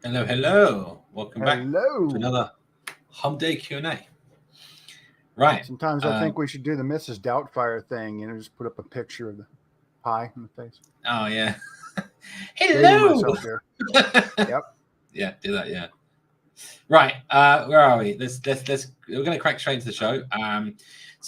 Hello, hello. Welcome back to Hello. another Humpday Q&A. Right. Sometimes I think we should do the Mrs. Doubtfire thing, just put up a picture of the pie in the face. Oh, yeah. Dating Hello. myself here. Yep. Yeah, do that, yeah. Right. Where are we? Let's we're gonna crack straight into the show. I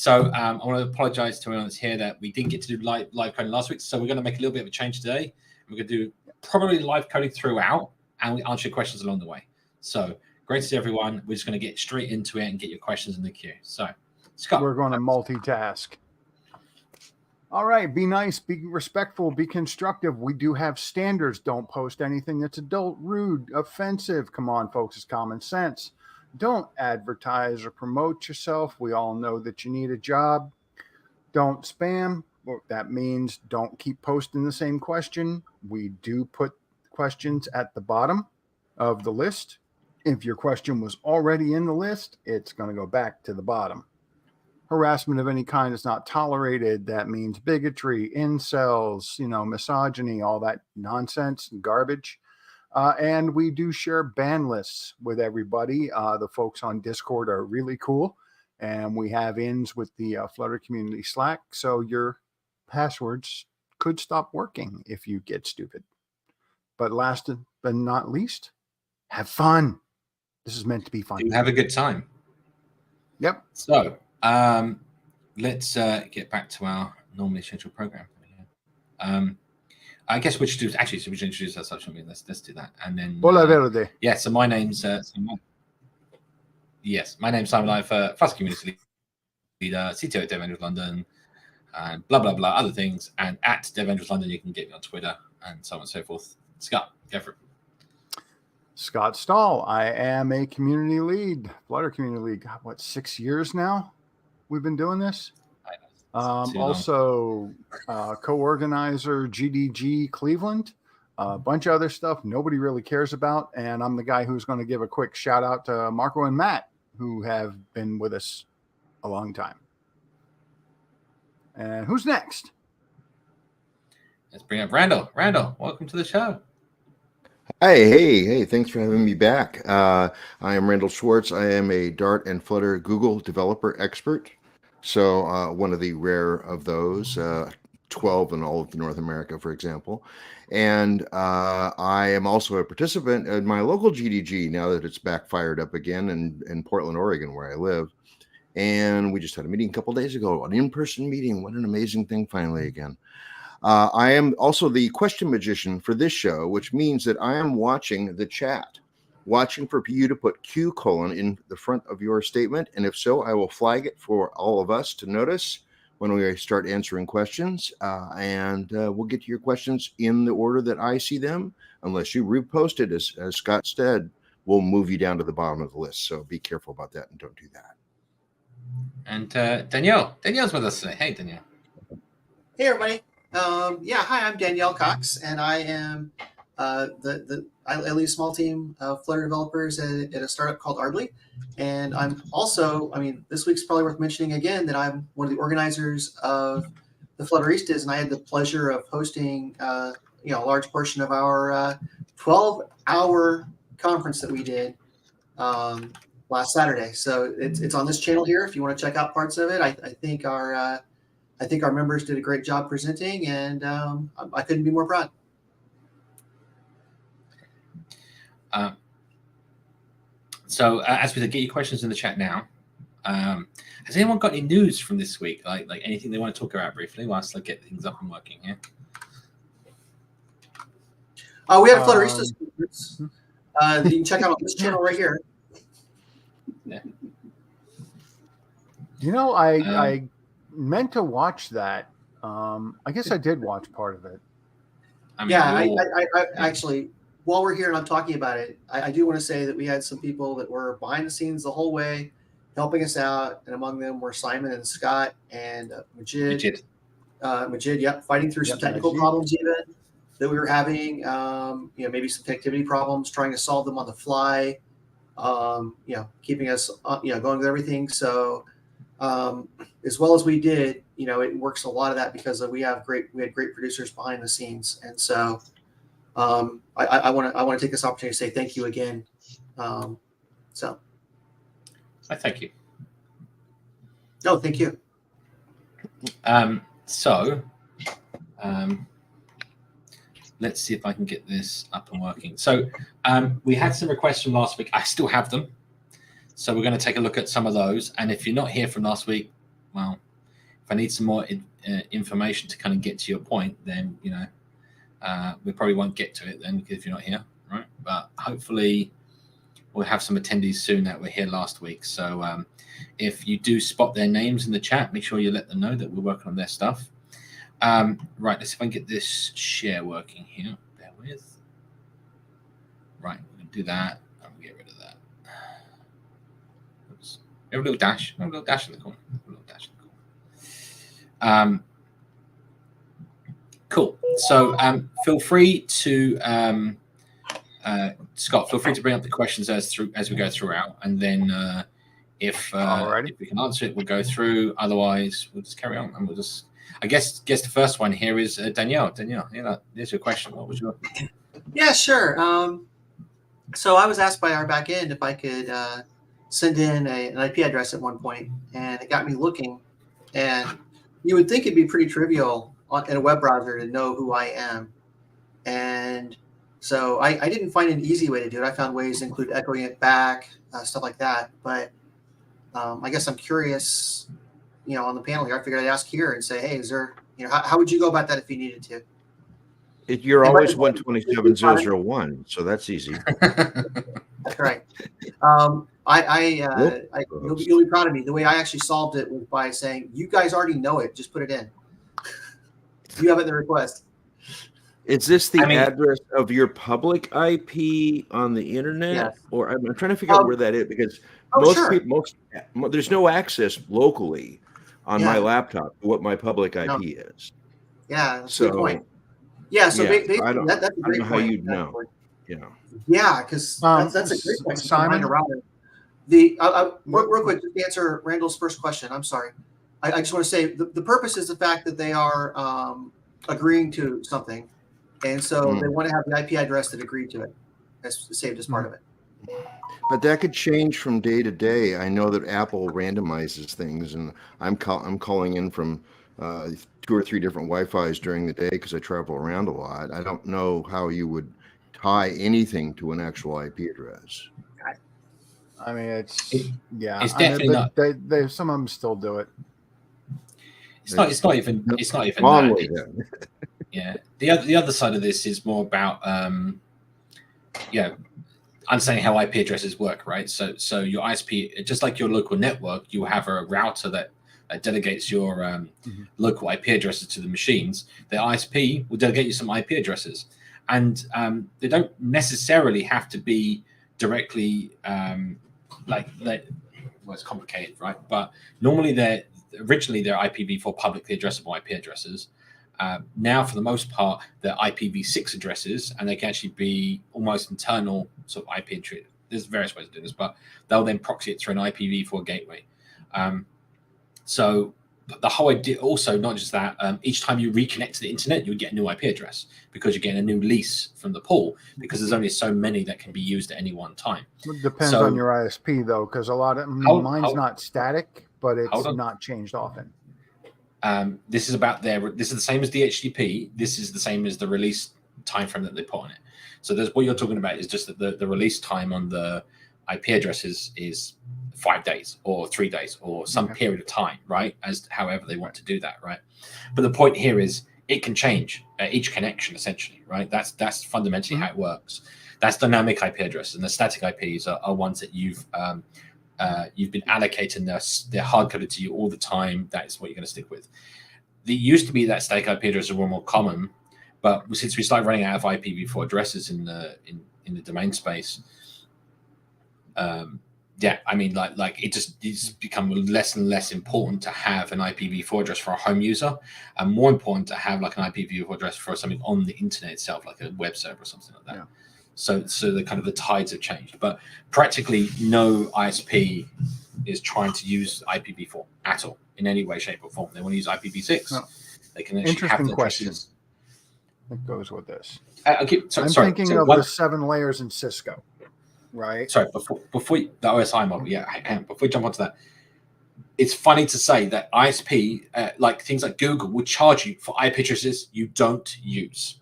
want to apologize to everyone that's here that we didn't get to do live coding last week. So we're gonna make a little bit of a change today. We're gonna do probably live coding throughout and we answer your questions along the way. So great to see everyone. We're just gonna get straight into it and get your questions in the queue. So Scott. We're going to multitask. All right. Be nice, be respectful, be constructive. We do have standards. Don't post anything that's adult, rude, offensive. Come on, folks. It's common sense. Don't advertise or promote yourself. We all know that you need a job. Don't spam. That means don't keep posting the same question. We do put questions at the bottom of the list. If your question was already in the list, it's going to go back to the bottom. Harassment of any kind is not tolerated. That means bigotry, incels, misogyny, all that nonsense and garbage. And we do share ban lists with everybody. The folks on Discord are really cool. And we have ins with the Flutter community Slack. So your passwords could stop working if you get stupid. But last but not least, have fun. This is meant to be fun. Do have a good time. Yep. So let's get back to our normally scheduled program. I guess we should do actually. So we should introduce ourselves. Let's do that, and then. Hola Verde. Yeah. So my name's yes, my name's Simon Lifer, Flutter community leader, CTO at Dev Angels London, and blah blah blah other things. And at Dev Angels London, you can get me on Twitter and so on and so forth. Scott, go for it. Scott Stahl. I am a community lead, Flutter community lead. God, what, 6 years now? We've been doing this. Also, co-organizer GDG Cleveland, a bunch of other stuff nobody really cares about. And I'm the guy who's going to give a quick shout out to Marco and Matt, who have been with us a long time. And who's next? Let's bring up Randall. Randall, welcome to the show. Hey, thanks for having me back. I am Randall Schwartz. I am a Dart and Flutter Google developer expert. So one of the rare of those, 12 in all of North America, for example. And I am also a participant in my local GDG now that it's back fired up again in Portland, Oregon, where I live. And we just had a meeting a couple days ago, an in-person meeting. What an amazing thing finally again. I am also the question magician for this show, which means that I am watching the chat, watching for you to put Q: in the front of your statement. And if so, I will flag it for all of us to notice when we start answering questions. And we'll get to your questions in the order that I see them. Unless you repost it, as Scott said, we'll move you down to the bottom of the list. So be careful about that and don't do that. And Danielle's with us today. Hey, Danielle. Hey, everybody. Hi, I'm Danielle Cox, and I am I lead a small team of Flutter developers at a startup called Arbly. And I'm also, this week's probably worth mentioning again that I'm one of the organizers of the Flutteristas, and I had the pleasure of hosting a large portion of our 12-hour conference that we did last Saturday. So it's on this channel here if you want to check out parts of it. I think our members did a great job presenting, and I couldn't be more proud. So as we get your questions in the chat now, has anyone got any news from this week? Like anything they want to talk about briefly whilst I get things up and working here? We have a Flutteristas conference that you can check out on this channel right here. Yeah. I meant to watch that. I guess I did watch part of it. I actually, while we're here and I'm talking about it, I do want to say that we had some people that were behind the scenes the whole way, helping us out, and among them were Simon and Scott and Majid. Majid, fighting through some technical problems even that we were having. Maybe some connectivity problems, trying to solve them on the fly. Keeping us, going with everything. So. As well as we did, it works a lot of that because we had great producers behind the scenes. And so I want to take this opportunity to say thank you again. So, I thank you. no, thank you. Let's see if I can get this up and working. So we had some requests from last week. I still have them. So we're going to take a look at some of those. And if you're not here from last week, well, if I need some more information to kind of get to your point, then, we probably won't get to it then if you're not here, right? But hopefully we'll have some attendees soon that were here last week. So if you do spot their names in the chat, make sure you let them know that we're working on their stuff. Right, let's see if I can get this share working here. Bear with. Right, we're going to do that. I'm going to get rid of that. Oops. We have a little dash. A little dash in the corner. Cool. So feel free to, Scott, feel free to bring up the questions as we go throughout. And then if we can answer it, we'll go through. Otherwise, we'll just carry on and we'll just... I guess the first one here is Danielle. Danielle, there's your question. What was your? Yeah, sure. So I was asked by our back end if I could send in an IP address at one point, and it got me looking. And you would think it'd be pretty trivial in a web browser to know who I am. And so I didn't find an easy way to do it. I found ways to include echoing it back, stuff like that. But I guess I'm curious. On the panel here, I figured I'd ask here and say, hey, is there, how would you go about that if you needed to? You're always 127.0.0.1, so that's easy. That's right. You'll be proud of me. The way I actually solved it was by saying, you guys already know it. Just put it in. You have it in the request. Is this the address of your public IP on the internet? Yes. Or I'm trying to figure out where that is, because people, there's no access locally on my laptop to what my public IP is. Yeah, that's a good point. Yeah, so basically, that's a great point. I don't know how you'd know. Yeah, because that's a great point. Simon, real quick, just to answer Randall's first question. I'm sorry. I just want to say the purpose is the fact that they are agreeing to something, and so they want to have the IP address that agreed to it. That's saved as part of it. But that could change from day to day. I know that Apple randomizes things, and I'm calling in from 2 or 3 different Wi-Fis during the day because I travel around a lot. I don't know how you would tie anything to an actual IP address. I mean, it's definitely not. They some of them still do it. It's not even that. Yeah. The other side of this is more about understanding how IP addresses work, right? So your ISP, just like your local network, you have a router that delegates your local IP addresses to the machines. The ISP will delegate you some IP addresses, and they don't necessarily have to be directly it's complicated, right? But normally they're IPv4 publicly addressable IP addresses. Now, for the most part, they're IPv6 addresses, and they can actually be almost internal sort of IP address. There's various ways of doing this, but they'll then proxy it through an IPv4 gateway. So the whole idea, also not just that, each time you reconnect to the internet, you get a new IP address because you're getting a new lease from the pool, because there's only so many that can be used at any one time. It depends on your ISP, though, because a lot of mine's not static, but it's not changed often. This is the same as the HTTP. This is the same as the release time frame that they put on it. So what you're talking about is just that the release time on the IP addresses is 5 days or 3 days or some period of time, right? As however they want to do that, right? But the point here is it can change each connection, essentially, right? That's fundamentally how it works. That's dynamic IP addresses, and the static IPs are ones that you've been allocating. They're hard coded to you all the time. That is what you're going to stick with. There used to be that static IP addresses were more common, but since we started running out of IPv4 addresses in the domain space, it's become less and less important to have an IPv4 address for a home user, and more important to have like an IPv4 address for something on the internet itself, like a web server or something like that. Yeah. So the tides have changed, but practically no ISP is trying to use IPv4 at all in any way, shape, or form. They want to use IPv6. No. They can actually have the question. that goes with this. I'm I'm thinking of the 7 layers in Cisco, right? Sorry, before the OSI model, before we jump onto that, it's funny to say that ISP, like things like Google, will charge you for IP addresses you don't use.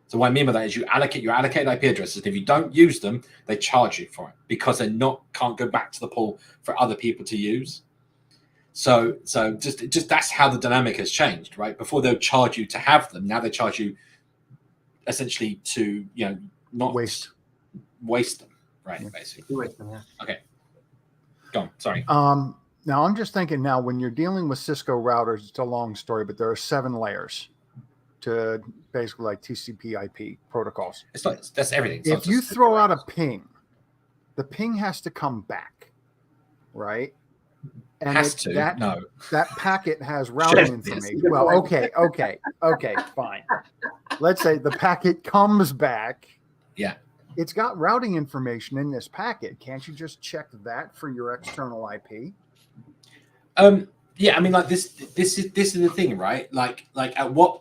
So what I mean by that is you allocate IP addresses, and if you don't use them, they charge you for it because can't go back to the pool for other people to use. So just that's how the dynamic has changed, right? Before they'll charge you to have them, now they charge you essentially to not waste them, right? Yeah. Basically, waste them, yeah. Okay, go on. Sorry. Now I'm just thinking now when you're dealing with Cisco routers, it's a long story, but there are 7 layers to basically like TCP/IP protocols. It's like that's everything. If you throw out a ping, the ping has to come back, right? And that packet has routing information. Well, okay, fine. Let's say the packet comes back. Yeah. It's got routing information in this packet. Can't you just check that for your external IP? Yeah, I mean, like this is the thing, right? Like at what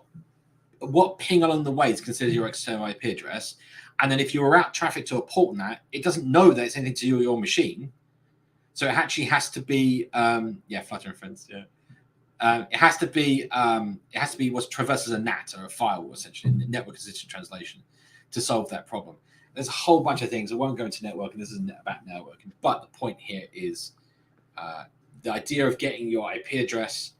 ping along the way is considered your external IP address, and then if you route traffic to a port on that, it doesn't know that it's anything to do with your machine, so it actually has to be Flutter and friends, it has to be what's traversed as a NAT or a firewall, essentially, in network assisted translation, to solve that problem. There's a whole bunch of things. I won't go into networking. This isn't about networking, but the point here is the idea of getting your IP address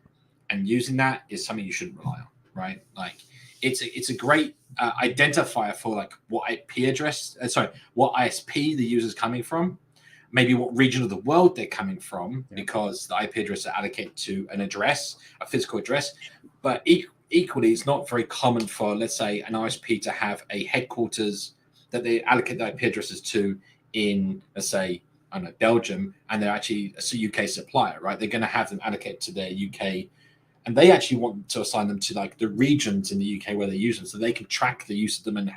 and using that is something you shouldn't rely on, right? Like it's a great identifier for like what IP address, what ISP the user's coming from, maybe what region of the world they're coming from, because the IP address is allocated to an address, a physical address. But equally, it's not very common for, let's say, an ISP to have a headquarters that they allocate the IP addresses to in, let's say, I don't know, Belgium, and they're actually a UK supplier, right? They're going to have them allocated to their UK, and they actually want to assign them to like the regions in the UK where they use them, so they can track the use of them and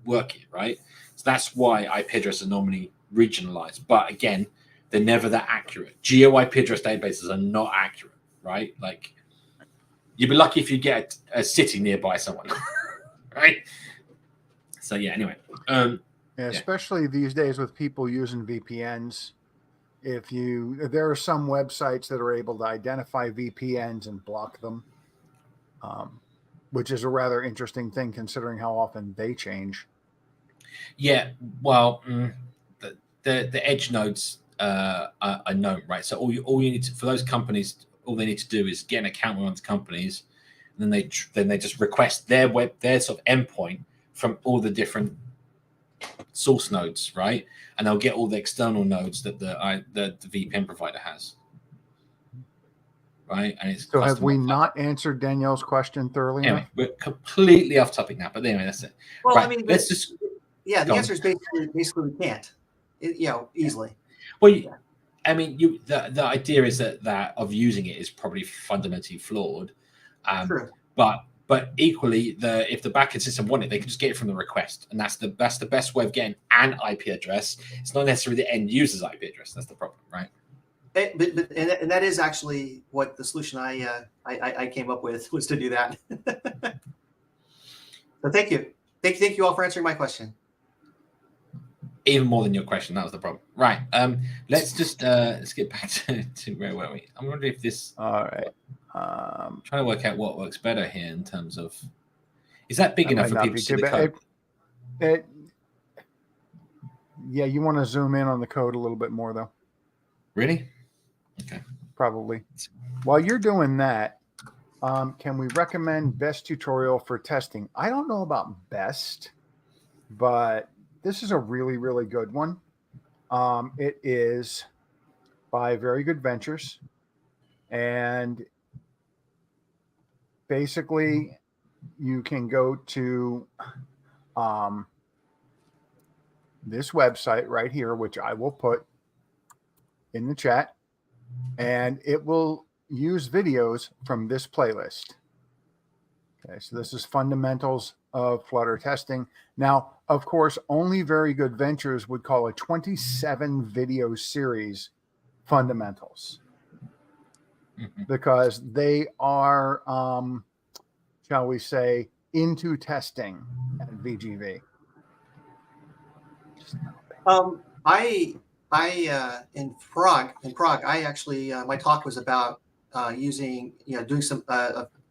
work it, right? So that's why IP addresses are normally regionalized. But again, they're never that accurate. Geo IP address databases are not accurate, right? Like you'd be lucky if you get a city nearby someone, right? So yeah, anyway. Especially these days with people using VPNs. There are some websites that are able to identify VPNs and block them, which is a rather interesting thing considering how often they change. Yeah, well, the edge nodes are known, right? So all you need to, for those companies, all they need to do is get an account with one of the companies, and then they just request their sort of endpoint from all the different source nodes, right? And they'll get all the external nodes that the VPN provider has, right? And it's so. Have we not answered Danielle's question thoroughly? Anyway, we're completely off topic now, but anyway, that's it. Well, right. I mean, let's just the answer is basically we can't, easily. Well, I mean, the idea is that of using it is probably fundamentally flawed. True. But equally, if the backend system want it, they can just get it from the request, and that's the best way of getting an IP address. It's not necessarily the end user's IP address. That's the problem, right? But that is actually what the solution I came up with, was to do that. So thank you all for answering my question. Even more than your question, that was the problem, right? Let's just let's get back to where were we? I'm wondering if this. All right. I'm trying to work out what works better here in terms of, is that big enough for people to see the code? Yeah, you want to zoom in on the code a little bit more, though. Really? Okay. Probably. While you're doing that, can we recommend best tutorial for testing? I don't know about best, but this is a really, really good one. It is by Very Good Ventures, and basically you can go to this website right here, which I will put in the chat, and it will use videos from this playlist. Okay, so this is fundamentals of Flutter testing. Now, of course, only Very Good Ventures would call a 27 video series fundamentals, because they are, shall we say, into testing at VGV? I in Prague, I actually my talk was about using, doing some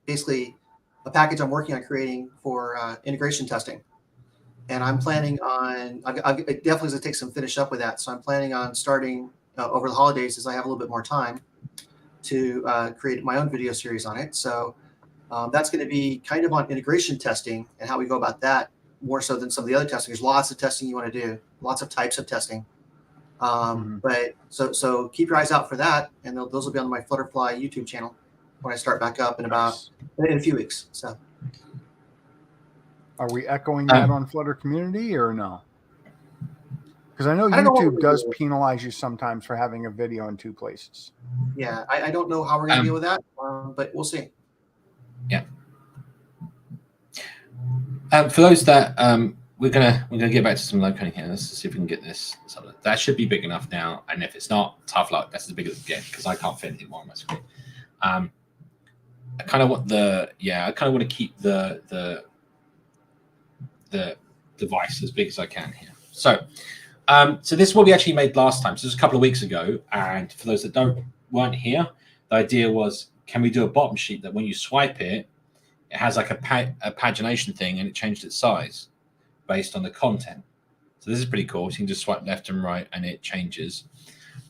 basically a package I'm working on creating for integration testing, and I'm planning on. It definitely going to take some finish up with that, so I'm planning on starting over the holidays as I have a little bit more time to create my own video series on it. So that's going to be kind of on integration testing and how we go about that more so than some of the other testing. There's lots of testing you want to do, lots of types of testing. But so keep your eyes out for that, and those will be on my Flutterfly YouTube channel when I start back up in a few weeks. So, are we echoing that on Flutter Community or no? Because I know YouTube does penalize you sometimes for having a video in two places. Yeah, I don't know how we're going to deal with that, but we'll see. Yeah. For those that we're gonna get back to some low coding here. Let's see if we can get this. That should be big enough now, and if it's not, tough luck. That's as big as it gets because I can't fit anything more on my screen. I kind of want to keep the device as big as I can here. So this is what we actually made last time. So this was a couple of weeks ago, and for those that weren't here, the idea was, can we do a bottom sheet that when you swipe it, it has like a pagination thing, and it changed its size based on the content. So this is pretty cool. So you can just swipe left and right, and it changes.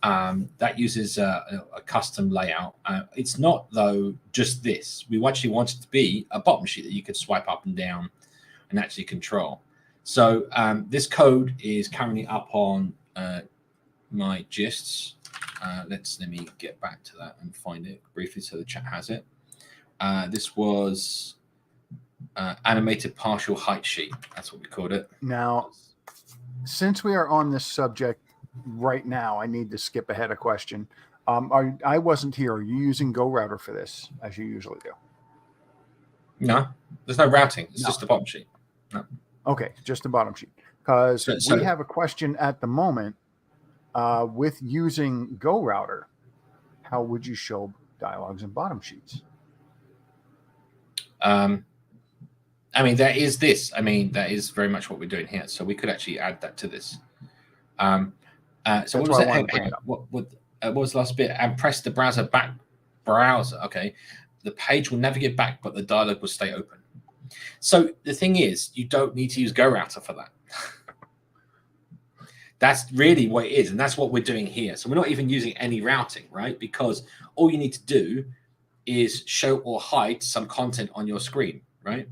That uses a custom layout. It's not, though, just this. We actually want it to be a bottom sheet that you could swipe up and down and actually control. So this code is currently up on my gists. Let me get back to that and find it briefly so the chat has it. This was animated partial height sheet. That's what we called it. Now, since we are on this subject right now, I need to skip ahead a question. I wasn't here. Are you using GoRouter for this, as you usually do? No, there's no routing. It's just a bottom sheet. No. Okay, just a bottom sheet. Because we have a question at the moment with using GoRouter. How would you show dialogues and bottom sheets? I mean, that is this. I mean, that is very much what we're doing here. So we could actually add that to this. So what was it? What was the last bit? And press the browser back. Browser. Okay. The page will navigate back, but the dialog will stay open. So the thing is, you don't need to use GoRouter for that. That's really what it is, and that's what we're doing here. So we're not even using any routing, right? Because all you need to do is show or hide some content on your screen, right?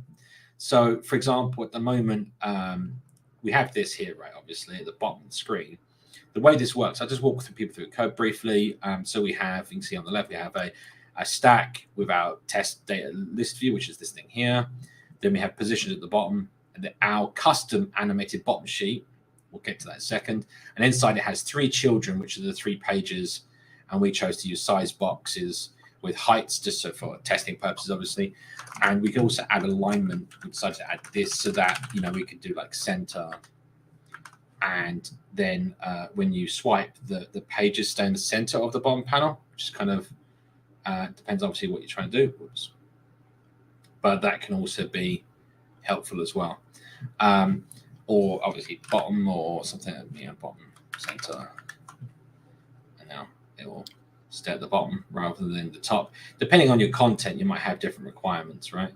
So, for example, at the moment, we have this here, right? Obviously, at the bottom of the screen. The way this works, I'll just walk people through the code briefly. So we have, you can see on the left, we have a stack with our test data list view, which is this thing here. Then we have positions at the bottom, and then our custom animated bottom sheet. We'll get to that in a second. And inside it has 3 children, which are the 3 pages. And we chose to use size boxes with heights, just so for testing purposes, obviously. And we can also add alignment. We decided to add this so that, we could do like center. And then when you swipe, the pages stay in the center of the bottom panel, which is kind of depends, obviously, what you're trying to do. Whoops. But that can also be helpful as well. Or obviously bottom or something, bottom, center. And now it will stay at the bottom rather than the top. Depending on your content, you might have different requirements, right?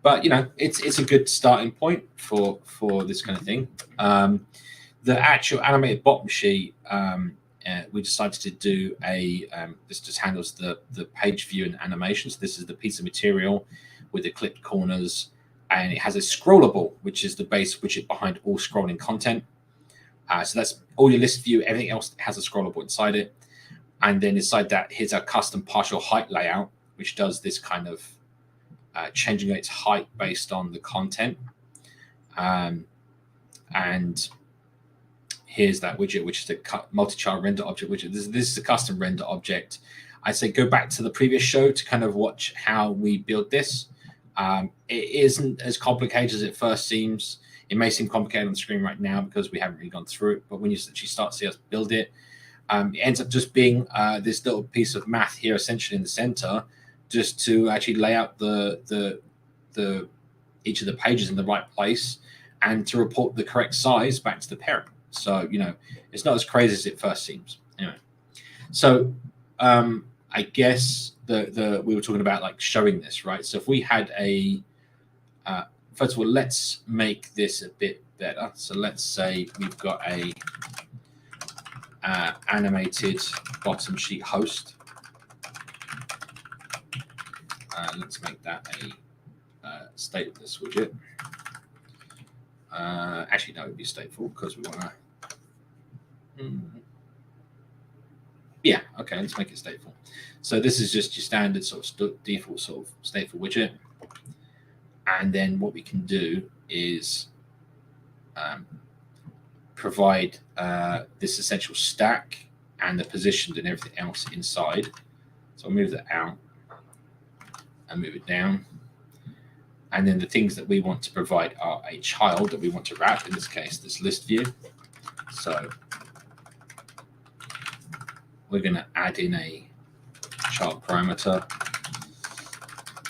But it's a good starting point for this kind of thing. The actual animated bottom sheet, we decided to do this just handles the page view and animation. So this is the piece of material with the clipped corners, and it has a scrollable, which is the base widget behind all scrolling content. So that's all your list view. Everything else has a scrollable inside it. And then inside that, here's our custom partial height layout, which does this kind of changing its height based on the content. And here's that widget, which is the multi-child render object widget. This is the custom render object. I say go back to the previous show to kind of watch how we build this. It isn't as complicated as it first seems. It may seem complicated on the screen right now because we haven't really gone through it, but when you actually start to see us build it, it ends up just being this little piece of math here, essentially in the center, just to actually lay out the each of the pages in the right place and to report the correct size back to the parent. So, it's not as crazy as it first seems. Anyway, so I guess we were talking about like showing this, right? So if we had first of all, let's make this a bit better. So let's say we've got a animated bottom sheet host. Let's make that a stateless widget. Actually, no, it would be stateful because we want to. Yeah, okay, let's make it stateful. So this is just your standard sort of default sort of stateful widget. And then what we can do is provide this essential stack and the positioned and everything else inside. So I'll move that out and move it down. And then the things that we want to provide are a child that we want to wrap, in this case, this list view. So we're going to add in a child parameter.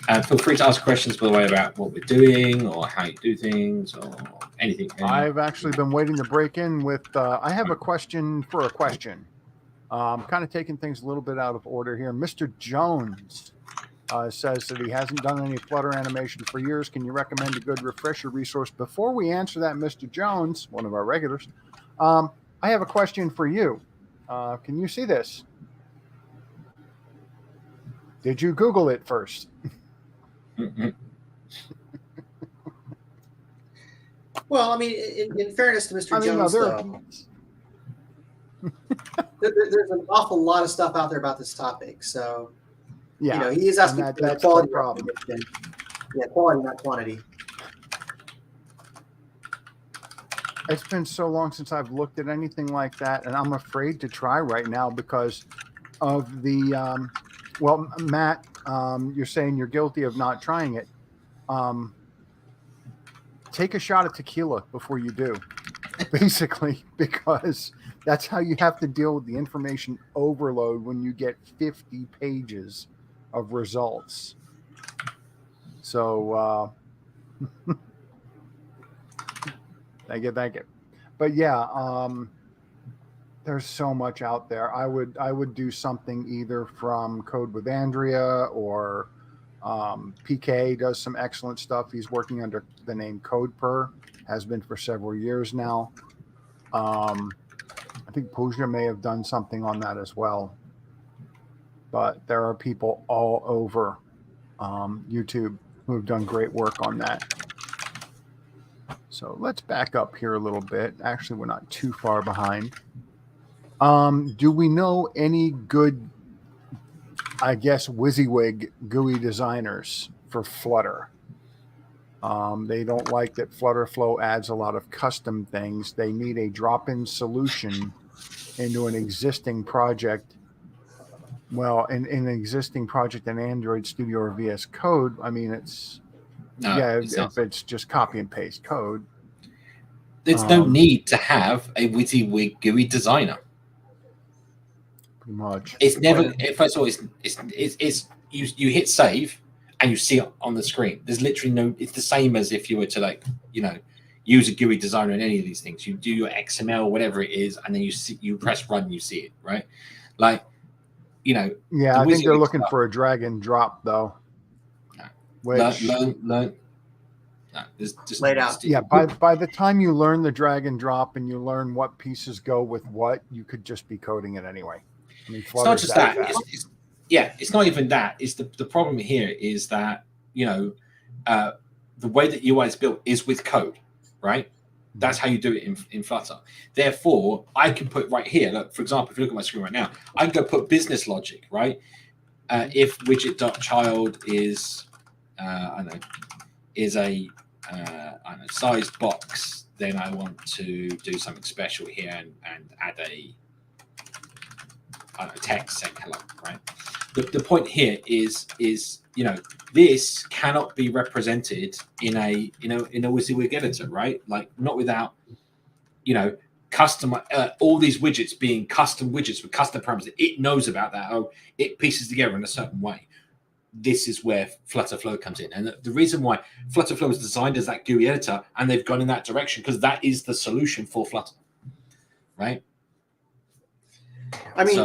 And feel free to ask questions, by the way, about what we're doing or how you do things or anything. I've actually been waiting to break in with, I have a question for a question. I'm kind of taking things a little bit out of order here. Mr. Jones says that he hasn't done any Flutter animation for years. Can you recommend a good refresher resource? Before we answer that, Mr. Jones, one of our regulars, I have a question for you. Can you see this? Did you Google it first? Well, I mean, in fairness to Mr. Jones, though, there's an awful lot of stuff out there about this topic. So, yeah, he is asking for that's quality. the problem. Yeah, quality, not quantity. It's been so long since I've looked at anything like that, and I'm afraid to try right now because of the. Well, Matt, you're saying you're guilty of not trying it. Take a shot of tequila before you do, basically, because that's how you have to deal with the information overload when you get 50 pages of results. So, thank you. But yeah, there's so much out there. I would do something either from Code with Andrea or PK does some excellent stuff. He's working under the name CodePer, has been for several years now. I think Pooja may have done something on that as well. But there are people all over YouTube who have done great work on that. So let's back up here a little bit. Actually, we're not too far behind. Do we know any good, I guess, WYSIWYG GUI designers for Flutter? They don't like that Flutterflow adds a lot of custom things. They need a drop-in solution into an existing project. Well, in an existing project in Android Studio or VS Code, I mean, if it's just copy and paste code. There's no need to have a WYSIWYG GUI designer. Pretty much. It's never. First of all, it's you hit save and you see it on the screen. There's literally no. It's the same as if you were to use a GUI designer in any of these things. You do your XML, whatever it is, and then you press run, and you see it, right? Yeah, I think they're looking for a drag and drop though. No. Which learn. No, just laid out. Yeah, by the time you learn the drag and drop and you learn what pieces go with what, you could just be coding it anyway. I mean, it's not just that. It's not even that. It's the problem here is that the way that UI is built is with code, right? That's how you do it in Flutter. Therefore, I can put right here. Look, for example, if you look at my screen right now, I can go put business logic, right? If widget.child is a sized box, then I want to do something special here and add a text saying hello, right? The point here is this cannot be represented in a WYSIWYG editor, right? Like not without custom all these widgets being custom widgets with custom parameters. It knows about that. Oh, it pieces together in a certain way. this is where Flutter Flow comes in. And the reason why Flutter Flow was designed as that GUI editor, and they've gone in that direction, because that is the solution for Flutter, right? I mean,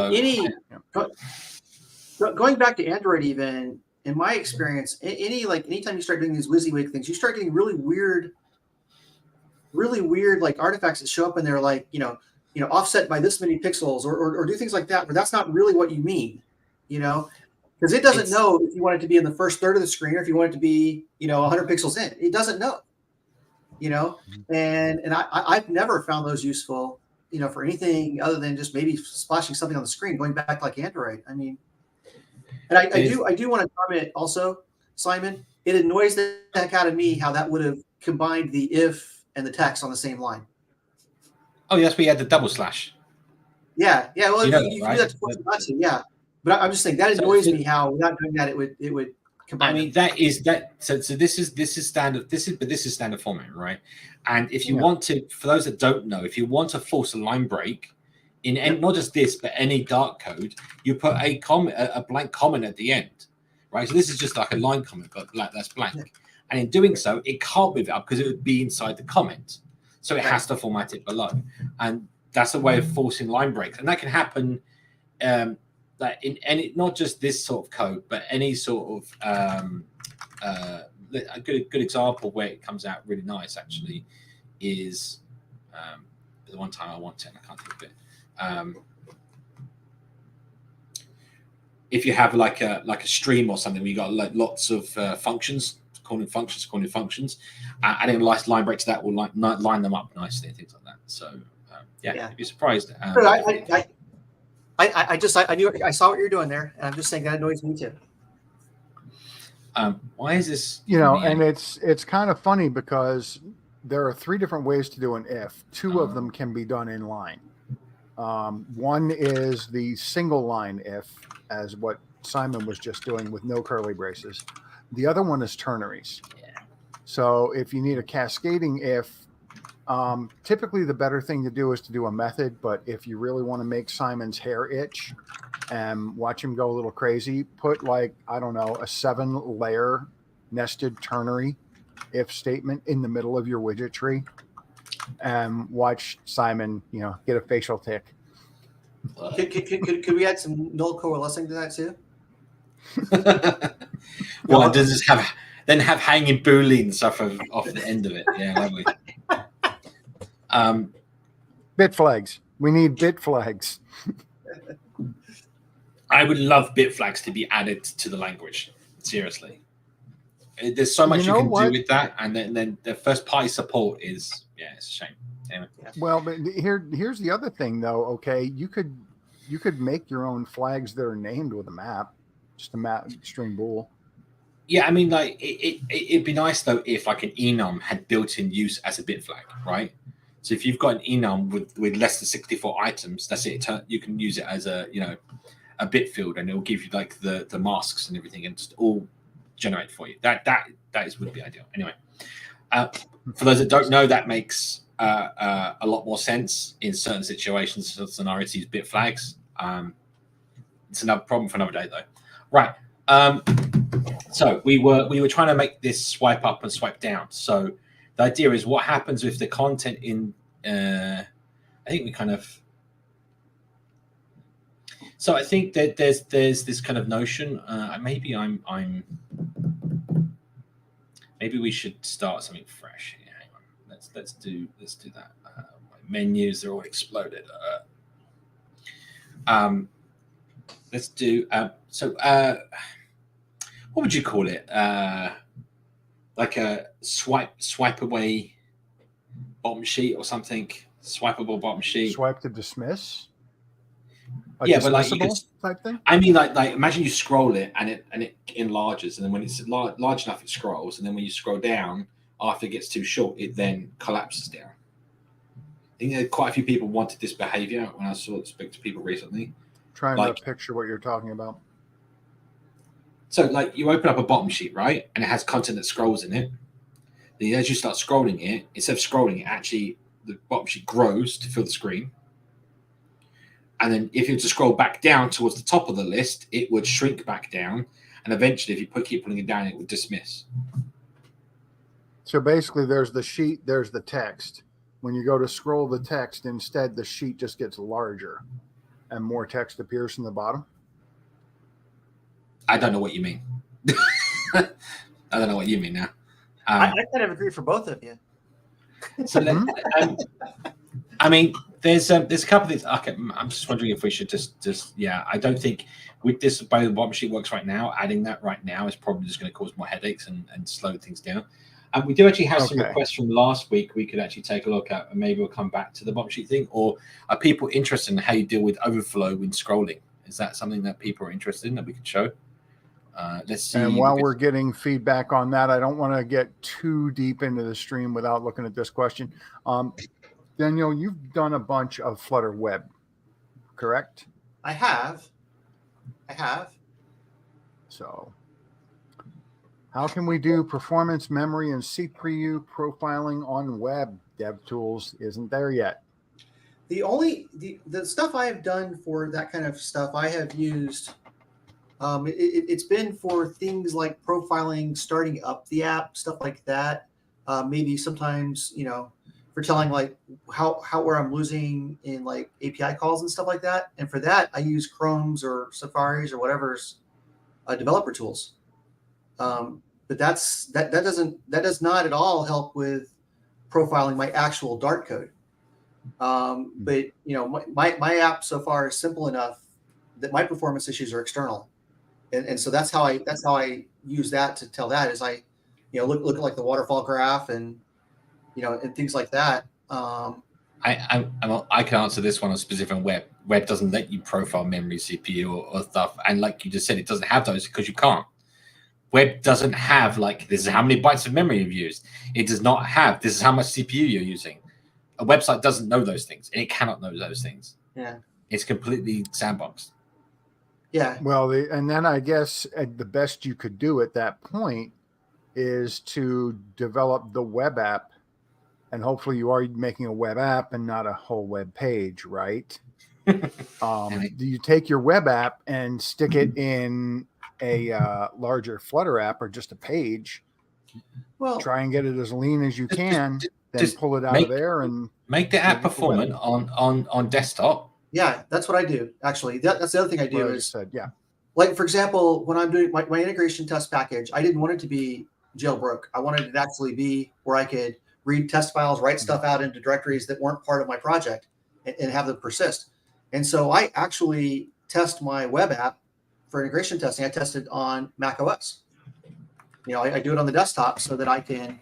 going back to Android, even in my experience, anytime you start doing these WYSIWYG things, you start getting really weird like artifacts that show up in there, like offset by this many pixels, or do things like that, but that's not really what you mean, because it doesn't know if you want it to be in the first third of the screen or if you want it to be 100 pixels in. It doesn't know, and I've never found those useful, for anything other than just maybe splashing something on the screen, going back like Android. I mean, and I do want to comment also, Simon. It annoys the heck out of me how that would have combined the if and the text on the same line. Oh, yes, we had the double slash. Yeah. Well, you that, can do that to force it not to. Yeah, but I'm just saying that annoys me how without doing that it would combine. I mean, that is that. So this is standard. This is standard format, right? And if you want to, for those that don't know, if you want to force a line break in not just this but any Dart code, you put a blank comment at the end, right? So this is just like a line comment, but that's blank. Yeah. And in doing so, it can't move it up because it would be inside the comment. So it has to format it below. And that's a way of forcing line breaks. And that can happen like in any, not just this sort of code, but any sort of a good example where it comes out really nice actually is the one time I want it and I can't think of it. If you have like a stream or something where you got like lots of functions, calling functions, adding a nice line break to that will line them up nicely and things like that. So you'd be surprised. I knew I saw what you're doing there, and I'm just saying that annoys me too. Why is this? And it's kind of funny because there are 3 different ways to do an if. 2 of them can be done in line. One is the single line if, as what Simon was just doing with no curly braces. The other one is ternaries. Yeah. So if you need a cascading if, typically the better thing to do is to do a method. But if you really want to make Simon's hair itch and watch him go a little crazy, put like, I don't know, a 7-layer nested ternary if statement in the middle of your widget tree and watch Simon, get a facial tick. Could we add some null coalescing to that too? Well, does this have hanging boolean stuff off the end of it? Yeah, won't we? Bit flags. We need bit flags. I would love bit flags to be added to the language. Seriously, there's so much you can do with that, and then the first party support is it's a shame. Anyway. Well, but here's the other thing though. Okay, you could make your own flags that are named with a map. Just a map string bool. Yeah, I mean, like it'd be nice though if like an enum had built-in use as a bit flag, right? So if you've got an enum with less than 64 items, that's it. You can use it as a bit field, and it will give you like the masks and everything, and just all generate for you. That would be ideal. Anyway, for those that don't know, that makes a lot more sense in certain situations, scenarios to use bit flags. It's another problem for another day though. Right. So we were trying to make this swipe up and swipe down. So the idea is what happens with the content in. I think we kind of. So I think that there's this kind of notion. Maybe maybe we should start something fresh. Yeah, hang on. Let's do that. My menus are all exploded. Let's do what would you call it? Like a swipe away bottom sheet or something. Swipeable bottom sheet. Swipe to dismiss. But like type thing. I mean, like imagine you scroll it and it enlarges, and then when it's large enough, it scrolls, and then when you scroll down, after it gets too short, it then collapses down. I think quite a few people wanted this behavior when I spoke to people recently. Trying to picture what you're talking about. So, like, you open up a bottom sheet, right, and it has content that scrolls in it. Then, as you start scrolling it, instead of scrolling it, actually the bottom sheet grows to fill the screen. And then, if you were to scroll back down towards the top of the list, it would shrink back down, and eventually, if you keep pulling it down, it will dismiss. So basically, there's the sheet, there's the text. When you go to scroll the text, instead, the sheet just gets larger and more text appears from the bottom. I don't know what you mean. I don't know what you mean now. I kind of agree for both of you. So, I mean, there's a couple of things. Okay, I'm just wondering if we should just I don't think with this by the bottom sheet works right now. Adding that right now is probably just going to cause more headaches and slow things down. And we do actually have some requests from last week. We could actually take a look at, and maybe we'll come back to the bottom sheet thing. Or are people interested in how you deal with overflow when scrolling? Is that something that people are interested in that we could show? Let's see. And while we're getting feedback on that, I don't want to get too deep into the stream without looking at this question. Daniel, you've done a bunch of Flutter Web, correct? I have. So how can we do performance, memory, and CPU profiling on web? DevTools isn't there yet. The stuff I have done for that kind of stuff, I have used. It's been for things like profiling, starting up the app, stuff like that. Maybe sometimes, for telling like how where I'm losing in like API calls and stuff like that. And for that, I use Chrome's or Safari's or whatever's developer tools. But that does not at all help with profiling my actual Dart code. But my app so far is simple enough that my performance issues are external. And so that's how I use that to tell that is I, look at like the waterfall graph and things like that. I can answer this one on specific on web. Web doesn't let you profile memory, CPU, or stuff, and like you just said, it doesn't have those because you can't. Web doesn't have like this is how many bytes of memory you've used. It does not have this is how much CPU you're using. A website doesn't know those things. It cannot know those things. Yeah, it's completely sandboxed. Yeah. Well, and then I guess the best you could do at that point is to develop the web app, and hopefully you are making a web app and not a whole web page, right? You take your web app and stick it in a larger Flutter app or just a page. Well, try and get it as lean as you can, then pull it out of there and make the app performant on desktop. Yeah, that's what I do. Actually, that's the other thing I do like, for example, when I'm doing my integration test package, I didn't want it to be jailbroke. I wanted it to actually be where I could read test files, write stuff out into directories that weren't part of my project and have them persist. And so I actually test my web app for integration testing. I tested on Mac OS. I do it on the desktop so that I can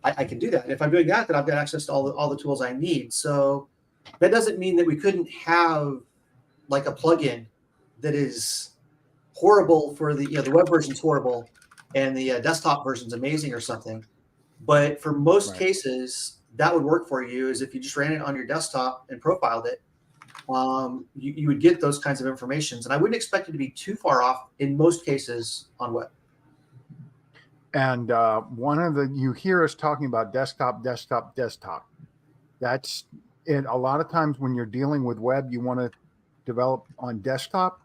do that. And if I'm doing that, then I've got access to all the tools I need. So that doesn't mean that we couldn't have like a plugin that is horrible for the web version's horrible and the desktop version's amazing or something. But for most cases, that would work for you. Is if you just ran it on your desktop and profiled it, you would get those kinds of informations. And I wouldn't expect it to be too far off in most cases on web. And you hear us talking about desktop. That's it. A lot of times when you're dealing with web, you want to develop on desktop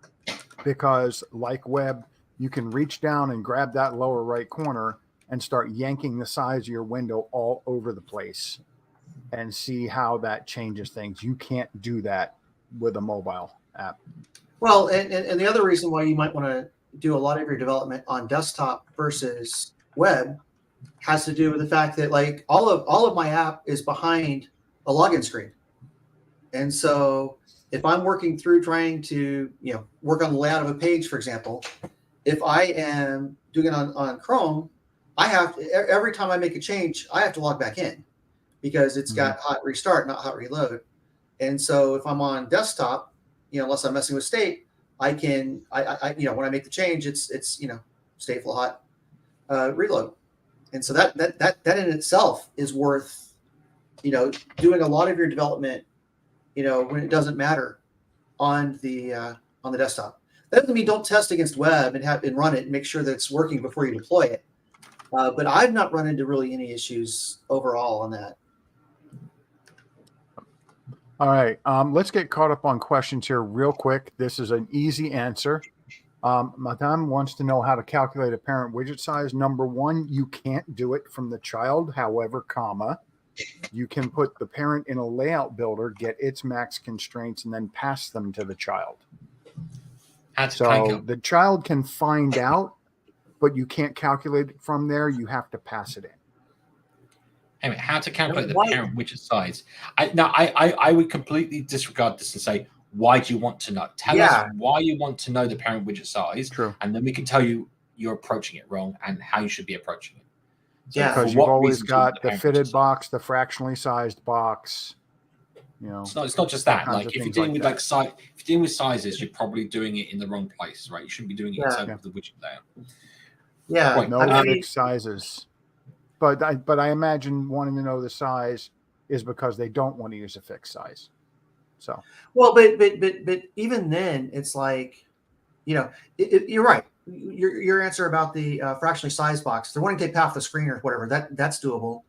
because like web, you can reach down and grab that lower right corner and start yanking the size of your window all over the place and see how that changes things. You can't do that with a mobile app. Well, and the other reason why you might want to do a lot of your development on desktop versus web has to do with the fact that like all of my app is behind a login screen. And so if I'm working through trying to, work on the layout of a page, for example, if I am doing it on Chrome, I have to, every time I make a change, I have to log back in because it's got hot restart, not hot reload. And so if I'm on desktop, unless I'm messing with state, I can, when I make the change, it's stateful hot reload. And so that in itself is worth, doing a lot of your development, when it doesn't matter on the desktop. That doesn't mean don't test against web and run it and make sure that it's working before you deploy it. But I've not run into really any issues overall on that. All right. Let's get caught up on questions here real quick. This is an easy answer. Madame wants to know how to calculate a parent widget size. Number one, you can't do it from the child. However, you can put the parent in a layout builder, get its max constraints, and then pass them to the child. So the child can find out, but you can't calculate it from there. You have to pass it in. Anyway, how to calculate the parent widget size? I would completely disregard this and say, why do you want to know? Tell us why you want to know the parent widget size. True. And then we can tell you you're approaching it wrong and how you should be approaching it. So because you've always got the fitted box, the fractionally sized box. You know, it's not just that. Like if you're dealing with if you're dealing with sizes, you're probably doing it in the wrong place, right? You shouldn't be doing it inside of the widget layer. Yeah, no fixed sizes. But I imagine wanting to know the size is because they don't want to use a fixed size. So but even then, it's like, you're right. Your answer about the fractionally sized box, they're wanting to take half the screen or whatever. That's doable.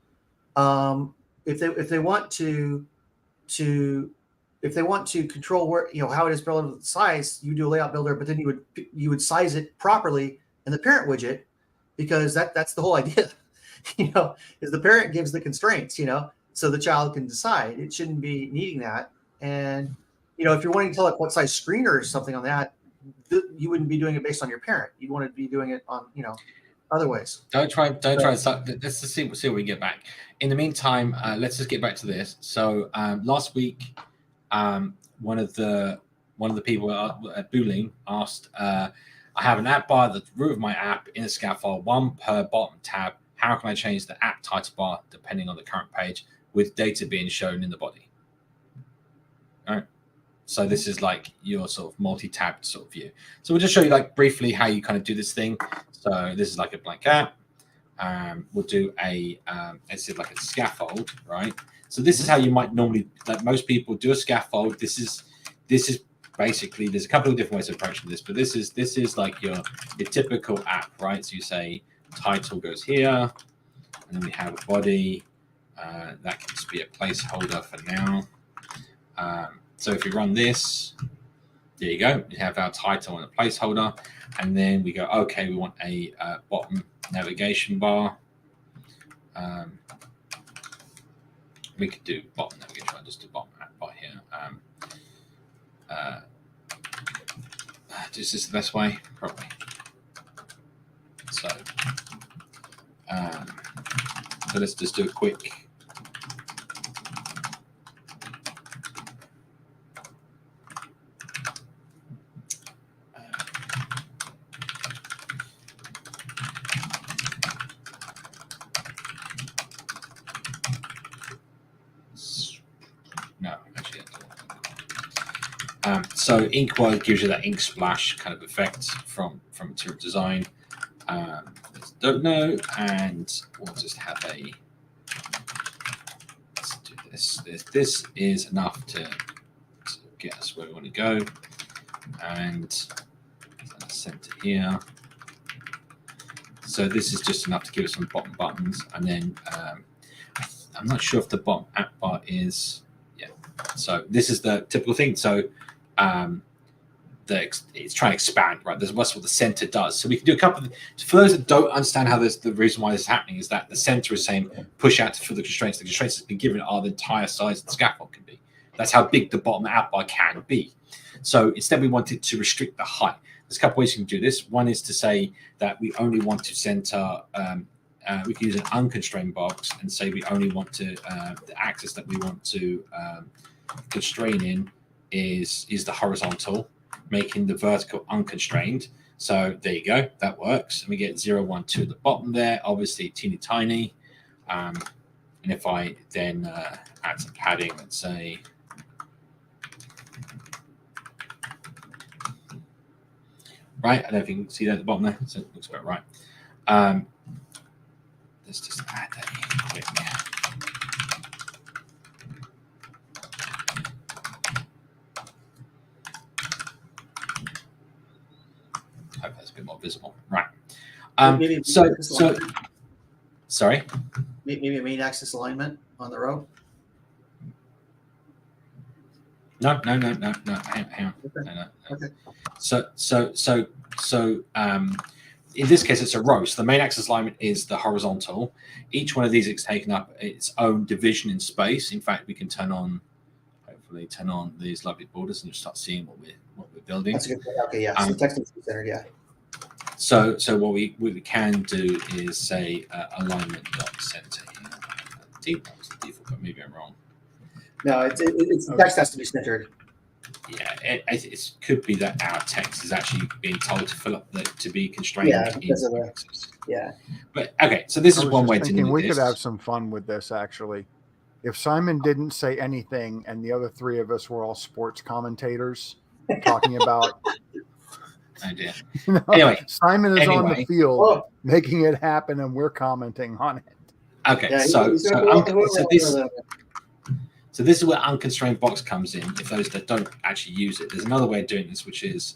If they want to control where how it is relative to size, you do a layout builder, but then you would size it properly in the parent widget, because that's the whole idea. Is the parent gives the constraints, so the child can decide. It shouldn't be needing that. And if you're wanting to tell it what size screen or something on that, you wouldn't be doing it based on your parent. You'd want to be doing it on other ways. Don't try. Let's just see what we get back. In the meantime, let's just get back to this. So last week, one of the people at Booling asked, I have an app bar at the root of my app in a scaffold, one per bottom tab. How can I change the app title bar depending on the current page with data being shown in the body? All right. So this is like your sort of multi-tabbed sort of view. So we'll just show you like briefly how you kind of do this thing. So this is like a blank app. We'll do it's like a scaffold, right? So this is how you might normally, like most people do a scaffold. This is basically, there's a couple of different ways of approaching this, but this is like your typical app, right? So you say title goes here, and then we have a body that can just be a placeholder for now. So if you run this, there you go. You have our title and a placeholder, and then we go, okay, we want a bottom navigation bar. We could do bottom navigation bar, just do bottom bar here. Is this the best way? Probably. So let's just do a quick. So Inkwell gives you that ink splash kind of effect from Material Design. Don't know, and we'll just have let's do this. This is enough to get us where we want to go, and center here. So this is just enough to give us some bottom buttons, and then I'm not sure if the bottom app bar is So this is the typical thing. So it's trying to expand, right? That's what the center does. So we can do a couple of, for those that don't understand how the reason why this is happening is that the center is saying push out for the constraints. The constraints that's been given are the entire size of the scaffold can be. That's how big the bottom app bar can be. So instead we wanted to restrict the height. There's a couple ways you can do this. One is to say that we only want to center, we can use an unconstrained box and say we only want to, the axis that we want to constrain in is the horizontal, making the vertical unconstrained. So there you go, that works. And we get 0, 1, 2 at the bottom there, obviously teeny tiny. And if I then add some padding, let's say, right, I don't know if you can see that at the bottom there, so it looks about right. Let's just add a quick. I hope that's a bit more visible. Right. Sorry? Maybe a main axis alignment on the row. No. Hang on. Okay. No. Okay. So in this case, it's a row. So the main axis alignment is the horizontal. Each one of these is taking up its own division in space. In fact, we can hopefully turn on these lovely borders and you'll start seeing what we're building. That's a good point. Okay, yeah. So text needs to be centered, yeah. So what we can do is say alignment dot center here. Default, but maybe I'm wrong. No, it's the text has to be centered. Yeah, it could be that our text is actually being told to fill up to be constrained. Yeah, because of yeah. But okay, so this is one way to do we this. could have some fun with this actually. If Simon didn't say anything and the other three of us were all sports commentators talking about Oh dear. Anyway, Simon is on the field making it happen and we're commenting on it. Okay, yeah, so this is where unconstrained box comes in. If those that don't actually use it, there's another way of doing this, which is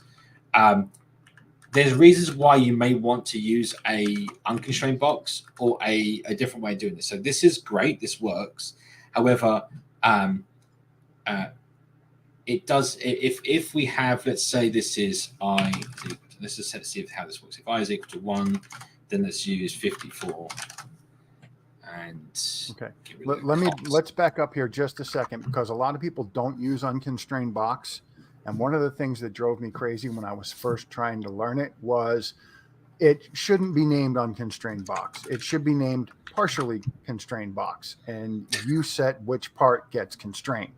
there's reasons why you may want to use a unconstrained box or a different way of doing this. So this is great, this works. However, it does if we have, let's say this is I. Let's just see how this works. If I is equal to 1, then let's use 54. And okay, let's back up here just a second because a lot of people don't use unconstrained box, and one of the things that drove me crazy when I was first trying to learn it was it shouldn't be named unconstrained box. It should be named partially constrained box, and you set which part gets constrained.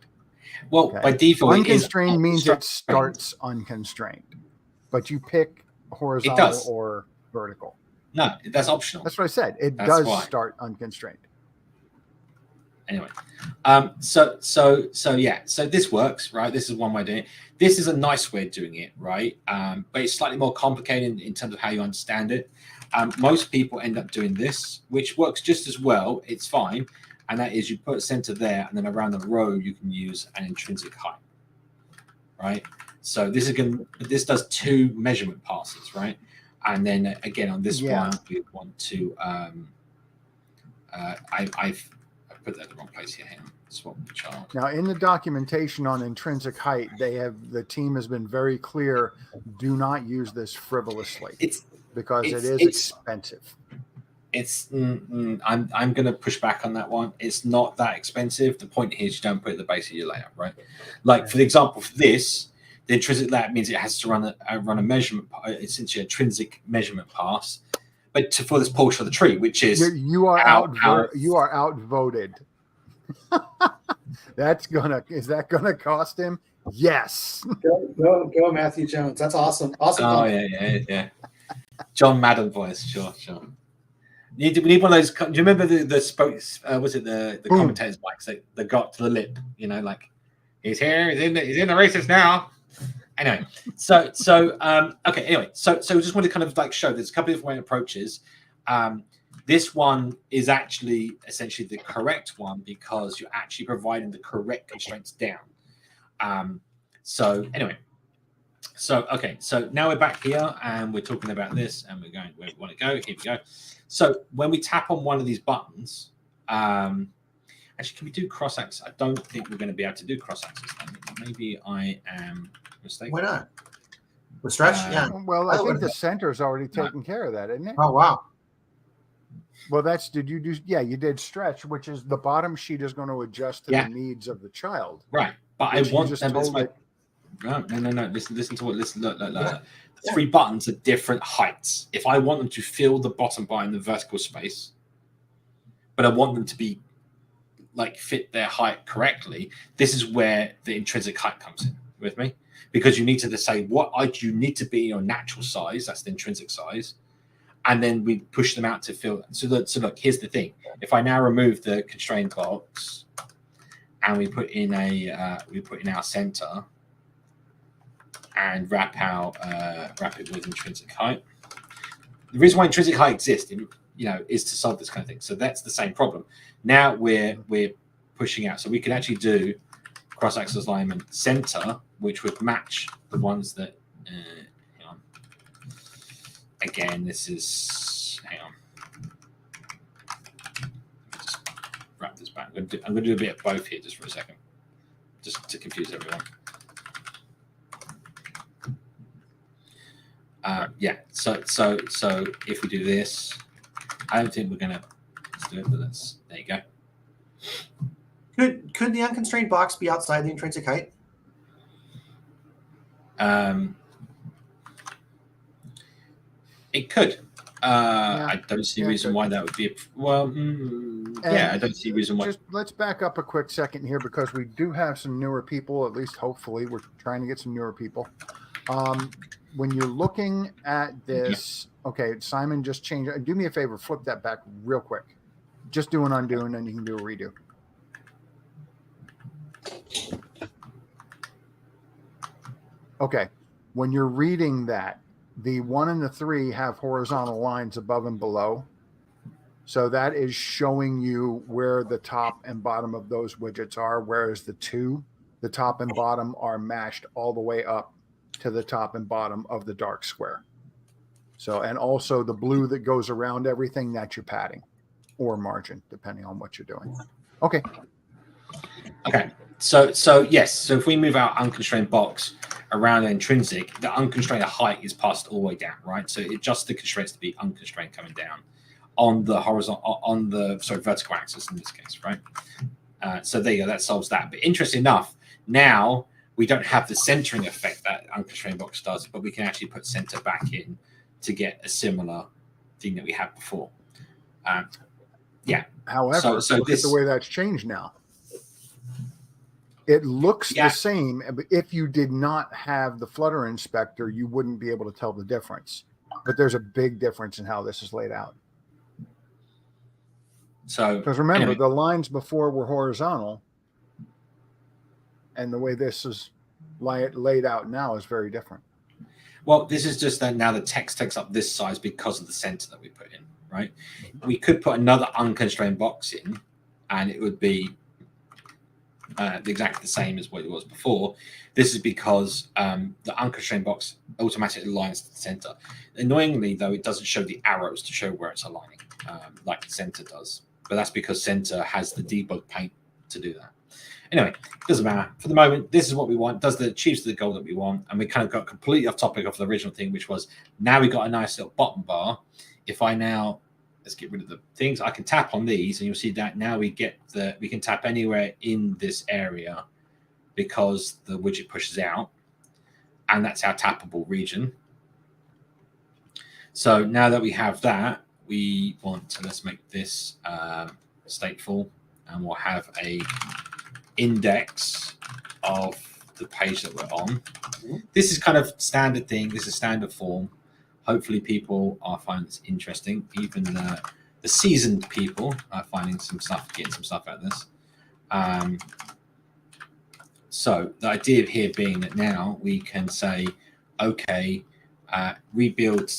Well, by default, unconstrained means it starts unconstrained, but you pick horizontal or vertical. No, that's optional. That's what I said. It does start unconstrained. Anyway, so yeah, so this works, right? This is one way of doing it. This is a nice way of doing it, right? But it's slightly more complicated in terms of how you understand it. Most people end up doing this, which works just as well. It's fine, and that is you put a center there, and then around the row you can use an intrinsic height, right? So this does 2 measurement passes, right? And then again on this one, we want to. I've put that in the wrong place here. Hang on. Swap the chart. Now, in the documentation on intrinsic height, the team has been very clear: do not use this frivolously. Because it is expensive. I'm going to push back on that one. It's not that expensive. The point here is you don't put it at the base of your layout, right? Like for the example for this. The intrinsic layout means it has to run a measurement, essentially a intrinsic measurement pass, but for this portion of the tree, which is you are outvoted. Is that gonna cost him? Yes. Go, Matthew Jones. That's awesome. Awesome. Oh yeah. John Madden voice, sure. We need one of those. Do you remember the spokes? Was it the commentators' mics that got to the lip? You know, like he's here. He's in the races now. Anyway, so Anyway, so just want to kind of like show there's a couple of different approaches. This one is actually essentially the correct one because you're actually providing the correct constraints down. So now we're back here and we're talking about this and we're going where we want to go. Here we go. So when we tap on one of these buttons, actually, can we do cross-axis? I don't think we're going to be able to do cross-axis. Maybe I am mistaken. Why not? With stretch? Yeah. Well, I think the center's already taken care of that, isn't it? Oh, wow. Well, did you do? Yeah, you did stretch, which is the bottom sheet is going to adjust to the needs of the child. Right. But I want just them. No. Listen to what. Look. The 3 buttons are different heights. If I want them to fill the bottom bar in the vertical space, but I want them to be like fit their height correctly, this is where the intrinsic height comes in with me, because you need to say what height you need to be your natural size, that's the intrinsic size, and then we push them out to fill. So look, here's the thing: if I now remove the constrained box and we put in our center and wrap it with intrinsic height. The reason why intrinsic height exists, is to solve this kind of thing. So that's the same problem. Now we're pushing out. So we can actually do cross-axis alignment center, which would match the ones that. Hang on. Again, this is. Hang on. Let me just wrap this back. I'm going to do a bit of both here just for a second. just to confuse everyone. Yeah. So if we do this, I don't think we're gonna do it, but there you go. Could the unconstrained box be outside the intrinsic height? It could. Yeah. I don't see a Yeah, reason why that would be. I don't see a reason why. Just let's back up a quick second here because we do have some newer people. At least, hopefully, we're trying to get some newer people. When you're looking at this, okay, Simon just changed. Do me a favor, flip that back real quick. Just do an undo, and then you can do a redo. Okay, when you're reading that, the 1 and the 3 have horizontal lines above and below. So that is showing you where the top and bottom of those widgets are, whereas the 2, the top and bottom are mashed all the way up to the top and bottom of the dark square. So, and also the blue that goes around everything, that's your padding or margin, depending on what you're doing. Okay. Okay. So yes. So if we move our unconstrained box around the intrinsic, the unconstrained height is passed all the way down, right? So it adjusts the constraints to be unconstrained coming down on the vertical axis in this case, right? So there you go. That solves that. But interesting enough, now we don't have the centering effect that unconstrained box does, but we can actually put center back in to get a similar thing that we had before. Yeah. However, so look at the way that's changed now. It looks the same, but if you did not have the Flutter inspector, you wouldn't be able to tell the difference. But there's a big difference in how this is laid out. So, because remember, the lines before were horizontal, and the way this is laid out now is very different. Well, this is just that now the text takes up this size because of the center that we put in, right? We could put another unconstrained box in, and it would be exactly the same as what it was before. This is because the unconstrained box automatically aligns to the center. Annoyingly, though, it doesn't show the arrows to show where it's aligning, like the center does. But that's because center has the debug paint to do that. Anyway, it doesn't matter. For the moment, this is what we want. Does the achieves the goal that we want. And we kind of got completely off topic of the original thing, which was now we got a nice little bottom bar. If I now, let's get rid of the things, I can tap on these and you'll see that now we can tap anywhere in this area because the widget pushes out. And that's our tappable region. So now that we have that, we want to, let's make this stateful, and we'll have a index of the page that we're on. This is kind of standard thing. This is standard form. Hopefully people are finding this interesting. Even the seasoned people are finding some stuff, getting some stuff out of this. So the idea here being that now we can say, okay, rebuild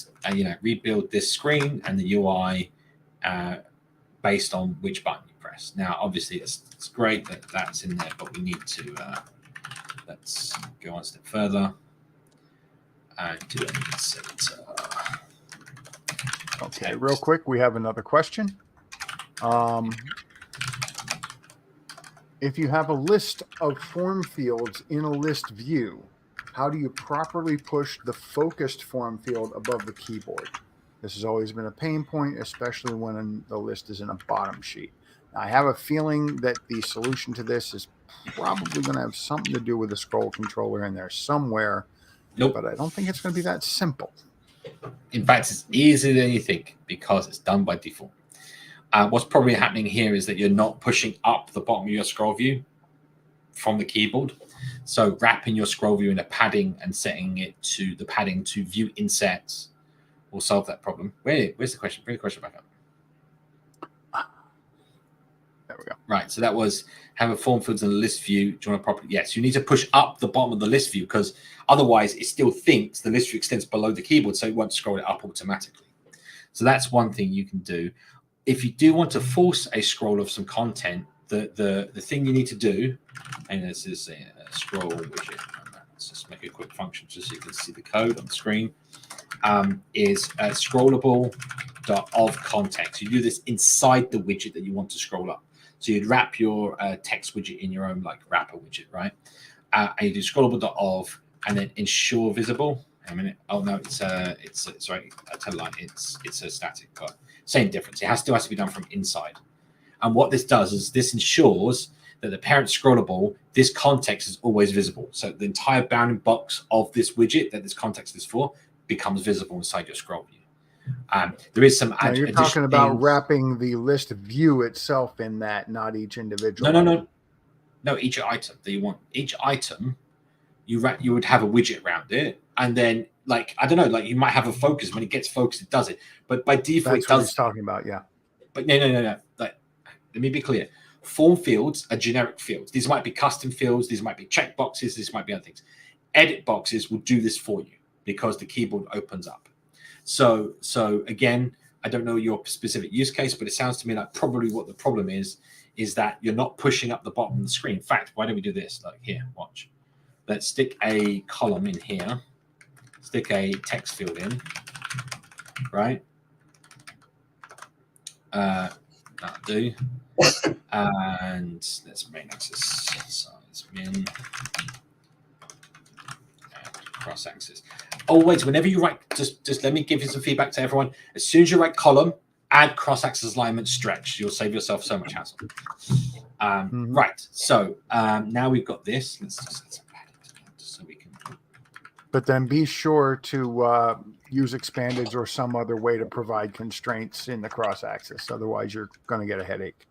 this screen and the UI based on which button you press. Now, obviously, it's great that that's in there, but we need to let's go one step further and do a center. Okay, real quick, we have another question. If you have a list of form fields in a list view, how do you properly push the focused form field above the keyboard? This has always been a pain point, especially when the list is in a bottom sheet. Now, I have a feeling that the solution to this is probably going to have something to do with the scroll controller in there somewhere. Nope. But I don't think it's going to be that simple. In fact, it's easier than you think because it's done by default. What's probably happening here is that you're not pushing up the bottom of your scroll view from the keyboard. So wrapping your scroll view in a padding and setting it to the padding to view insets will solve that problem. Where's the question? Bring the question back up. There we go. Right. So that was have a form fields in the list view. Do you want to properly? Yes. You need to push up the bottom of the list view because otherwise it still thinks the list view extends below the keyboard, so it won't scroll it up automatically. So that's one thing you can do. If you do want to force a scroll of some content, the thing you need to do, and this is a scroll widget. Let's just make a quick function just so you can see the code on the screen. Is scrollable of context. You do this inside the widget that you want to scroll up. So you'd wrap your text widget in your own like wrapper widget, right? And you do scrollable.of and then ensure visible. A minute. Oh no, it's sorry, I tell a lie. It's a static, but same difference. It still has to be done from inside. And what this does is this ensures that the parent scrollable, this context is always visible. So the entire bounding box of this widget that this context is for becomes visible inside your scroll view. There is some. Now you're talking about wrapping the list view itself in that, not each individual. No. Each item that you want. Each item, you would have a widget around it, and then like I don't know, like you might have a focus. When it gets focused, it does it. But by default, that's it does. What he's talking about, yeah. But no. Like, let me be clear. Form fields are generic fields. These might be custom fields. These might be checkboxes. These might be other things. Edit boxes will do this for you because the keyboard opens up. So again, I don't know your specific use case, but it sounds to me like probably what the problem is that you're not pushing up the bottom of the screen. In fact, why don't we do this? Like here, watch. Let's stick a column in here. Stick a text field in, right? That'll do. And let's main axis size min and cross axis. Always, whenever you write, just let me give you some feedback to everyone. As soon as you write column, add cross axis alignment stretch. You'll save yourself so much hassle. Right. So now we've got this. Let's just add it so we can. But then be sure to use expandeds or some other way to provide constraints in the cross axis. Otherwise, you're going to get a headache.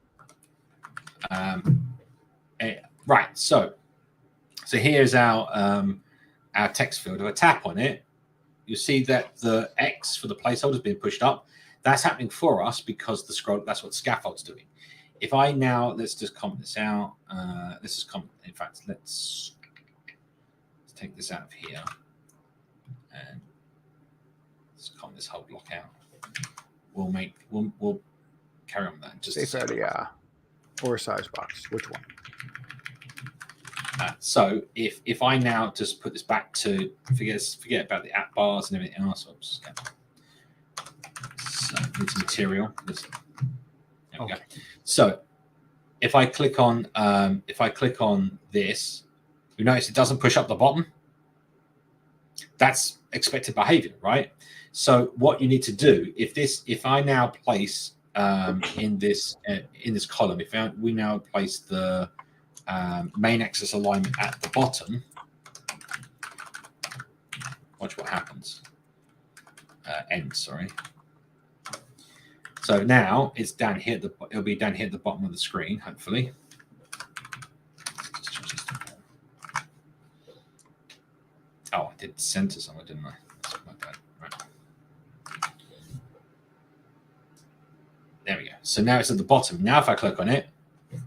Right. So here's our text field. If I tap on it, you'll see that the X for the placeholder is being pushed up. That's happening for us because the scroll. That's what scaffold's doing. If I now let's just comment this out. Let's just comment. In fact, let's take this out of here and let's comment this whole block out. We'll carry on with that. Just safe area or size box. Which one? So if I now just put this back to forget about the app bars and everything else. Oops. So into material. There we go. So if I click on this, you notice it doesn't push up the bottom. That's expected behavior, right? So what you need to do if I now place in this column, we now place the main axis alignment at the bottom, watch what happens. End, sorry. So now it's down here. It'll be down here at the bottom of the screen, hopefully. Oh, I did center somewhere, didn't I? That's my bad. Right. There we go. So now it's at the bottom. Now if I click on it,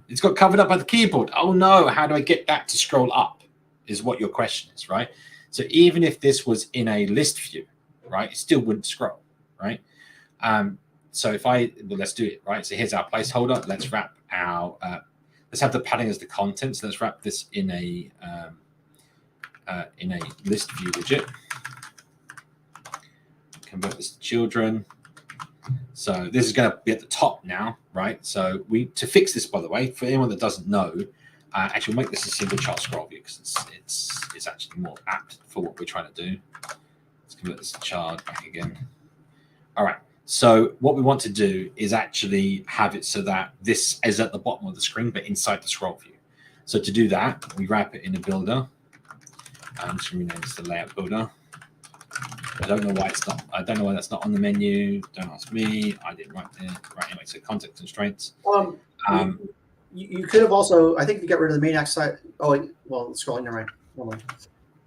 it's got covered up by the keyboard. Oh no, how do I get that to scroll up is what your question is, right? So even if this was in a list view, right, it still wouldn't scroll, right? So let's do it, right? So here's our placeholder. Let's wrap our, let's have the padding as the content. So let's wrap this in a list view widget. Convert this to children. So this is going to be at the top now, right? So to fix this, by the way, for anyone that doesn't know, actually we'll make this a single child scroll view because it's actually more apt for what we're trying to do. Let's convert this to child back again. All right. So what we want to do is actually have it so that this is at the bottom of the screen, but inside the scroll view. So to do that, we wrap it in a builder. I'm just going to rename this the layout builder. I don't know why it's not. I don't know why that's not on the menu. Don't ask me. I didn't write it. Right, anyway, so context constraints. You could have also, I think if you get rid of the main axis side. Oh, well, scrolling, never mind. Hold on.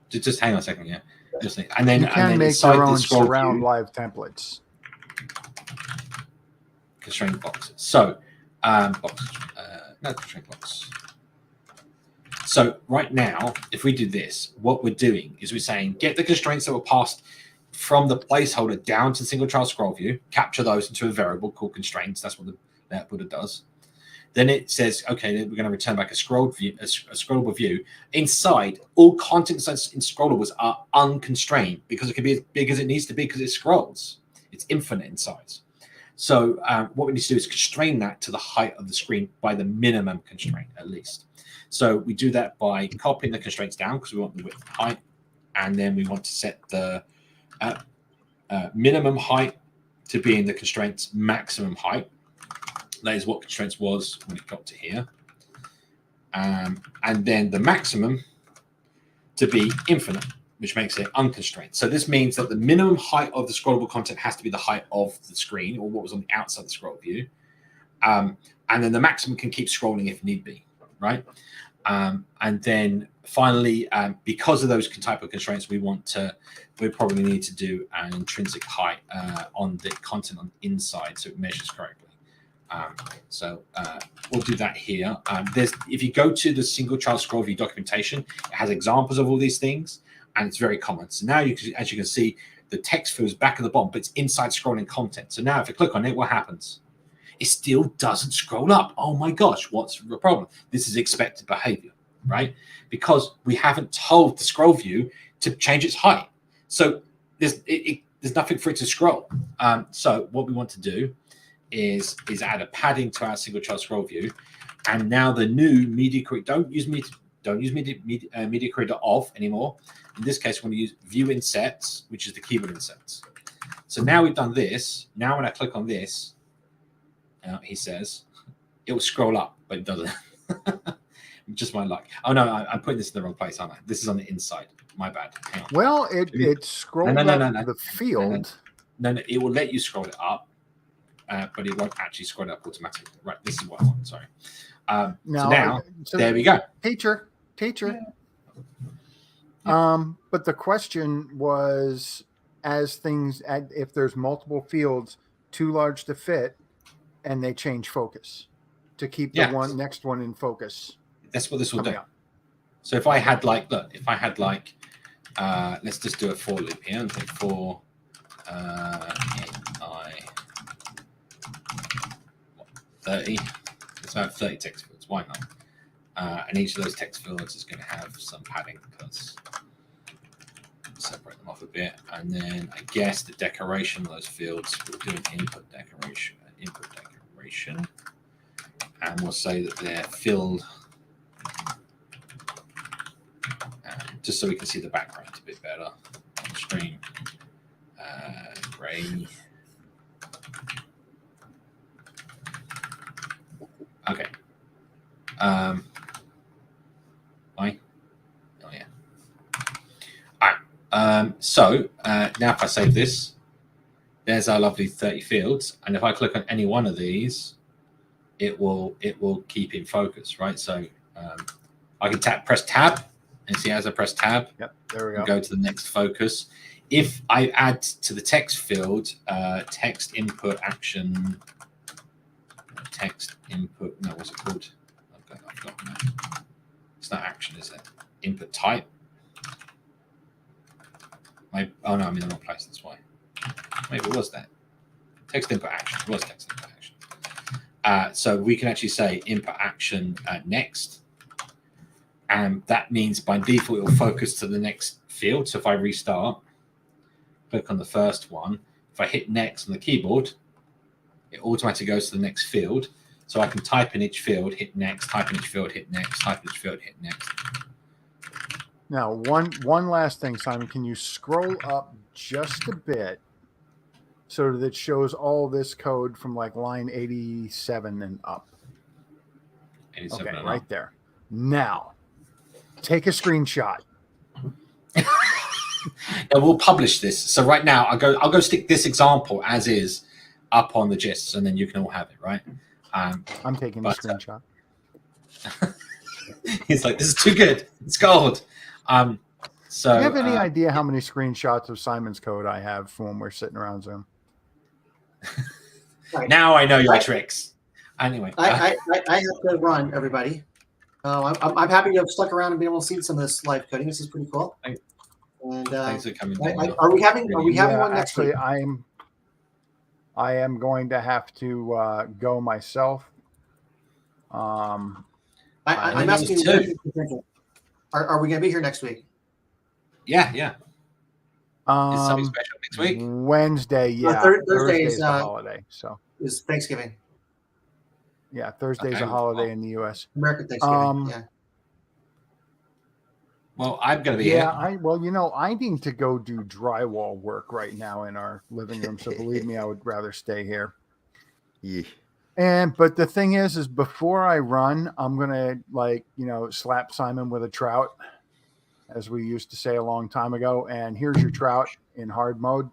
Just hang on a second, yeah. Just and then you can make your own surround live templates. Constraint boxes. So, no constraint box. So right now, if we do this, what we're doing is we're saying get the constraints that were passed from the placeholder down to the single child scroll view, capture those into a variable called constraints. That's what the layout builder does. Then it says, okay, then we're going to return back a scrollable view. Inside, all content in scrollables are unconstrained because it can be as big as it needs to be because it scrolls. It's infinite in size. So what we need to do is constrain that to the height of the screen by the minimum constraint at least. So we do that by copying the constraints down because we want the width and height, and then we want to set the minimum height to be in the constraint's maximum height. That is what constraints was when it got to here. And then the maximum to be infinite, which makes it unconstrained. So this means that the minimum height of the scrollable content has to be the height of the screen, or what was on the outside of the scroll view. And then the maximum can keep scrolling if need be, right? And then finally, because of those type of constraints, we probably need to do an intrinsic height on the content on the inside so it measures correctly. So we'll do that here. If you go to the single child scroll view documentation, it has examples of all these things, and it's very common. So now, as you can see, the text field is back at the bottom, but it's inside scrolling content. So now if you click on it, what happens? It still doesn't scroll up. Oh my gosh, what's the problem? This is expected behavior, right? Because we haven't told the scroll view to change its height. So there's nothing for it to scroll. So what we want to do is add a padding to our single child scroll view, and now the new media creator, don't use media creator off anymore. In this case, we're going to use view insets, which is the keyboard insets. So now we've done this. Now when I click on this, he says it will scroll up, but it doesn't. Just my luck. Oh no, I'm putting this in the wrong place, aren't I? This is on the inside. My bad. Hang on. Well, it scrolled up the field. No, it will let you scroll it up. But it won't actually scroll up automatically. Right, this is what I want. Sorry. So there we go. Teacher. Yeah. But the question was, if there's multiple fields too large to fit, and they change focus to keep the next one in focus. That's what this will do. So if I had let's just do a for loop here and say for I 30. Let's have 30 text fields. Why not? And each of those text fields is going to have some padding because separate them off a bit. And then I guess the decoration of those fields, we'll do an input decoration, and we'll say that they're filled, just so we can see the background a bit better on the screen. Gray. Okay. Why? Oh yeah. All right. So now if I save this, there's our lovely 30 fields, and if I click on any one of these, it will keep in focus, right? So I can press tab, and see as I press tab, yep, there we go. Go to the next focus. If I add to the text field, text input action. Text input, no, what's it called? I've forgotten that. It's not action, is it? Input type. Oh no, I'm in the wrong place, that's why. Maybe it was that. Text input action. It was text input action. So we can actually say input action next. And that means by default it will focus to the next field. So if I restart, click on the first one, if I hit next on the keyboard, it automatically goes to the next field. So I can type in each field, hit next, type in each field, hit next, type in each field, hit next. Now, one last thing, Simon. Can you scroll up just a bit so that it shows all this code from like line 87 and up? 87 okay, and right up. there. Now, take a screenshot. Now we'll publish this. So right now, I'll go stick this example as is up on the GIST, and then you can all have it, right? I'm taking a screenshot. He's like, this is too good. It's gold. So do you have any idea how many screenshots of Simon's code I have from when we're sitting around Zoom? Right. Now I know your tricks. Anyway, I have to run, everybody. I'm happy to have stuck around and been able to see some of this live coding. This is pretty cool. And thanks for coming. are we having one next week? I am going to have to go myself. I'm asking you. Are we going to be here next week? Yeah. Is something special next week? Wednesday, yeah. Thursday's the holiday. So is Thanksgiving. Yeah, Thursday's Okay, a holiday well, in the U.S. American Thanksgiving. Yeah. Well, I'm going to be Yeah, here. I need to go do drywall work right now in our living room. So believe me, I would rather stay here. Yeah. But the thing is before I run, I'm gonna slap Simon with a trout, as we used to say a long time ago. And here's your trout in hard mode.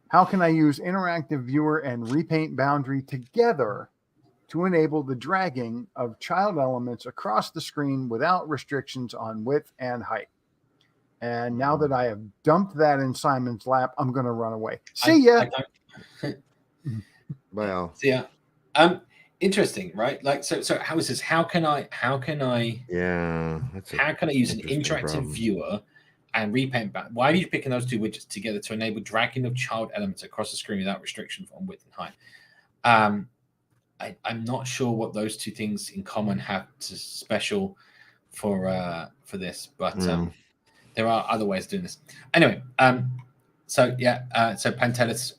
How can I use interactive viewer and repaint boundary together to enable the dragging of child elements across the screen without restrictions on width and height? And now that I have dumped that in Simon's lap, I'm going to run away. See ya. Wow. See ya. Interesting, right? Like, so how is this? How can I? Yeah. How can I use an interactive problem. viewer and repaint back? Why are you picking those two widgets together to enable dragging of child elements across the screen without restriction on width and height? I'm not sure what those two things in common have to special for this, but there are other ways of doing this. Anyway, so Pantelis,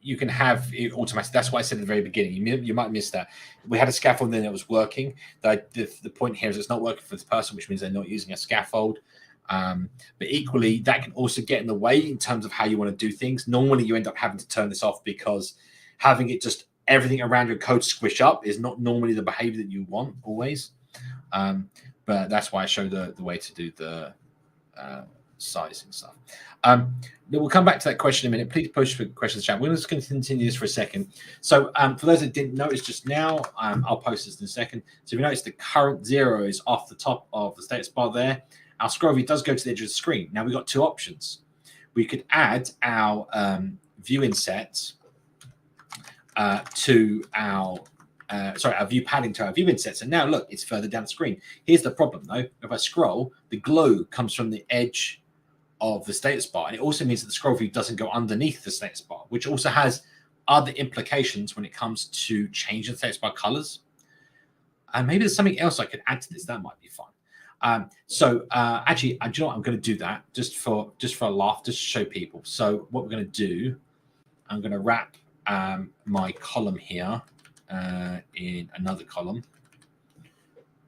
you can have it automatic. That's why I said at the very beginning. You might miss that. We had a scaffold then that was working. The point here is it's not working for this person, which means they're not using a scaffold. But equally, that can also get in the way in terms of how you want to do things. Normally, you end up having to turn this off because having it just everything around your code squish up is not normally the behavior that you want always. But that's why I show the way to do the sizing stuff. We'll come back to that question in a minute. Please post for questions in the chat. We're just going to continue this for a second. So for those that didn't notice just now, I'll post this in a second. So if you notice the current 0 is off the top of the status bar there. Our scroll view does go to the edge of the screen. Now we've got two options. We could add our view inset to our our view padding to our view inset. So now look, it's further down the screen. Here's the problem though. If I scroll, the glow comes from the edge of the status bar. And it also means that the scroll view doesn't go underneath the status bar, which also has other implications when it comes to changing status bar colors. And maybe there's something else I could add to this. That might be fun. Actually, do you know what? I'm going to do that just for a laugh, just to show people. So what we're going to do, I'm going to wrap my column here in another column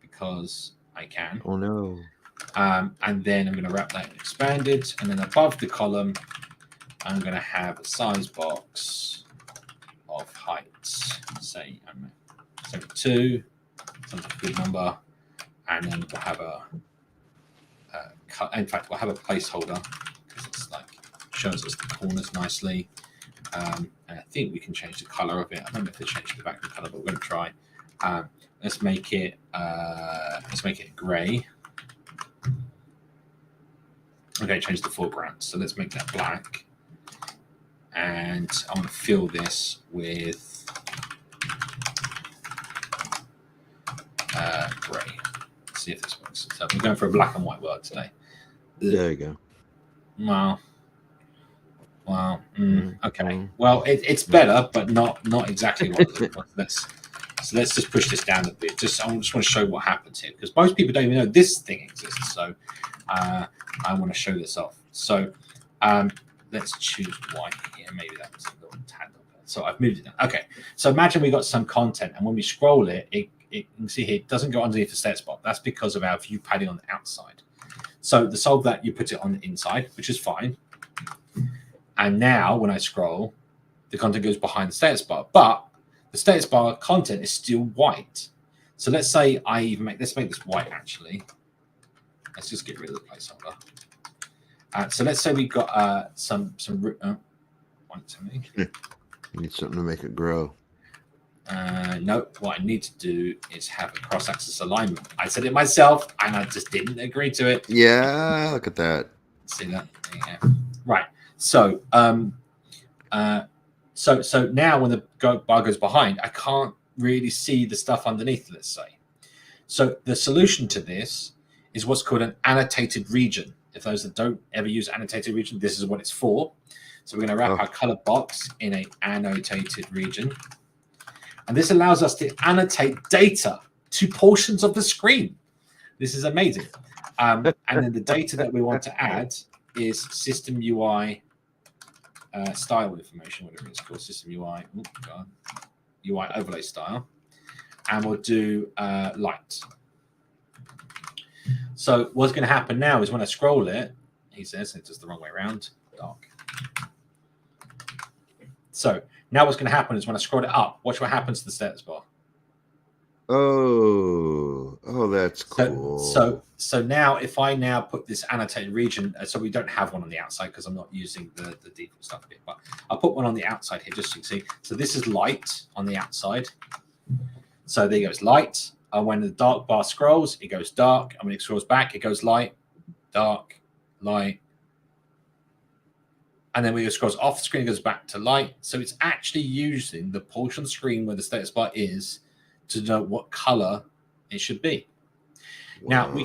because I can. Oh no. And then I'm going to wrap that in expanded, and then above the column, I'm going to have a size box of height. Say 72, sounds like a good number, and then we'll have in fact, we'll have a placeholder because it's like shows us the corners nicely. And I think we can change the color of it. I don't know if they changed the background color, but we're going to try. Let's make it gray. Okay, change the foreground. So let's make that black. And I want to fill this with gray. Let's see if this works. So we're going for a black and white world today. There you go. Wow. Okay. Well, it's better, but not exactly what. Let's just push this down a bit. I just want to show what happens here because most people don't even know this thing exists. So I want to show this off. So let's choose white here. Maybe that was a little tad. So I've moved it down. Okay. So imagine we got some content, and when we scroll it, you can see here it doesn't go underneath the status bar. That's because of our view padding on the outside. So to solve that, you put it on the inside, which is fine. And now when I scroll, the content goes behind the status bar, but the status bar content is still white. So let's say let's make this white actually. Let's just get rid of the placeholder. So let's say we've got some You need something to make it grow. No, what I need to do is have a cross-axis alignment. I said it myself, and I just didn't agree to it. Yeah, look at that. See that? Yeah. Right. So, so now when the bar goes behind, I can't really see the stuff underneath, let's say. So the solution to this is what's called an annotated region. If those that don't ever use annotated region, this is what it's for. So we're going to wrap our color box in an annotated region. And this allows us to annotate data to portions of the screen. This is amazing. And then the data that we want to add is system UI style information, whatever it's called, system UI, UI overlay style. And we'll do light. So what's going to happen now is when I scroll it, he says, it's just the wrong way around, dark. So now what's going to happen is when I scroll it up, watch what happens to the status bar. Oh, that's cool. So now if I now put this annotated region, so we don't have one on the outside because I'm not using the default stuff here, but I'll put one on the outside here just so you can see. So this is light on the outside. So there goes light. And when the dark bar scrolls, it goes dark. And when it scrolls back, it goes light, dark, light. And then when it scrolls off the screen, it goes back to light. So it's actually using the portion of the screen where the status bar is to know what color it should be. Wow. Now we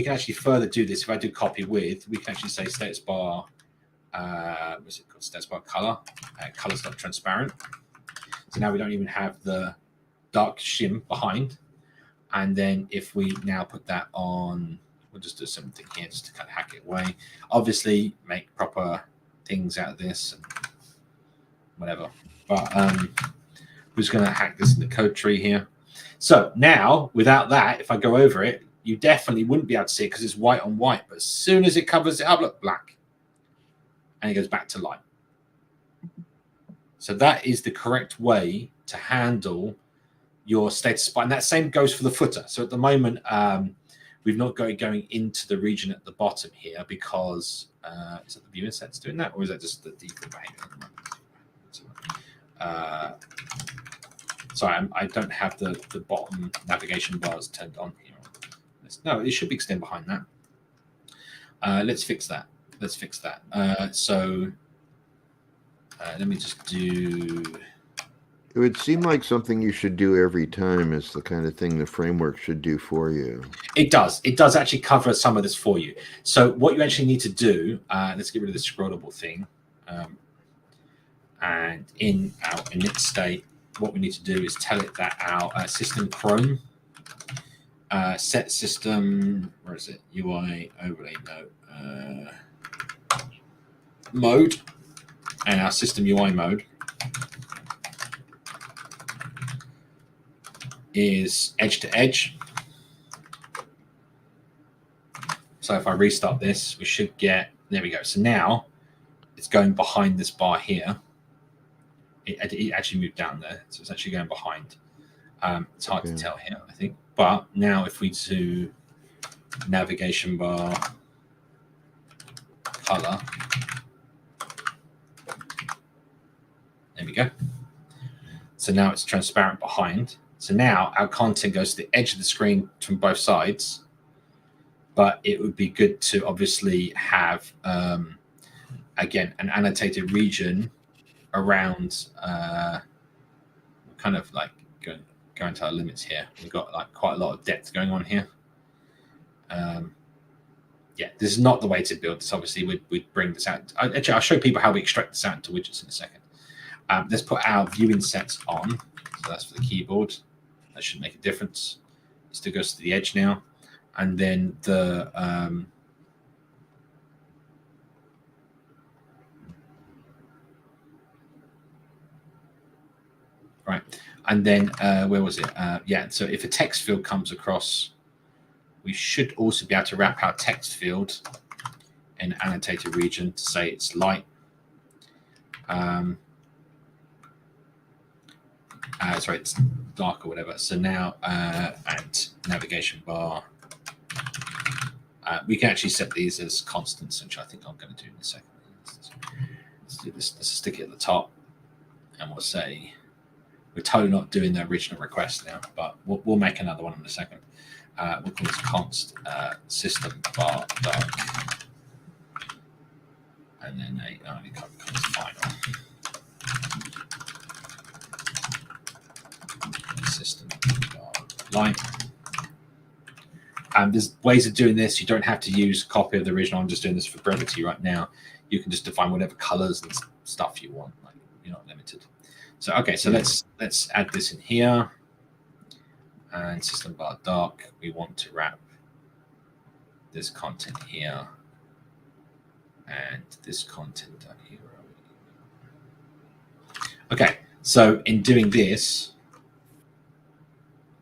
can actually further do this. If I do copy with, we can actually say status bar, what's it called? Status bar color. Color's not transparent. So now we don't even have the dark shim behind. And then if we now put that on, we'll just do something here just to kind of hack it away. Obviously, make proper things out of this and whatever. But we're just going to hack this in the code tree here. So now, without that, if I go over it, you definitely wouldn't be able to see it because it's white on white. But as soon as it covers it up, look, black. And it goes back to light. So that is the correct way to handle your status bar. And that same goes for the footer. So at the moment, we've not got it going into the region at the bottom here because is that the view insets doing that, or is that just the default behavior? Sorry, I don't have the bottom navigation bars turned on here. No, it should be extend behind that. Let's fix that. Let's fix that. Let me just do. It would seem like something you should do every time is the kind of thing the framework should do for you. It does. It does actually cover some of this for you. So what you actually need to do, let's get rid of the scrollable thing. And in our init state, what we need to do is tell it that our system Chrome set system, where is it? UI overlay mode, and our system UI mode is edge to edge. So if I restart this, we should get, there we go. So now it's going behind this bar here. It actually moved down there. So it's actually going behind. It's hard to tell here, I think. But now if we do navigation bar color, there we go. So now it's transparent behind. So now our content goes to the edge of the screen from both sides, but it would be good to obviously have, again, an annotated region around, kind of like going to our limits here. We've got like quite a lot of depth going on here. Yeah, this is not the way to build this. Obviously, we'd bring this out. Actually, I'll show people how we extract this out into widgets in a second. Let's put our viewing sets on. So that's for the keyboard. That should make a difference. It still goes to the edge now. And then the right. And then where was it? Yeah, so if a text field comes across, we should also be able to wrap our text field in annotated region to say it's light. Sorry, it's dark or whatever. So now at navigation bar, we can actually set these as constants, which I think I'm going to do in a second. Let's do this. Let's stick it at the top, and we'll say we're totally not doing the original request now, but we'll make another one in a second. We'll call this const system bar dark, and then const final. System line. There's ways of doing this. You don't have to use a copy of the original. I'm just doing this for brevity right now. You can just define whatever colors and stuff you want. Like, you're not limited. So okay, so let's add this in here. And system bar dark. We want to wrap this content here and this content down here. Okay, so in doing this,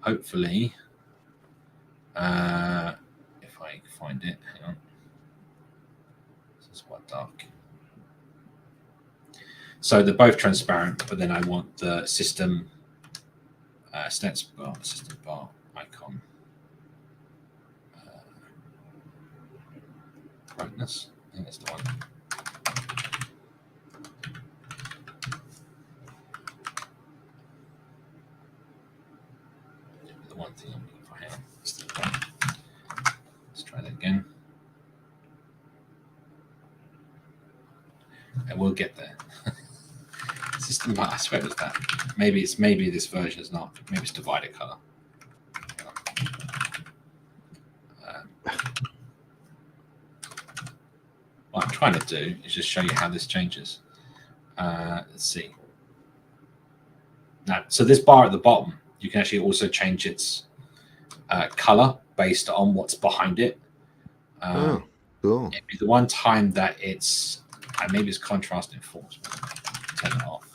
hopefully, if I find it, hang on. This is quite dark. So they're both transparent, but then I want the system stats bar, system bar icon brightness. I think that's the one. The one thing I'm looking for here. Let's try that again. And we'll get there. System bar, I swear it's that. Maybe this version is not. Maybe it's divided color. What I'm trying to do is just show you how this changes. Let's see. Now, so this bar at the bottom, you can actually also change its color based on what's behind it. Oh, cool. The one time that it's maybe it's contrast enforcement. Turn it off.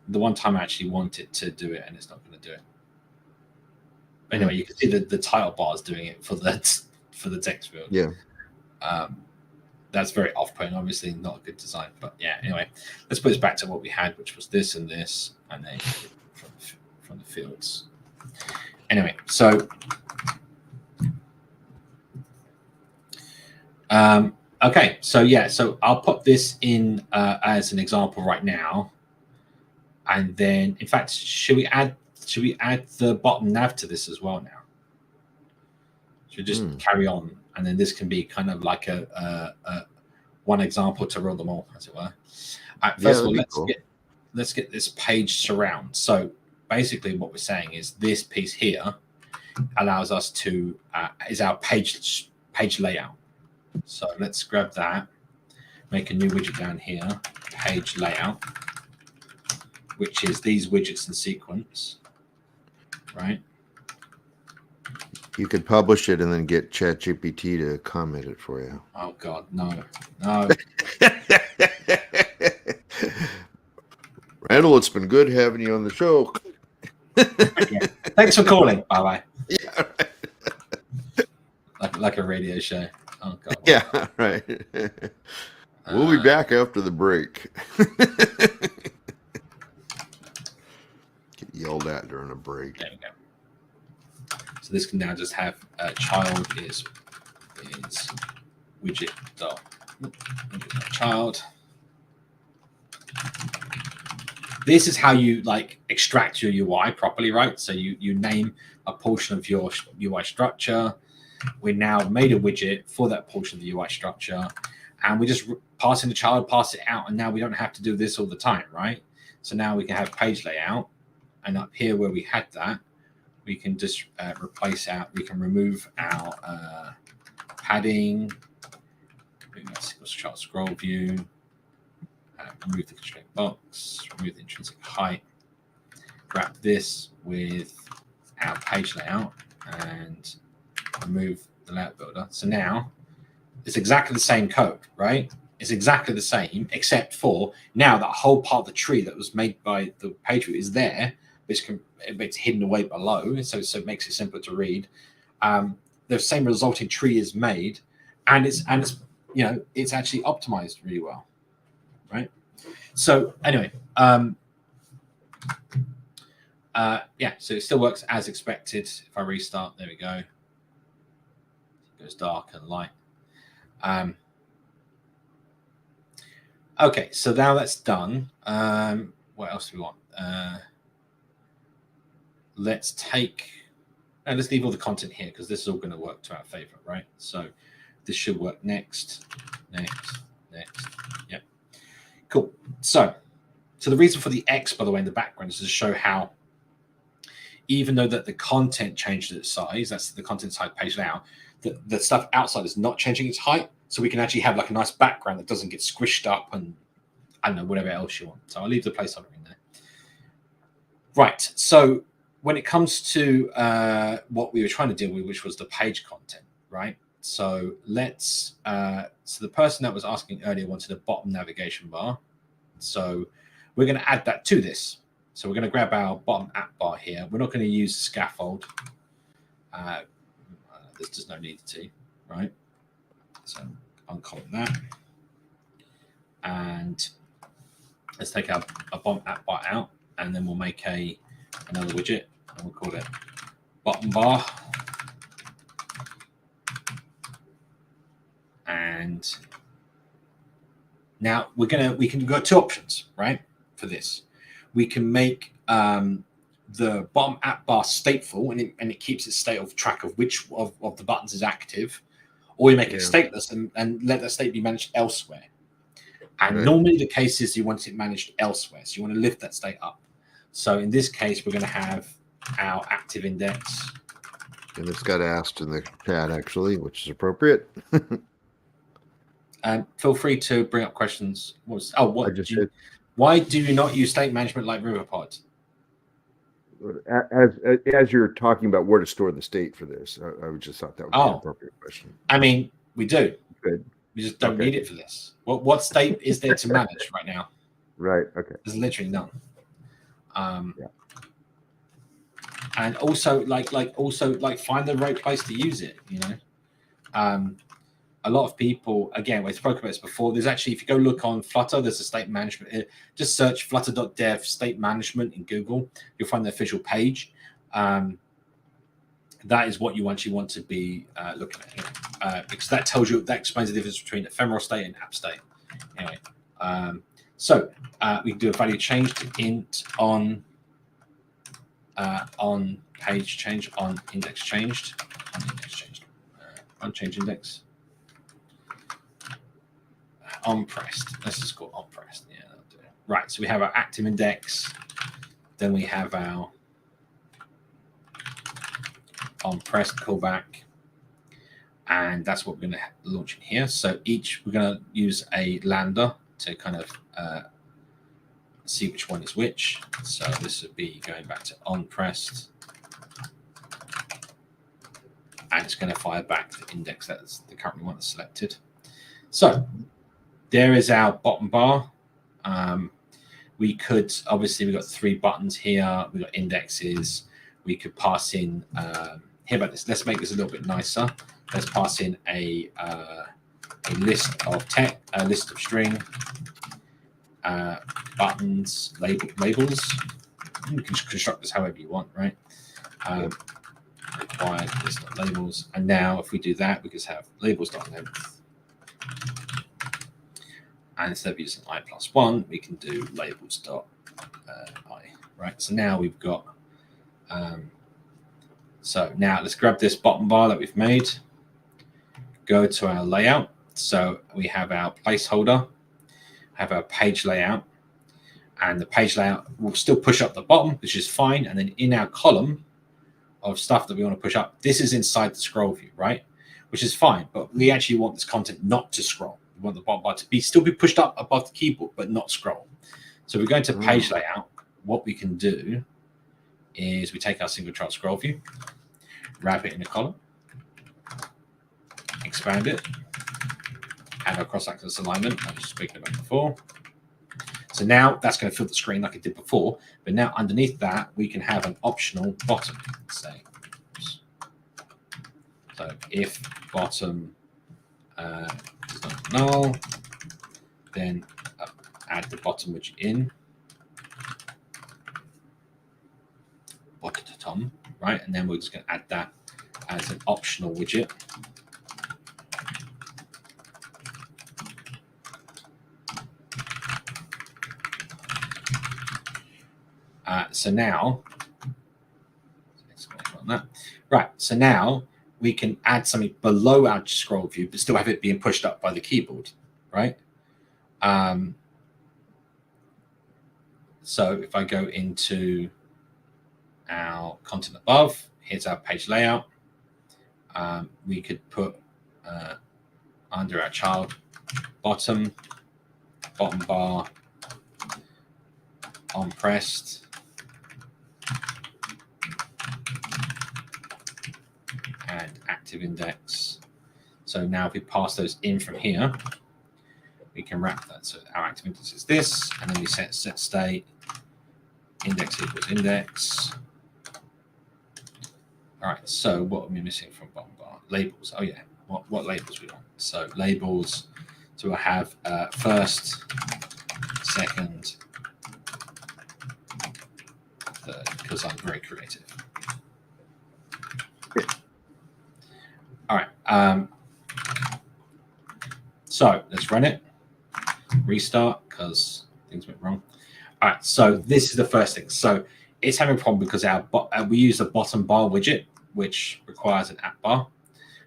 The one time I actually want it to do it, and it's not going to do it. But anyway, you can see the title bar is doing it for the text field. Yeah. That's very off-putting. Obviously, not a good design. But yeah, anyway, let's put this back to what we had, which was this and this, and then from the fields. Anyway, so okay, so yeah, so I'll put this in as an example right now, and then in fact, should we add the bottom nav to this as well now? Should we just carry on, and then this can be kind of like a one example to rule them all, as it were. First of all, let's get this page surround. So basically, what we're saying is this piece here allows us to is our page layout. So let's grab that, make a new widget down here, page layout, which is these widgets in sequence, right? You could publish it and then get ChatGPT to comment it for you. Oh God, no. Randall, it's been good having you on the show. Yeah. Thanks for calling. Bye-bye. Yeah, right. Like a radio show. Oh God. Yeah, right. We'll be back after the break. Get yelled at during a break. There we go. So this can now just have child is widget dot child. This is how you like extract your UI properly, right? So you name a portion of your UI structure. We now made a widget for that portion of the UI structure, and we just pass in the child, pass it out, and now we don't have to do this all the time, right? So now we can have page layout, and up here where we had that, we can just replace out. We can remove our padding, child scroll view, remove the constraint box, remove the intrinsic height, wrap this with our page layout, and remove the layout builder. So now it's exactly the same code, right? It's exactly the same, except for now that whole part of the tree that was made by the page view is there, but it's hidden away below, so it makes it simpler to read. The same resulting tree is made, and it's it's actually optimized really well, right? So anyway, yeah, so it still works as expected. If I restart, there we go. It goes dark and light. Okay, so now that's done. What else do we want? Let's leave all the content here because this is all going to work to our favor, right? So this should work next. Yep. Cool. So the reason for the X, by the way, in the background is to show how, even though that the content changed its size, that's the content side page layout, the stuff outside is not changing its height. So we can actually have like a nice background that doesn't get squished up and I don't know, whatever else you want. So I'll leave the placeholder in there. Right. So when it comes to what we were trying to deal with, which was the page content, right? So let's, so the person that was asking earlier wanted a bottom navigation bar. So we're going to add that to this. So we're going to grab our bottom app bar here. We're not going to use scaffold. There's just no need to, right? So uncomment that. And let's take our bottom app bar out, and then we'll make another widget, and we'll call it bottom bar. And now we can go two options, right? For this, we can make the bottom app bar stateful, and it keeps its state of track of which of the buttons is active, or you make it stateless and let that state be managed elsewhere. And normally the case is you want it managed elsewhere, so you want to lift that state up. So in this case, we're going to have our active index, and it's got asked in the chat actually, which is appropriate. And feel free to bring up questions. Why do you not use state management like Riverpod? As you're talking about where to store the state for this, I just thought that would be an appropriate question. I mean, we do. Good. We just don't need it for this. What state is there to manage right now? Right. Okay. There's literally none. And also, like find the right place to use it. You know, a lot of people, again, we spoke about this before. There's actually, if you go look on Flutter, there's a state management. Just search flutter.dev state management in Google. You'll find the official page. That is what you actually want to be looking at here, because that tells you, that explains the difference between ephemeral state and app state. Anyway, so we can do a value change to int on page change, on index changed, on change index. On pressed. Let's just call it on pressed. Yeah, that'll do it. Right. So we have our active index. Then we have our on pressed callback. And that's what we're going to launch in here. So we're going to use a lambda to kind of see which one is which. So this would be going back to on pressed. And it's going to fire back the index that's the current one that's selected. So there is our bottom bar. We could, obviously, we've got 3 buttons here. We've got indexes. We could pass in, here about this. Let's make this a little bit nicer. Let's pass in a list of text, a list of string, buttons, labels. You can construct this however you want, right? Required list of labels. And now if we do that, we just have labels.length. And instead of using i+1, we can do labels.i, right? So now we've got, so now let's grab this bottom bar that we've made, go to our layout. So we have our placeholder, have our page layout, and the page layout will still push up the bottom, which is fine. And then in our column of stuff that we want to push up, this is inside the scroll view, right? Which is fine, but we actually want this content not to scroll. We want the bottom bar to still be pushed up above the keyboard, but not scroll. So we're going to page layout. What we can do is we take our single child scroll view, wrap it in a column, expand it, add our cross-axis alignment, I was speaking about before. So now that's going to fill the screen like it did before, but now underneath that, we can have an optional bottom, say. So if bottom is not null, then add the bottom widget in. Bottom, right? And then we're just going to add that as an optional widget. So now, right, so now we can add something below our scroll view, but still have it being pushed up by the keyboard, right? So if I go into our content above, here's our page layout. We could put under our child bottom bar, on pressed, and active index. So now if we pass those in from here, we can wrap that. So our active index is this, and then we set state index equals index. All right, so what are we missing from bottom bar? Labels. Oh yeah, what labels we want? So labels. So we'll have first, second, third, because I'm very creative. All right. So let's run it. Restart because things went wrong. All right. So this is the first thing. So it's having a problem because we use the bottom bar widget, which requires an app bar.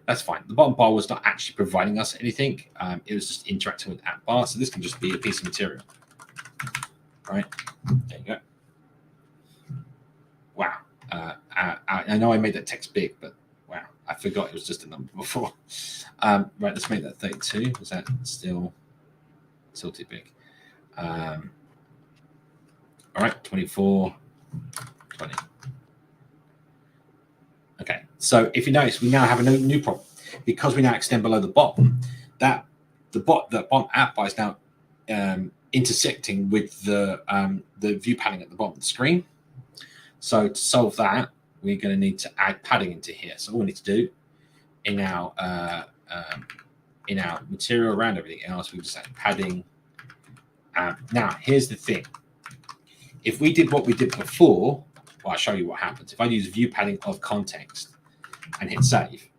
That's fine. The bottom bar was not actually providing us anything. It was just interacting with app bar. So this can just be a piece of material. Right. There you go. Wow. I know I made that text big, but wow, I forgot it was just a number before. Right, let's make that 32. Is that still too big? All right, 24, 20. Okay, so if you notice, we now have a new problem because we now extend below the bottom. The bottom app bar is now intersecting with the view padding at the bottom of the screen. So to solve that, we're going to need to add padding into here. So all we need to do in our material around everything else, we just add padding. Now, here's the thing. If we did what we did before, well, I'll show you what happens. If I use view padding of context and hit save,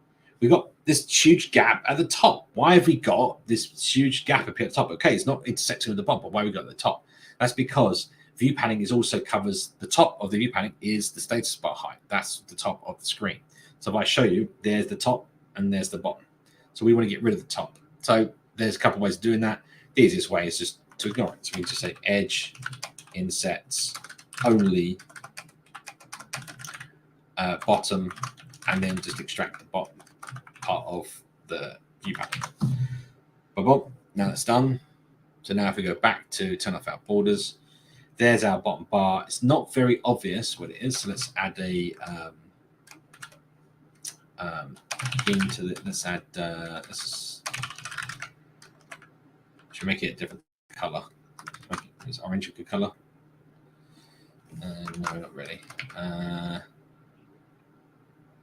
we got this huge gap at the top. Why have we got this huge gap up here at the top? Okay, it's not intersecting with the bottom, but why have we got it at the top? That's because view padding is also covers the top of the view padding is the status bar height. That's the top of the screen. So if I show you, there's the top and there's the bottom. So we want to get rid of the top. So there's a couple of ways of doing that. The easiest way is just to ignore it. So we just say edge insets only bottom, and then just extract the bottom part of the view padding. Boom. Now that's done. So now if we go back to turn off our borders, there's our bottom bar. It's not very obvious what it is, so let's add a into it. Let's add. Should we make it a different color? Is orange a good color? No, not really.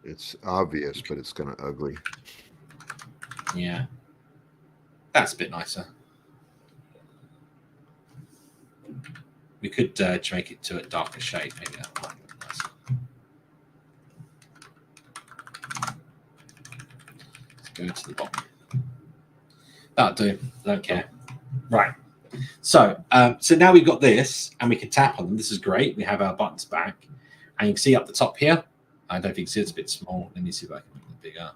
It's obvious, but it's kind of ugly. Yeah, that's a bit nicer. We could make it to a darker shade, maybe that might be nicer. Let's go to the bottom. That'll do. Don't care. Right. So, so now we've got this, and we can tap on them. This is great. We have our buttons back, and you can see up the top here. I don't know if you can see it's a bit small. Let me see if I can make it bigger.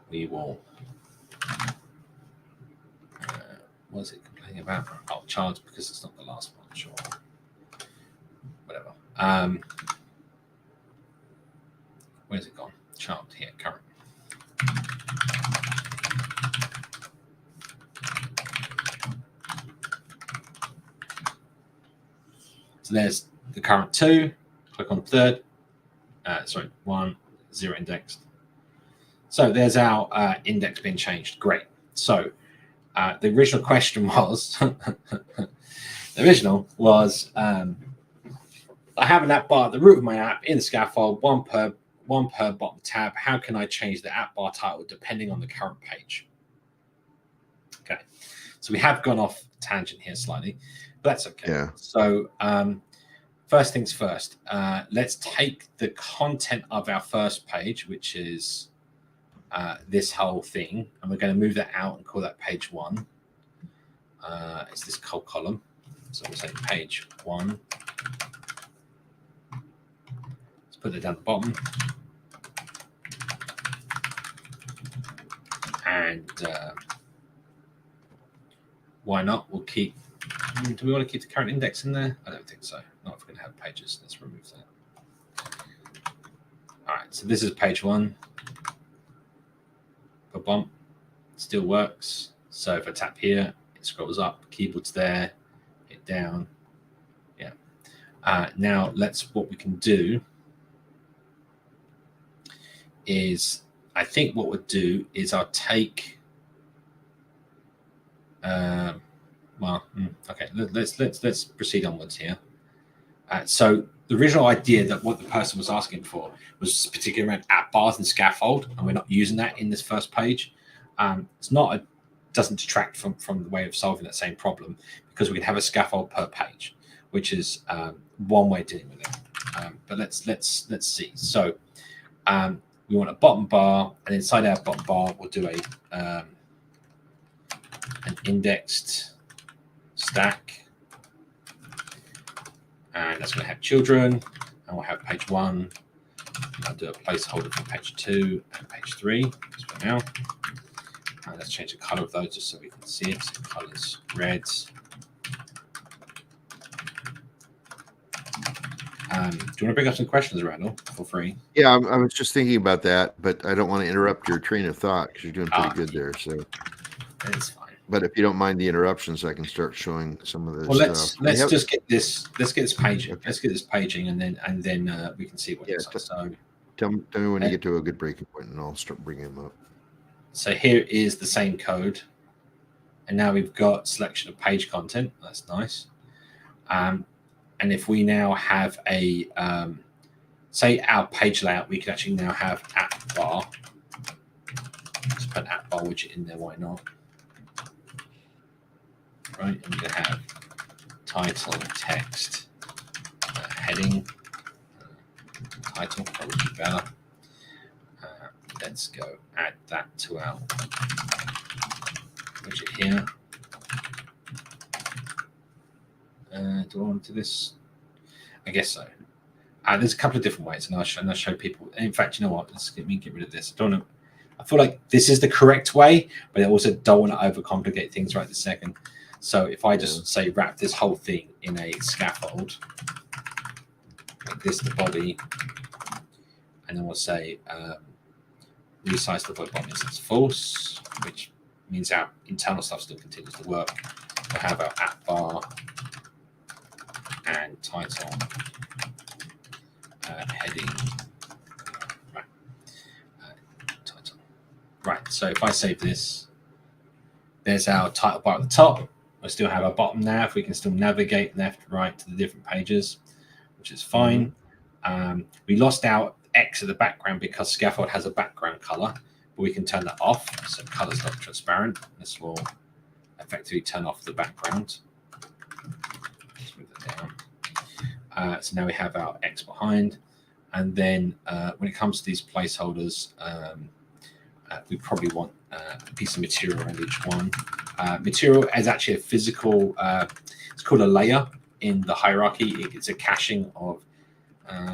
We will. What is it complaining about? Oh, charge because it's not the last one. Sure. Whatever. Where's it gone? Chart here. Current. So there's the current 2. Click on third. 1, 0 indexed. So there's our index being changed. Great. So the original question was, I have an app bar at the root of my app in the scaffold, one per bottom tab. How can I change the app bar title depending on the current page? Okay, so we have gone off tangent here slightly, but that's okay. Yeah. So first things first, let's take the content of our first page, which is this whole thing, and we're going to move that out and call that page 1. It's this whole column. So we'll say page 1. Let's put it down the bottom. And why not? We'll keep. Do we want to keep the current index in there? I don't think so. Not if we're going to have pages. Let's remove that. All right. So this is page 1. Bump still works. So if I tap here, it scrolls up, keyboard's there, hit down. Yeah. Now what we can do is, I think what we'll do is I'll take, okay, let's proceed onwards here. So the original idea that what the person was asking for was particularly around app bars and scaffold, and we're not using that in this first page. Doesn't detract from the way of solving that same problem, because we can have a scaffold per page, which is one way of dealing with it. But let's see. So we want a bottom bar, and inside our bottom bar we'll do an indexed stack, and that's going to have children, and we'll have page 1. I'll do a placeholder for page 2 and page 3 just for now. And let's change the color of those just so we can see it. So colors, reds. Do you want to bring up some questions, Randall, for free? Yeah, I was just thinking about that, but I don't want to interrupt your train of thought because you're doing pretty good there. So it's fine. But if you don't mind the interruptions, I can start showing some of this. Well, let's just get this. Let's get this paging. Okay. Let's get this paging, and then we can see what it's like. So tell me when you get to a good breaking point, and I'll start bringing them up. So here is the same code, and now we've got selection of page content. That's nice. And if we now have a say our page layout, we can actually now have app bar. Let's put an app bar widget in there. Why not? Right, and we're going to have title, text, heading, title, probably better. Let's go add that to our widget here. Do I want to do this? I guess so. There's a couple of different ways, and I'll show people. In fact, you know what? Let me get rid of this. I feel like this is the correct way, but I also don't want to overcomplicate things right this second. So if I just say wrap this whole thing in a scaffold, make this the body, and then we'll say resize the body button is false, which means our internal stuff still continues to work. We'll have our app bar and title, heading, right, title. Right, so if I save this, there's our title bar at the top. We still have our bottom nav. We can still navigate left, right to the different pages, which is fine. We lost our X at the background because scaffold has a background color, but we can turn that off. So color's not transparent. This will effectively turn off the background. Let's move it down. So now we have our X behind. And then when it comes to these placeholders, we probably want a piece of material around each one. Material is actually a physical, it's called a layer in the hierarchy. It's a caching of,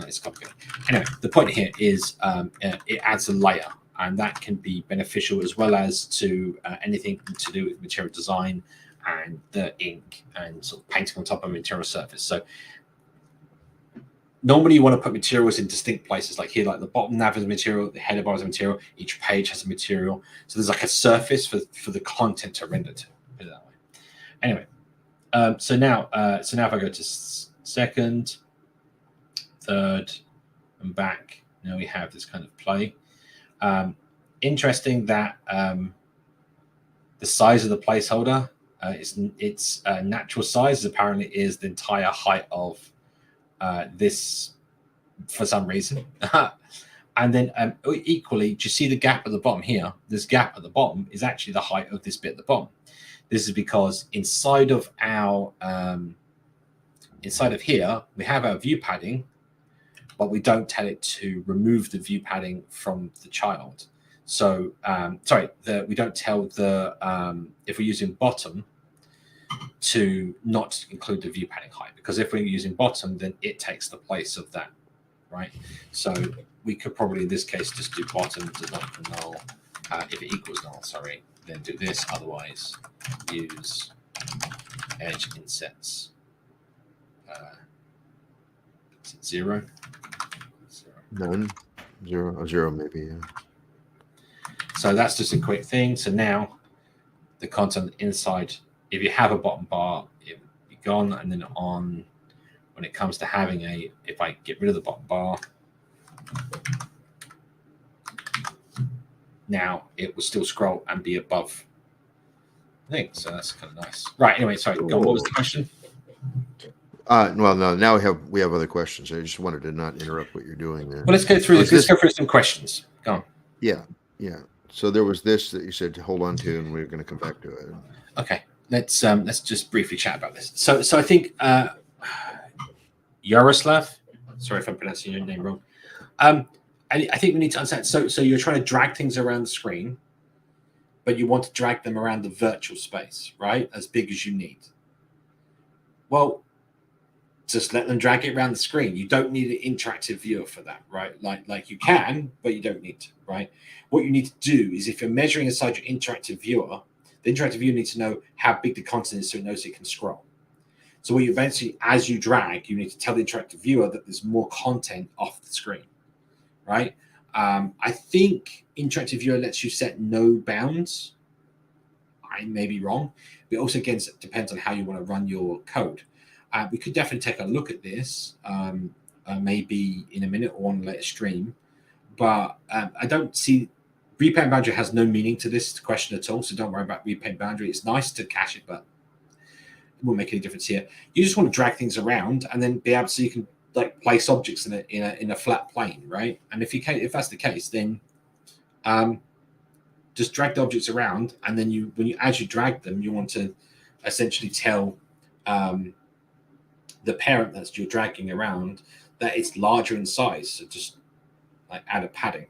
it's complicated. Anyway, the point here is it adds a layer, and that can be beneficial as well as to anything to do with material design and the ink and sort of painting on top of a material surface. So normally you want to put materials in distinct places, like here, like the bottom nav is a material, the header bar is a material, each page has a material. So there's like a surface for the content to render to, put it that way. Anyway, so now if I go to second, third, and back, now we have this kind of play. Interesting that the size of the placeholder, its natural size apparently is the entire height of this for some reason. And then equally, do you see the gap at the bottom here? This gap at the bottom is actually the height of this bit at the bottom. This is because inside of our inside of here we have our view padding, but we don't tell it to remove the view padding from the child. So we don't tell the if we're using bottom to not include the view padding height, because if we're using bottom, then it takes the place of that, right? So we could probably in this case just do bottom does not equal null. If it equals null, sorry, then do this. Otherwise, use edge insets. Is it 0? 0. None. 0. 0 maybe. Yeah. So that's just a quick thing. So now the content inside, if you have a bottom bar, it will be gone, and then on when it comes to having a, if I get rid of the bottom bar, now it will still scroll and be above the thing. So that's kind of nice. Right. Anyway, sorry. Go on, what was the question? Well, no. Now we have other questions. I just wanted to not interrupt what you're doing there. Well, let's go through this. Let's go through some questions. Go on. Yeah. So there was this that you said to hold on to, and we are going to come back to it. Okay. Let's just briefly chat about this. So I think Yaroslav, sorry if I'm pronouncing your name wrong. I think we need to understand. So you're trying to drag things around the screen, but you want to drag them around the virtual space, right? As big as you need. Well, just let them drag it around the screen. You don't need an interactive viewer for that, right? Like you can, but you don't need to, right? What you need to do is if you're measuring inside your interactive viewer, the interactive viewer needs to know how big the content is so it knows it can scroll. So what you eventually, as you drag, you need to tell the interactive viewer that there's more content off the screen, right? I think interactive viewer lets you set no bounds. I may be wrong, but also again depends on how you want to run your code. We could definitely take a look at this, maybe in a minute or on a later stream. But I don't see repaint boundary has no meaning to this question at all. So don't worry about repaint boundary. It's nice to cache it, but it won't make any difference here. You just want to drag things around and then be able so you can like place objects in a flat plane, right? And if that's the case, then just drag the objects around, and then as you drag them, you want to essentially tell the parent that you're dragging around that it's larger in size. So just like add a padding.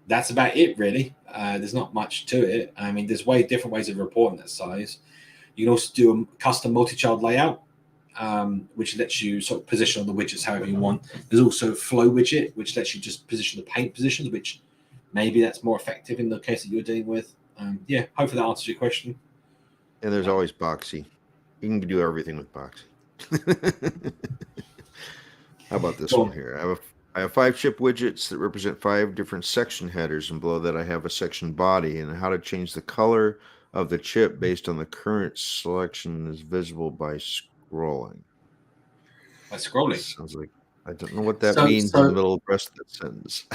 That's about it, really. There's not much to it. I mean, there's different ways of reporting that size. You can also do a custom multi-child layout, which lets you sort of position all the widgets however you want. There's also a flow widget, which lets you just position the paint positions, which maybe that's more effective in the case that you're dealing with. Yeah, hopefully that answers your question. And there's always Boxy. You can do everything with Boxy. How about this one here? I have 5 chip widgets that represent 5 different section headers, and below that I have a section body, and how to change the color of the chip based on the current selection is visible by scrolling. By scrolling? Sounds like I don't know what that means in the middle of the rest of the sentence.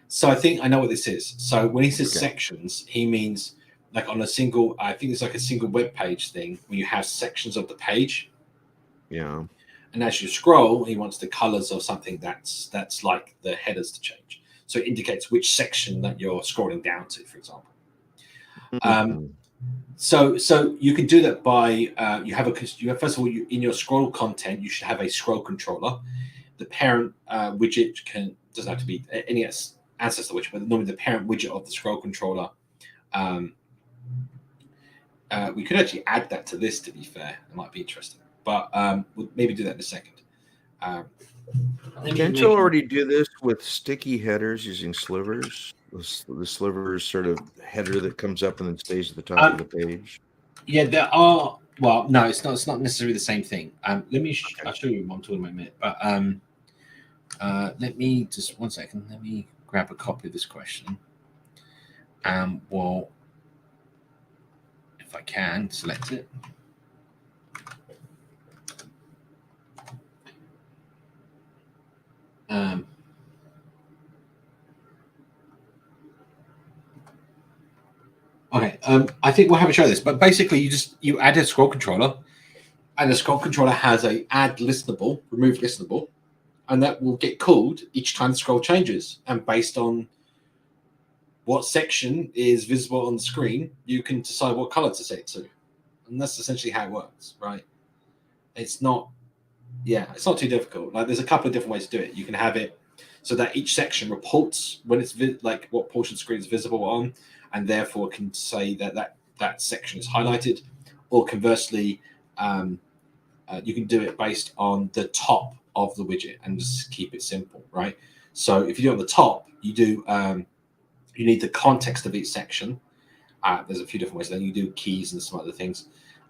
So I think I know what this is. So when he says sections, he means like on a single, I think it's like a single web page thing where you have sections of the page. Yeah. And as you scroll, he wants the colors of something that's like the headers to change. So it indicates which section that you're scrolling down to, for example. So you can do that by you have first of all in your scroll content you should have a scroll controller. The parent widget doesn't have to be any ancestor widget, but normally the parent widget of the scroll controller. We could actually add that to this. To be fair, it might be interesting. But we'll maybe do that in a second. Can't you already do this with sticky headers using slivers? The slivers sort of header that comes up and then stays at the top of the page. Yeah, there are. Well, no, it's not. It's not necessarily the same thing. Let me. I'll show you what I'm talking about in a minute. But let me just 1 second. Let me grab a copy of this question. Well, if I can select it. Okay, I think we'll have a show of this, but basically you add a scroll controller, and the scroll controller has a add listenable, remove listenable, and that will get called each time the scroll changes. And based on what section is visible on the screen, you can decide what color to set it to. And that's essentially how it works, right? It's not too difficult. Like there's a couple of different ways to do it. You can have it so that each section reports when it's like what portion of the screen is visible on, and therefore can say that section is highlighted. Or conversely, you can do it based on the top of the widget and just keep it simple, right? So if you do it on the top, you do you need the context of each section. There's a few different ways. Then you do keys and some other things,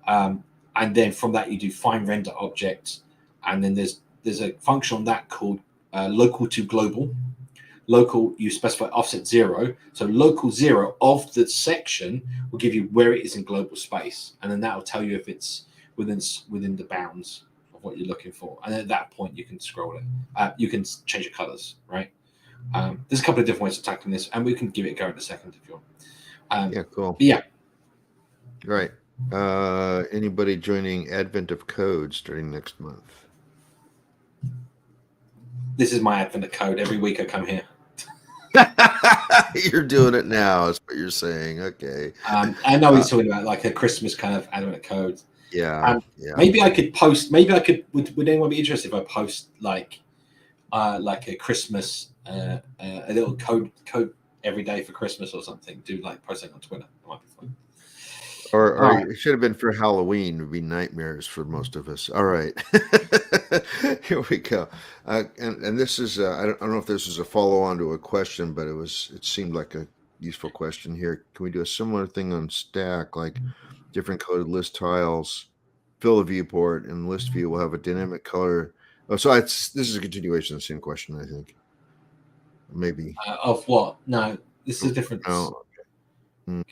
and then from that you do find render object, and then there's a function on that called local to global. Local, you specify offset 0. So local 0 of the section will give you where it is in global space. And then that will tell you if it's within the bounds of what you're looking for, and at that point you can scroll it. You can change the colors, right? There's a couple of different ways of tackling this, and we can give it a go in a second if you want. Yeah, cool. But yeah, Right. Anybody joining Advent of Code starting next month? this is my advent of code. Every week I come here. You're doing it now, is what you're saying. Okay. I know he's talking about like a Christmas kind of advent of code. Yeah. Maybe I could post. Maybe I could. Would anyone be interested if I post like a Christmas, a little code every day for Christmas or something? Do like posting on Twitter. That might be fun. Or it should have been for Halloween. It would be nightmares for most of us. All right. Here we go. And this is, I don't know if this is a follow on to a question, but it seemed like a useful question here. Can we do a similar thing on Stack, like different colored list tiles, fill the viewport, and list view will have a dynamic color? Oh, so this is a continuation of the same question, I think. Maybe. Of what? No, this is different. Oh.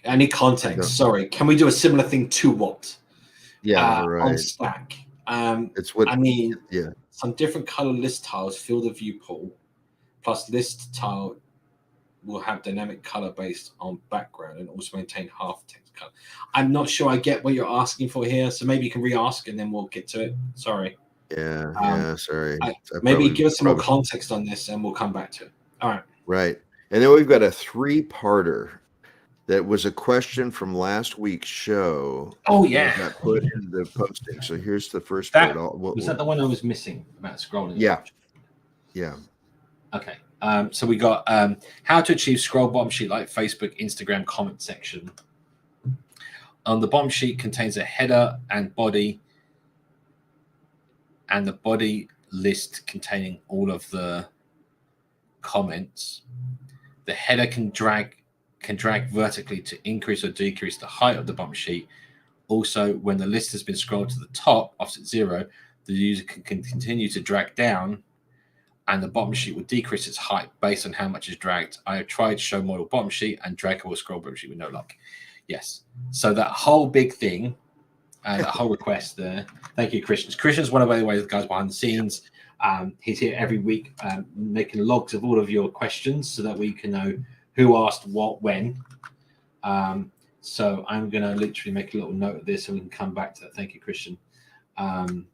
I need context. Sorry. Can we do a similar thing to what? Yeah, right. On Stack. It's what I mean. Yeah. Some different color list tiles fill the viewport, plus list tile will have dynamic color based on background and also maintain half text color. I'm not sure I get what you're asking for here, so maybe you can re-ask and then we'll get to it. Sorry. Yeah, sorry. Maybe give us some more context on this and we'll come back to it. All right. Right. And then we've got a 3-parter that was a question from last week's show. Oh, yeah. That got put in the posting. So here's the first part. part. Was that the one I was missing about scrolling? Yeah. Yeah. Okay. So we got how to achieve scroll bottom sheet like Facebook, Instagram comment section. The bottom sheet contains a header and body, and the body list containing all of the comments. The header can drag vertically to increase or decrease the height of the bottom sheet. Also, when the list has been scrolled to the top, offset 0, the user can continue to drag down, and the bottom sheet will decrease its height based on how much is dragged. I have tried show model bottom sheet and draggable scroll bottom sheet with no luck. Yes. So that whole big thing, that whole request there. Thank you, Christian. Christian's one of the way the guys behind the scenes. He's here every week making logs of all of your questions so that we can know who asked what when. So I'm going to literally make a little note of this so we can come back to that. Thank you, Christian. I'm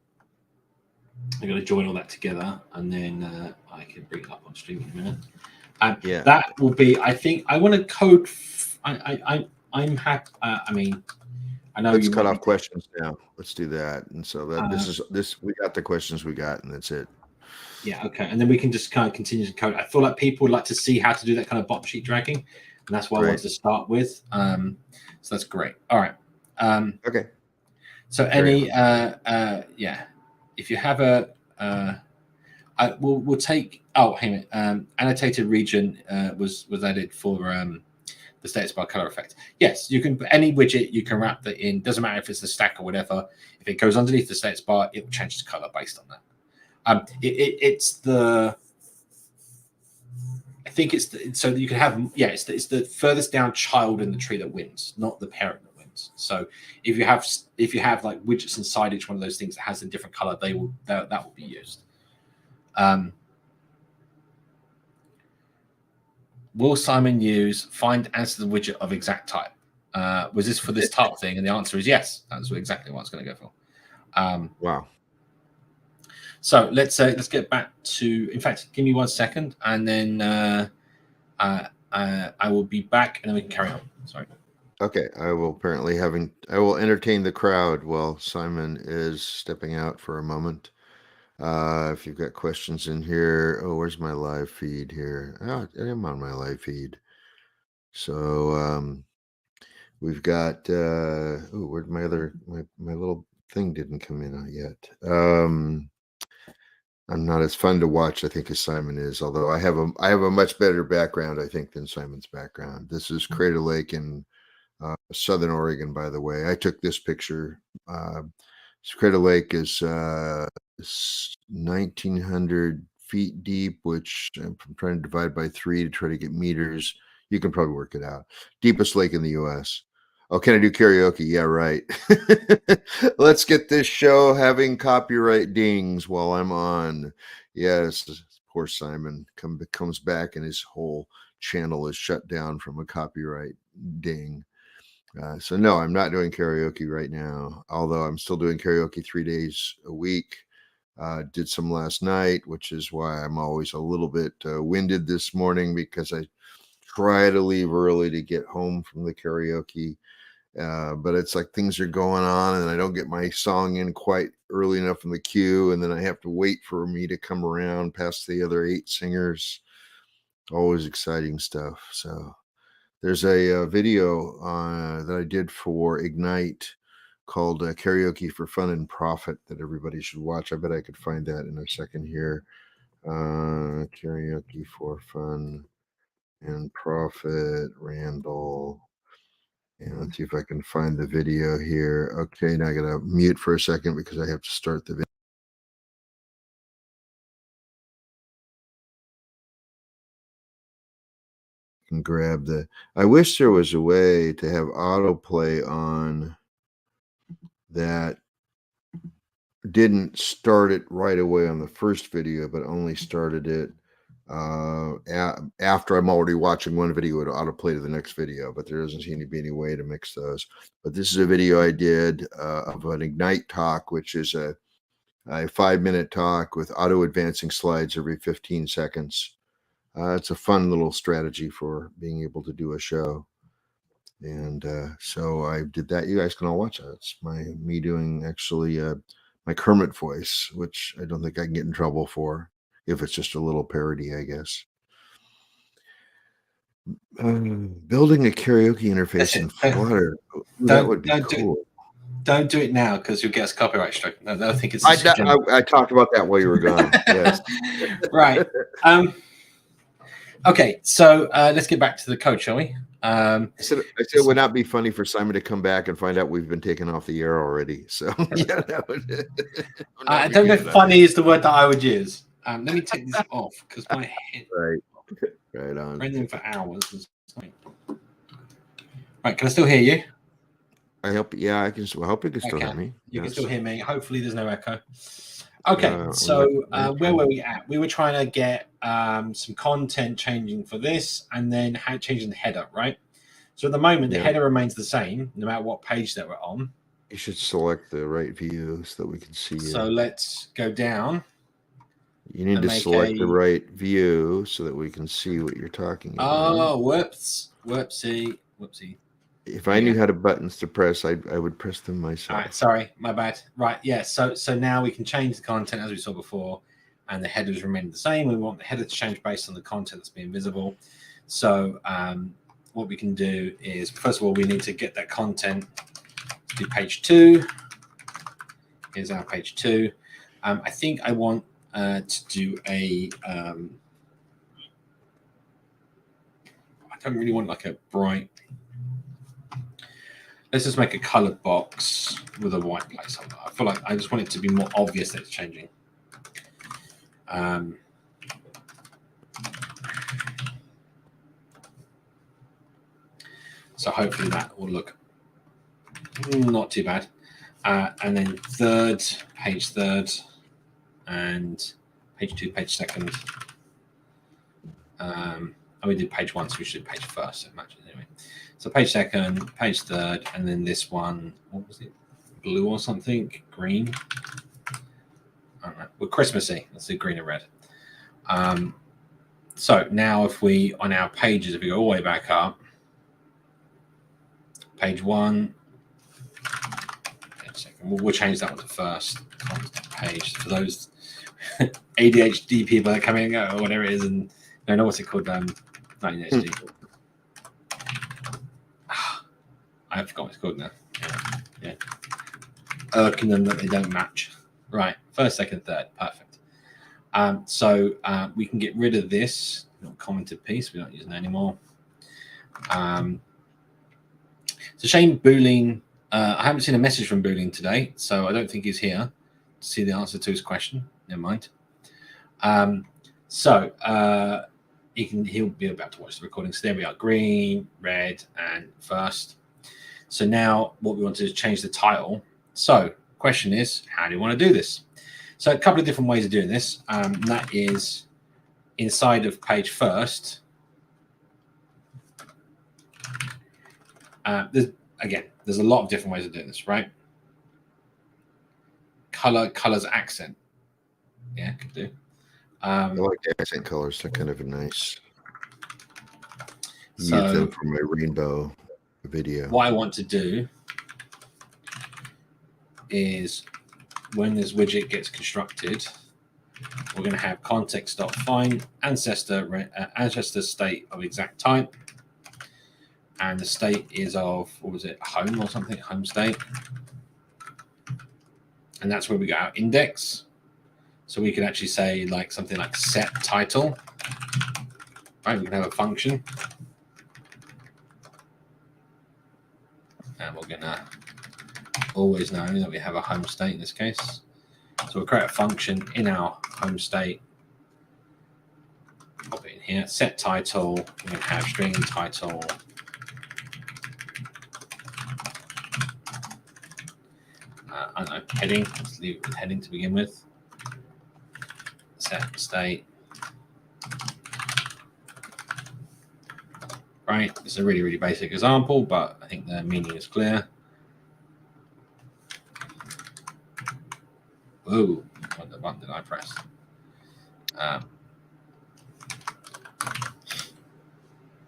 going to join all that together and then I can bring it up on stream in a minute. That will be, I think, I want to code. I'm happy. I mean, I know let's cut off questions now. Let's do that. And so that we got the questions we got, and that's it. Yeah, okay. And then we can just kind of continue to code. I feel like people would like to see how to do that kind of bottom sheet dragging, and that's what I wanted to start with. So that's great. All right. Okay. So if you have we'll take. Oh, hang on. Annotated region was added for the status bar color effect. Yes, you can any widget you can wrap that in. Doesn't matter if it's the stack or whatever. If it goes underneath the status bar, it will change its color based on that. It's the. I think it's so that you can have it's the furthest down child in the tree that wins, not the parent that wins. So if you have like widgets inside each one of those things that has a different color, that will be used. Will Simon use find answer the widget of exact type? Was this for this type thing? And the answer is yes. That's exactly what I was going to go for. Wow. So let's get back to. In fact, give me 1 second, and then I will be back, and then we can carry on. Sorry. Okay, I will entertain the crowd while Simon is stepping out for a moment. If you've got questions in here, where's my live feed here? Oh, I am on my live feed. So we've got where'd my little thing didn't come in yet. I'm not as fun to watch, I think, as Simon is, although I have a much better background, I think, than Simon's background. This is Crater Lake in Southern Oregon, by the way. I took this picture. Crater Lake is 1,900 feet deep, which I'm trying to divide by 3 to try to get meters. You can probably work it out. Deepest lake in the U.S. Oh, can I do karaoke? Yeah, right. Let's get this show having copyright dings while I'm on. Yes, poor Simon comes back and his whole channel is shut down from a copyright ding. So no, I'm not doing karaoke right now, although I'm still doing karaoke 3 days a week. Did some last night, which is why I'm always a little bit winded this morning, because I try to leave early to get home from the karaoke. But it's like things are going on and I don't get my song in quite early enough in the queue, and then I have to wait for me to come around past the other 8 singers. Always exciting stuff. So there's a video that I did for Ignite called Karaoke for Fun and Profit that everybody should watch. I bet I could find that in a second here. Karaoke for Fun and Profit, Randall. And let's see if I can find the video here. Okay, now I got to mute for a second because I have to start the video. And grab the. I wish there was a way to have autoplay on that didn't start it right away on the first video, but only started it after I'm already watching one video. It autoplay to the next video, but there doesn't seem to be any way to mix those. But this is a video I did of an Ignite talk, which is a 5-minute talk with auto advancing slides every 15 seconds. It's a fun little strategy for being able to do a show. And so I did that. You guys can all watch that. It's me doing actually my Kermit voice, which I don't think I can get in trouble for if it's just a little parody, I guess. Building a karaoke interface in Flutter. That would be cool. Don't do it now because you'll get us copyright strike. I think it's. I talked about that while you were gone. Yes. Right. Okay. So let's get back to the code, shall we? I said it would not be funny for Simon to come back and find out we've been taken off the air already. So yeah, that would. I don't know if funny is the word that I would use. Let me take this off because my head. Right on. Running for hours. Right, can I still hear you? I hope. Yeah, I can. I hope you can still hear me. You can still hear me. Hopefully, there's no echo. Okay, so where were we at? We were trying to get some content changing for this, and then changing the header, right? So at the moment, the header remains the same, no matter what page that we're on. You should select the right view so that we can see it. So let's go down. You need to select the right view so that we can see what you're talking about. Oh, whoopsie. If I knew how to buttons to press, I would press them myself. All right, sorry, my bad. Right, yeah. So now we can change the content as we saw before, and the headers remain the same. We want the header to change based on the content that's being visible. So what we can do is, first of all, we need to get that content to page 2. Here's our page 2. I think I want to do a. I don't really want like a bright. Let's just make a colored box with a white placeholder. I feel like I just want it to be more obvious that it's changing. So hopefully that will look not too bad. And then page third, and page 2, page second. We did page 1, so we should do page first. So imagine anyway. So page second, page third, and then this one, what was it? Blue or something? Green? I don't know. Well, Christmassy. Let's do green and red. So now if we, on our pages, if we go all the way back up, page 1, page second, we'll change that one to first page for those ADHD people that come in and go, or whatever it is, and I don't know what's it called, not ADHD. I forgot what it's called now. Yeah. Irking them that they don't match. Right. First, second, third. Perfect. So we can get rid of this little commented piece. We don't use it anymore. It's a shame Boolean. I haven't seen a message from Boolean today, so I don't think he's here to see the answer to his question. Never mind. He'll be about to watch the recording. So there we are. Green, red, and first. So now what we want to do is change the title. So question is, how do you want to do this? So a couple of different ways of doing this. That is inside of page first. There's a lot of different ways of doing this, right? Colors, accent. Yeah, could do. I like accent colors. They're kind of a nice. So use them for my rainbow video. What I want to do is when this widget gets constructed, we're going to have context.find ancestor state of exact type, and the state is of, what was it, home or something, home state, and that's where we got our index. So we can actually say like something like set title, right? We can have a function, and we're gonna always know that we have a home state in this case. So we'll create a function in our home state, pop it in here, set title, we're gonna have string title, I don't know, heading, let's leave it with heading to begin with. Set state. Right, it's a really, really basic example, but I think the meaning is clear. Whoa, what button did I press?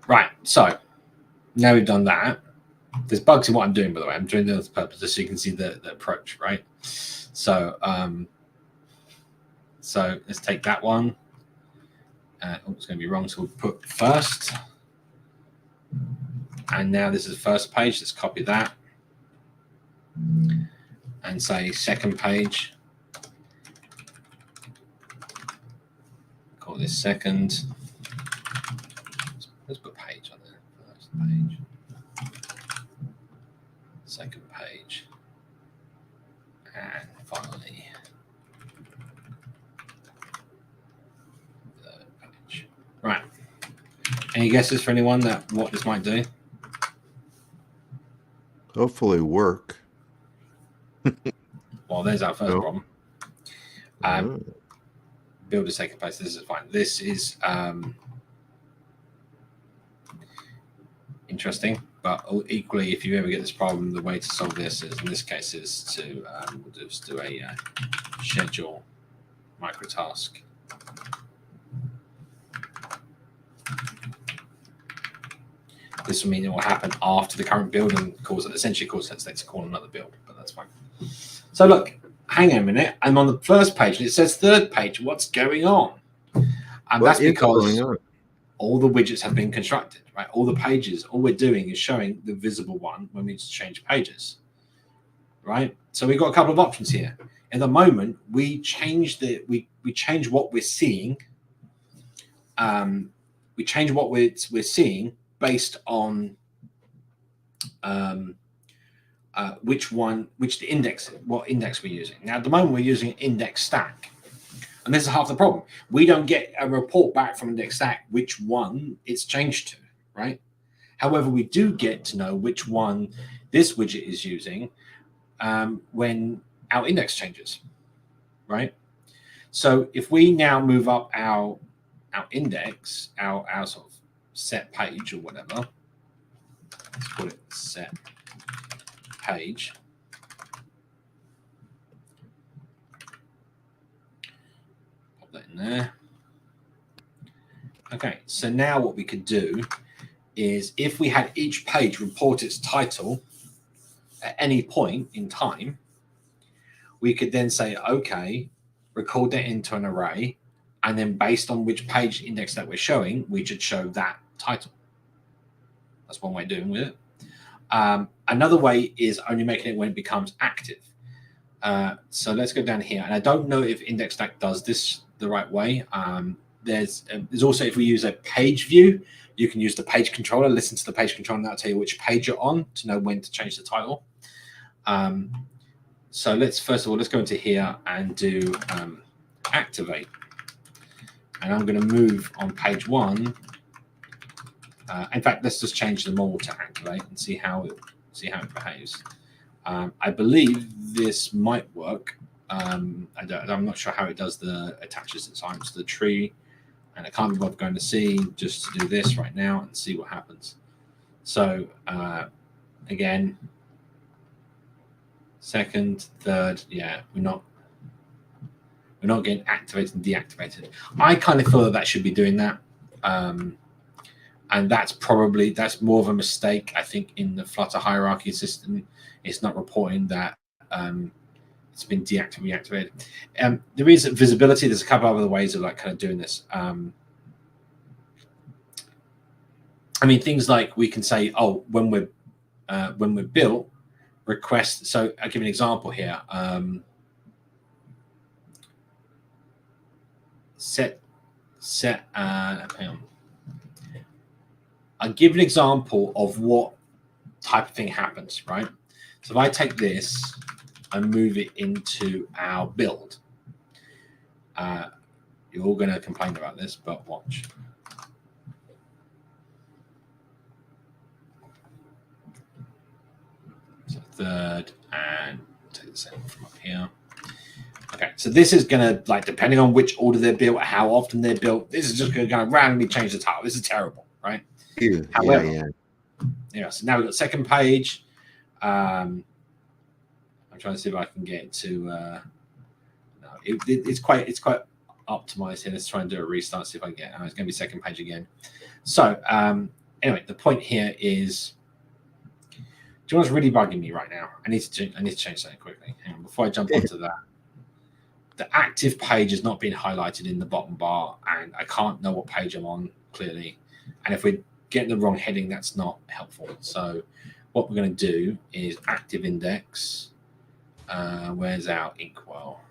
Right, so now we've done that. There's bugs in what I'm doing, by the way. I'm doing this on purpose just so you can see the approach, right? So, so let's take that one. It's going to be wrong, so we'll put first. And now this is the first page. Let's copy that and say second page. Call this second. Let's put page on there. First page. Second page. And finally, third page. Right. Any guesses for anyone that what this might do? Hopefully work. Well, there's our first problem. Build a second page. This is fine. This is interesting, but equally, if you ever get this problem, the way to solve this is, in this case, is to we'll just do a schedule microtask. This will mean it will happen after the current build and essentially cause set state to call another build, but that's fine. So look, hang on a minute. I'm on the first page and it says third page. What's going on? And that's because all the widgets have been constructed, right? All the pages, all we're doing is showing the visible one when we need to change pages, right? So we've got a couple of options here. At the moment, we change we change what we're seeing. We change what we're seeing based on what index we're using. Now, at the moment, we're using an index stack. And this is half the problem. We don't get a report back from index stack which one it's changed to, right? However, we do get to know which one this widget is using when our index changes, right? So if we now move up our index, our sort of set page or whatever, let's call it set page. Pop that in there. Okay, so now what we could do is if we had each page report its title at any point in time, we could then say, okay, record that into an array, and then based on which page index that we're showing, we should show that title. That's one way of doing with it. Another way is only making it when it becomes active. So let's go down here. And I don't know if index stack does this the right way. There's also, if we use a page view, you can use the page controller, listen to the page controller, and that'll tell you which page you're on to know when to change the title. So first of all, let's go into here and do activate. And I'm going to move on page one. In fact, let's just change them all to activate and see how see how it behaves. I believe this might work. I'm not sure how it does the attaches the times to the tree, and I can't be bothered going to see, just to do this right now and see what happens. So again, second, third, yeah, we're not getting activated and deactivated. I kind of feel that should be doing that, and that's more of a mistake, I think, in the Flutter hierarchy system. It's not reporting that it's been deactivated, reactivated. There is visibility. There's a couple of other ways of like kind of doing this. I mean, things like we can say, oh, when we're built, request. So I'll give you an example here. Hang on. I'll give an example of what type of thing happens, right? So if I take this and move it into our build, you're all going to complain about this, but watch. So third, and take the second from up here. Okay, so this is going to, like, depending on which order they're built, how often they're built, this is just going to randomly change the title. This is terrible, right? However, yeah. So now we've got second page. I'm trying to see if I can get to. No, it's quite optimized here. Let's try and do a restart. See if I can get. It's going to be second page again. So anyway, the point here is. Do you know what's really bugging me right now? I need to change something quickly. Hang on, before I jump onto that. The active page is not being highlighted in the bottom bar, and I can't know what page I'm on clearly. And if we're getting the wrong heading, that's not helpful. So what we're going to do is active index. Where's our inkwell?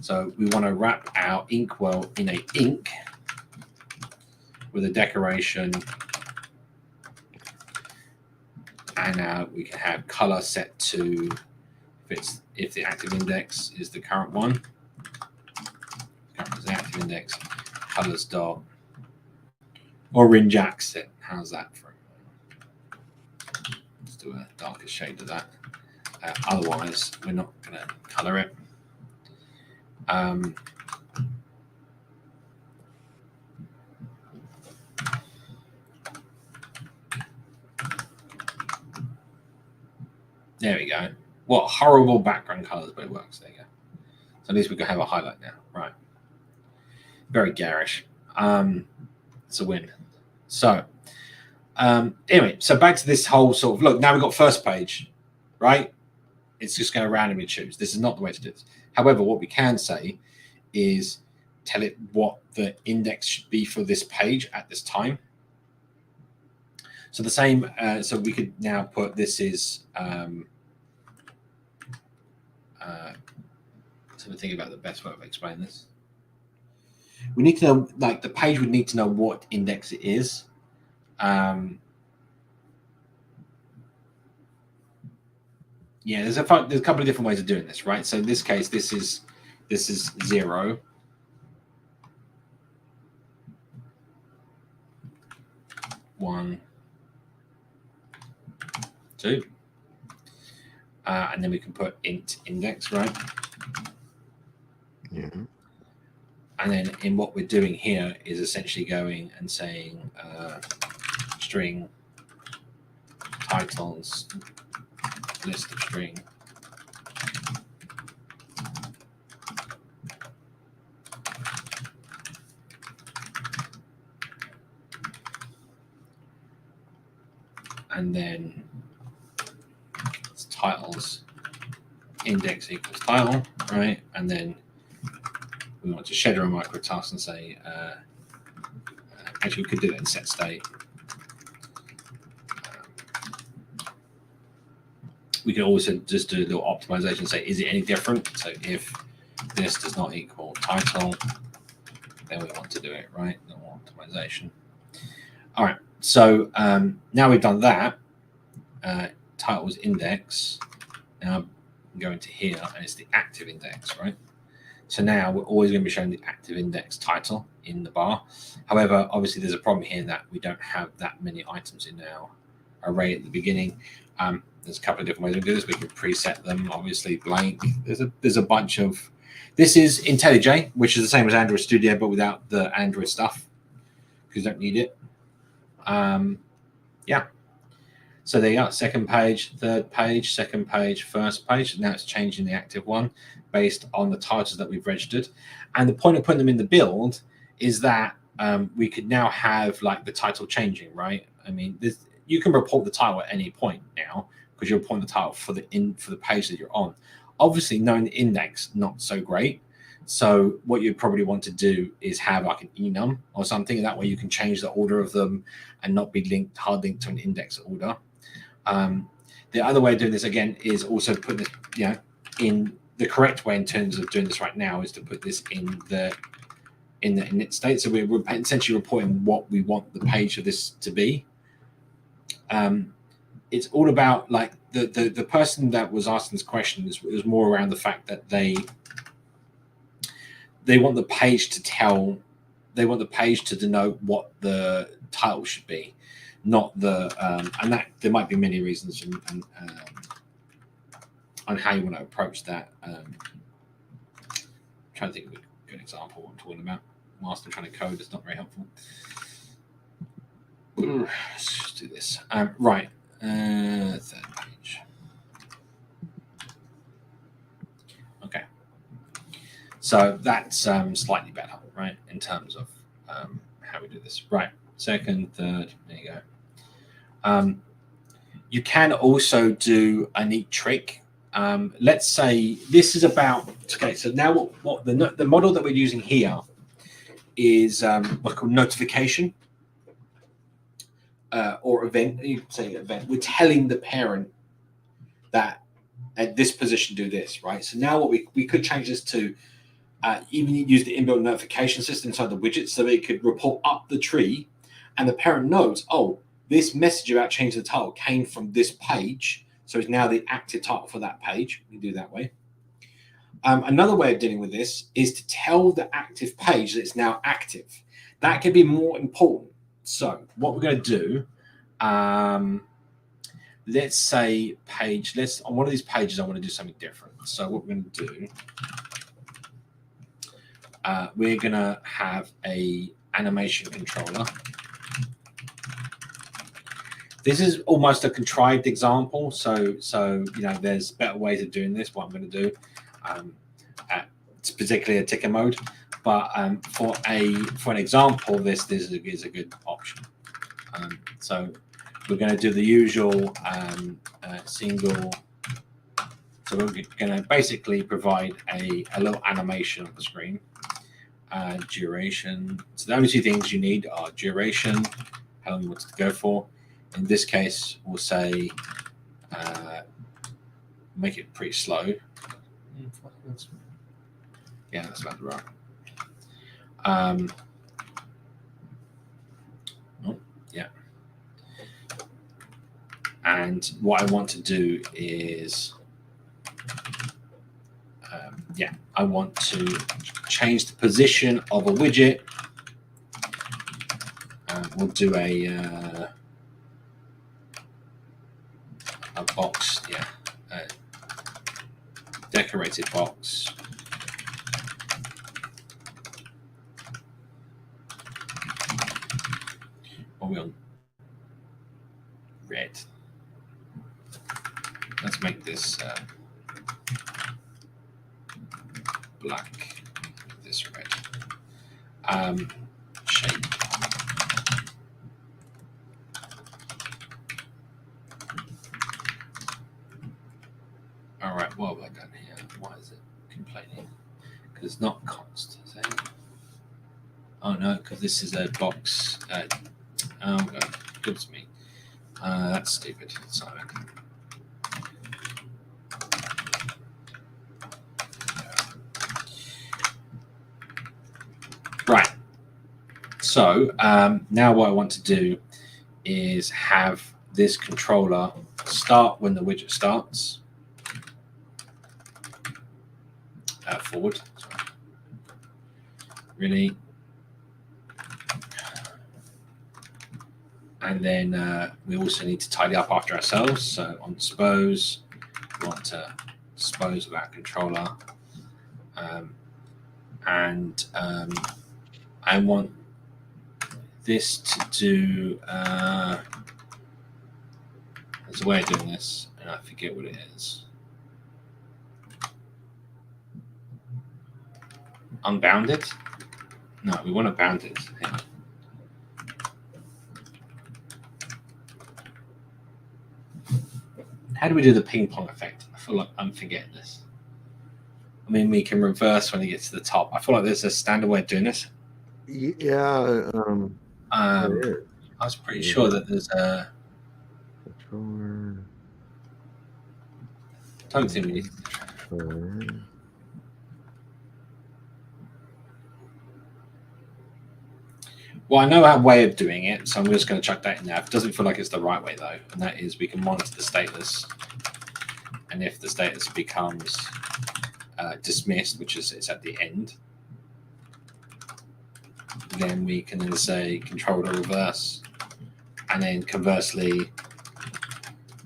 So we want to wrap our inkwell in a ink with a decoration, and we can have color set to if the active index is the current one. Current is the active index, colors dot orange accent. How's that for? Let's do a darker shade of that. Otherwise, we're not going to color it. There we go. What horrible background colors, but it works. There you go. So at least we can have a highlight now. Right. Very garish. It's a win. So anyway, so back to this whole sort of look. Now we've got first page, right? It's just going to randomly choose. This is not the way to do this. However, what we can say is tell it what the index should be for this page at this time. So the same. So we could now put this is. So we think about the best way of explaining this. We need to know, like, the page would need to know what index it is. Yeah, there's a couple of different ways of doing this, right? So in this case, this is 0. One, 2. And then we can put int index, right? Yeah. And then in what we're doing here is essentially going and saying string titles, list of string. And then titles index equals title, right? And then we want to shader a microtask and say, actually, we could do that in set state. We could also just do a little optimization and say, is it any different? So if this does not equal title, then we want to do it, right? No optimization. All right. So now we've done that. Title was index. Now I'm going to here, and it's the active index, right? So now we're always going to be showing the active index title in the bar. However, obviously there's a problem here that we don't have that many items in our array at the beginning. There's a couple of different ways we can do this. We can preset them, obviously blank. There's a bunch of. This is IntelliJ, which is the same as Android Studio, but without the Android stuff, because you don't need it. Yeah. So there you go. Second page, third page, second page, first page. Now it's changing the active one based on the titles that we've registered. And the point of putting them in the build is that we could now have like the title changing, right? I mean, you can report the title at any point now because you're reporting the title for the page that you're on. Obviously, knowing the index, not so great. So what you probably want to do is have like an enum or something. That way you can change the order of them and not be hard linked to an index order. The other way of doing this again is also put this, in the correct way in terms of doing this right now is to put this in the init state. So we're essentially reporting what we want the page of this to be. It's all about like the person that was asking this question was more around the fact that they want the page to denote what the title should be, not the and that there might be many reasons on how you want to approach that. Trying to think of a good example of what I'm talking about. Whilst I'm trying to code, it's not very helpful. Let's just do this. Right, third page. Okay, so that's slightly better, right, in terms of how we do this. Right, second, third. There you go. You can also do a neat trick. Let's say this is about. Okay, so now what the model that we're using here is what's called notification or event. You can say event. We're telling the parent that at this position do this, right? So now what we could change this to even use the inbuilt notification system inside the widget, so it could report up the tree, and the parent knows, oh, this message about changing the title came from this page, so it's now the active title for that page. We do that way. Another way of dealing with this is to tell the active page that it's now active. That can be more important. So what we're going to do, let's say on one of these pages, I want to do something different. So what we're going to do, we're going to have a animation controller. This is almost a contrived example, so there's better ways of doing this. What I'm going to do, it's particularly a ticker mode, but for an example, this is a good option. So we're going to do the usual single. So we're going to basically provide a little animation on the screen, duration. So the only two things you need are duration, how long you want it to go for. In this case, we'll say make it pretty slow. Yeah, that's about right. Yeah. And what I want to do is, I want to change the position of a widget. We'll do a box, decorated box. Are we on red? Let's make this black. This red. Shape. All right, what have I done here? Why is it complaining? Because it's not const. Is it? Oh no, because this is a box. Oh god, goodness me. That's stupid. Sorry. Right. So now what I want to do is have this controller start when the widget starts. Forward. Sorry. Really. And then we also need to tidy up after ourselves. So on dispose, we want to dispose of our controller. And I want this to do, there's a way of doing this, and I forget what it is. Unbounded? No, we want to bound it. Hang on. How do we do the ping pong effect? I feel like I'm forgetting this. I mean, we can reverse when it gets to the top. I feel like there's a standard way of doing this. Yeah. I was pretty sure that there's a. Controller. Don't think we need. Well, I know our way of doing it, so I'm just going to chuck that in there. It doesn't feel like it's the right way, though, and that is we can monitor the status, and if the status becomes dismissed, which is it's at the end, then we can then say controller reverse, and then conversely,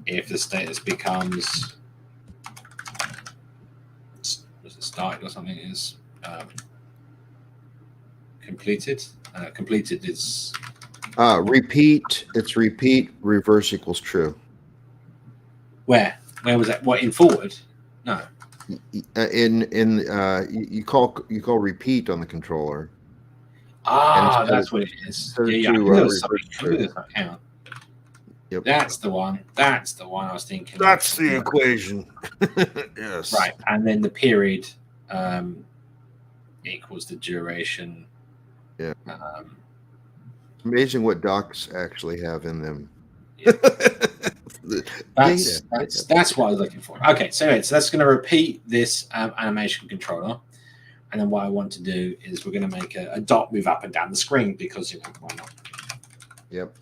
if the status becomes was it started or something is completed. Completed is repeat. It's repeat. Reverse equals true. Where was that? What, in forward? No. You call repeat on the controller. Ah, that's what it is. Yeah. Hang on. Yep. That's the one. That's the one I was thinking. That's the equation. Yes. Right, and then the period equals the duration. Yeah. Amazing what docs actually have in them. Yeah. That's what I was looking for. Okay, so that's going to repeat this animation controller, and then what I want to do is we're going to make a dot move up and down the screen because why not? Yep.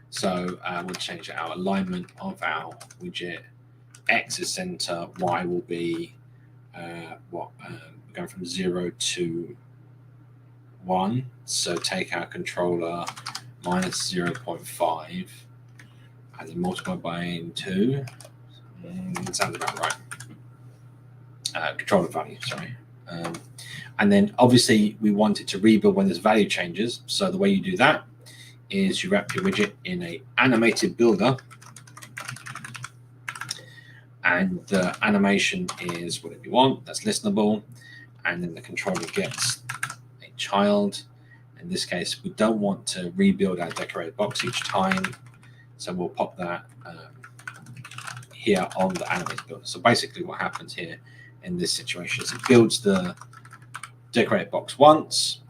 So we'll change our alignment of our widget. X is center. Y will be going from 0 to 1. So take our controller minus 0.5 and then multiply by 2. That sounds about right. Controller value, sorry. And then obviously we want it to rebuild when this value changes. So the way you do that is you wrap your widget in a animated builder, and the animation is whatever you want that's listenable, and then the controller gets a child. In this case, we don't want to rebuild our decorated box each time, so we'll pop that here on the animated builder. So basically what happens here in this situation is it builds the decorated box once,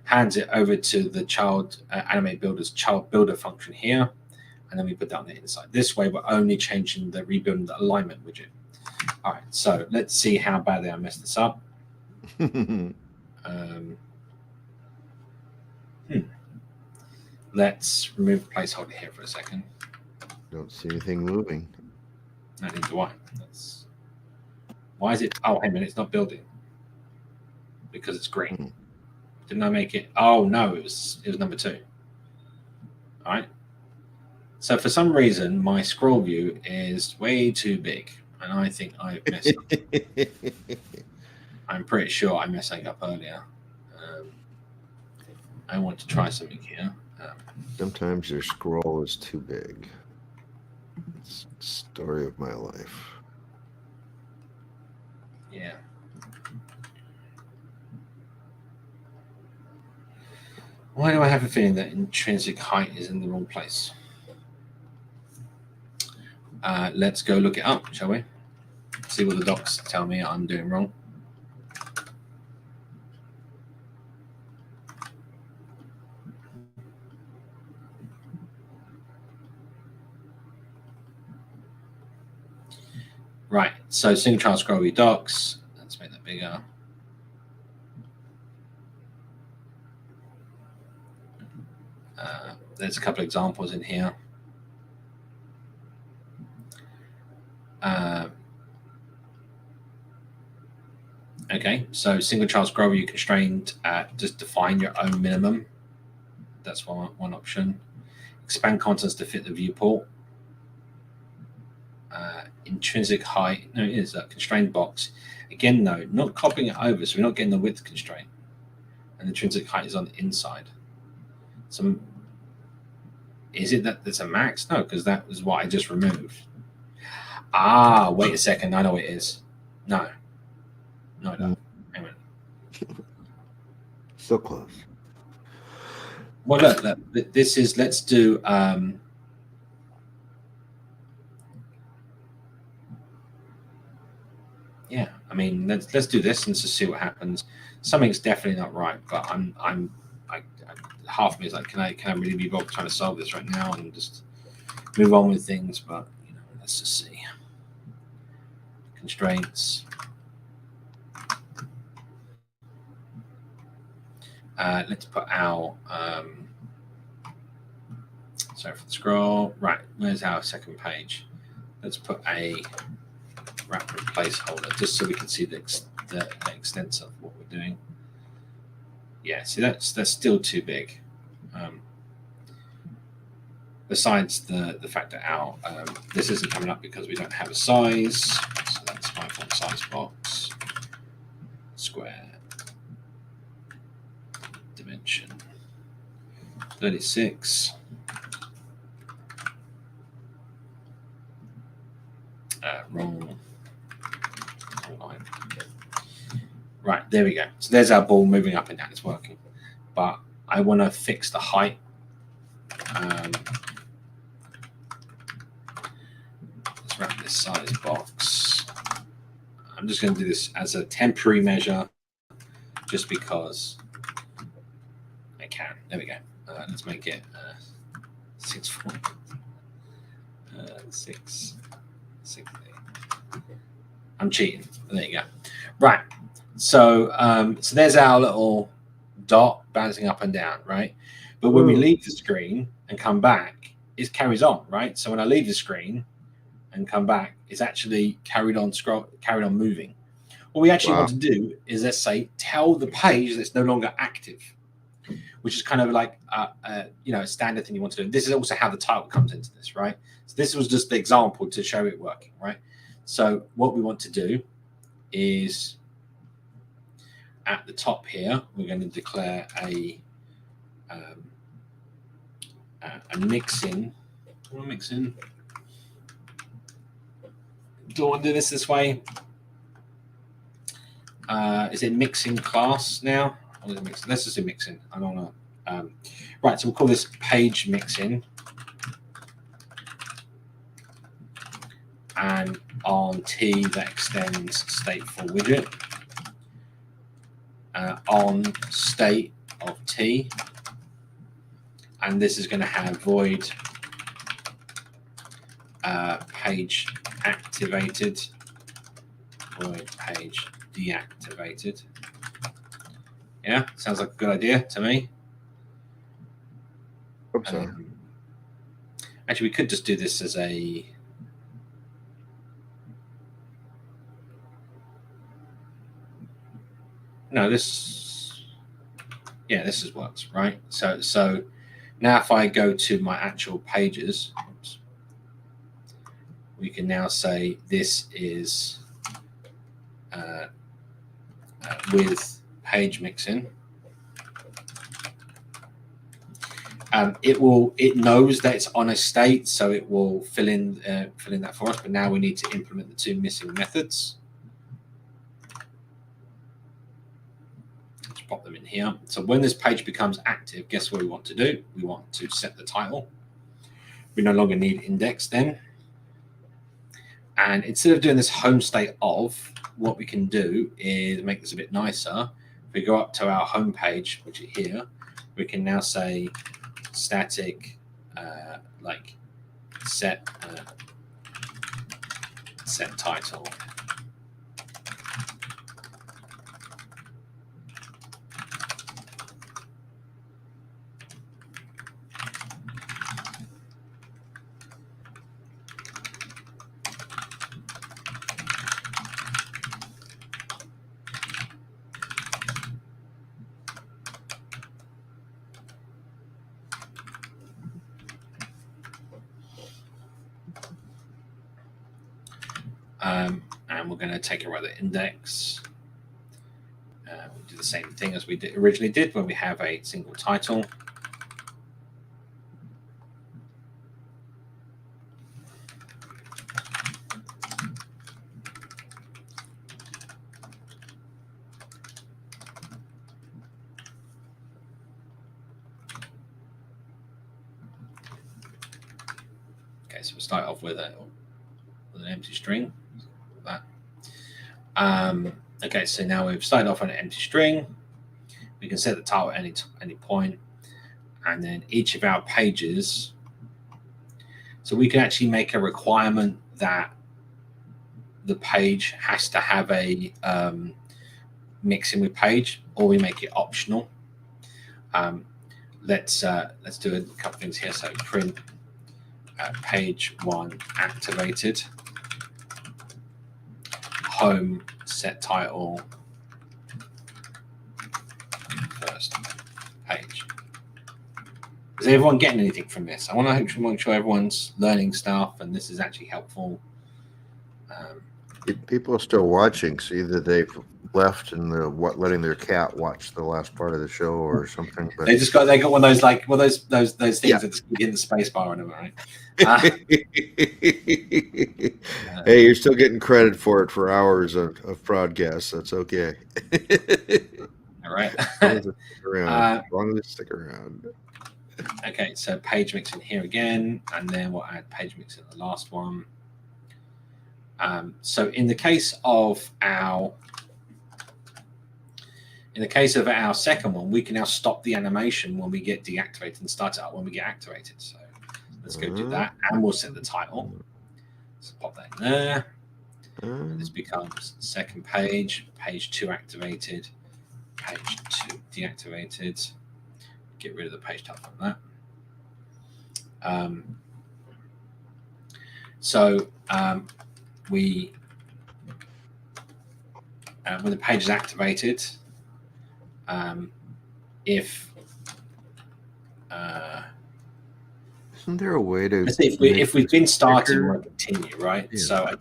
hands it over to the child animate builder's child builder function here, and then we put that on the inside. This way, we're only changing the rebuilding the alignment widget. All right, so let's see how badly I messed this up. Let's remove the placeholder here for a second. Don't see anything moving. Neither do I. Why is it? Oh, hey, a minute, it's not building because it's green. Didn't I make it? Oh no, it was number 2. All right. So for some reason, my scroll view is way too big, and I think I messed up. I'm pretty sure I messed something up earlier. I want to try something here. Sometimes your scroll is too big. It's the story of my life. Yeah. Why do I have a feeling that intrinsic height is in the wrong place? Let's go look it up, shall we? See what the docs tell me I'm doing wrong. Right, so single child scroll view docs. Let's make that bigger. There's a couple of examples in here. Okay, so single child scroll view constrained, just define your own minimum. That's one option. expand contents to fit the viewport. Intrinsic height, no, it is a constrained box. Again, no, not copying it over, so we're not getting the width constraint. And intrinsic height is on the inside. So is it that there's a max? No, because that was what I just removed. Ah, wait a second. I know what it is. No. No, no. Hang on. So close. Well, look, this is, let's do, yeah, I mean, let's do this and just see what happens. Something's definitely not right, but half of me is like, can I really be bothered trying to solve this right now and just move on with things? But you know, let's just see. Constraints. Let's put our sorry for the scroll. Right, where's our second page? Let's put a wrapper placeholder just so we can see the extent of what we're doing. Yeah, see that's still too big. Besides the fact that our this isn't coming up because we don't have a size, so that's my font size box, square, dimension 36. Wrong line. Right, there we go. So there's our ball moving up and down. It's working, but I want to fix the height. Let's wrap this size box. I'm just going to do this as a temporary measure, just because I can. There we go. Let's make it 6'4". 6. I'm cheating. There you go. Right. So so there's our little dot bouncing up and down, right? But when we leave the screen and come back, it carries on, right? So when I leave the screen and come back, it's actually carried on moving. What we actually want to do is, let's say, tell the page that it's no longer active, which is kind of like you know, a standard thing you want to do. This is also how the title comes into this, right? So this was just the example to show it working, right? So what we want to do is at the top here, we're going to declare a mixin. Do I want to do this way? Is it mixing class now? Or is it mixing? Let's just do mixing. I don't know. Right, so we'll call this page mixing. And on T, that extends stateful widget. On state of T, and this is going to have void page activated, void page deactivated. Yeah, sounds like a good idea to me. Hope so. Actually, we could just do this as a this works, right? So now if I go to my actual pages, we can now say this is with page mixing. It knows that it's on a state, so it will fill in that for us. But now we need to implement the two missing methods. Let's pop them in here. So when this page becomes active, guess what we want to do? We want to set the title. We no longer need index then. And instead of doing this home state of, what we can do is make this a bit nicer. If we go up to our home page, which is here, we can now say static like set title. And we're going to take a rather index. We'll do the same thing as we originally did when we have a single title. Okay, so we'll start off with an empty string. Like that. Okay, so now we've started off on an empty string. We can set the title at any point, and then each of our pages. So we can actually make a requirement that the page has to have a mixing with page, or we make it optional. Let's do a couple things here. So print page 1 activated, home set title first page. Is everyone getting anything from this? I want to make sure everyone's learning stuff and this is actually helpful. People are still watching, so either they've left and they're letting their cat watch the last part of the show or something. But they got one of those those things that just in the space bar and everything. Hey, you're still getting credit for it for hours of broadcast. That's okay. All right. As long as they stick around. Okay, so page mix in here again, and then we'll add page mix in the last one. So in the case of our second one, we can now stop the animation when we get deactivated and start it up when we get activated. So let's go do that, and we'll set the title. So pop that in there. This becomes second page, page 2 activated, page 2 deactivated. Get rid of the page type from that. When the page is activated, if isn't there a way to if we've been starting, we'll continue, right? Yeah. So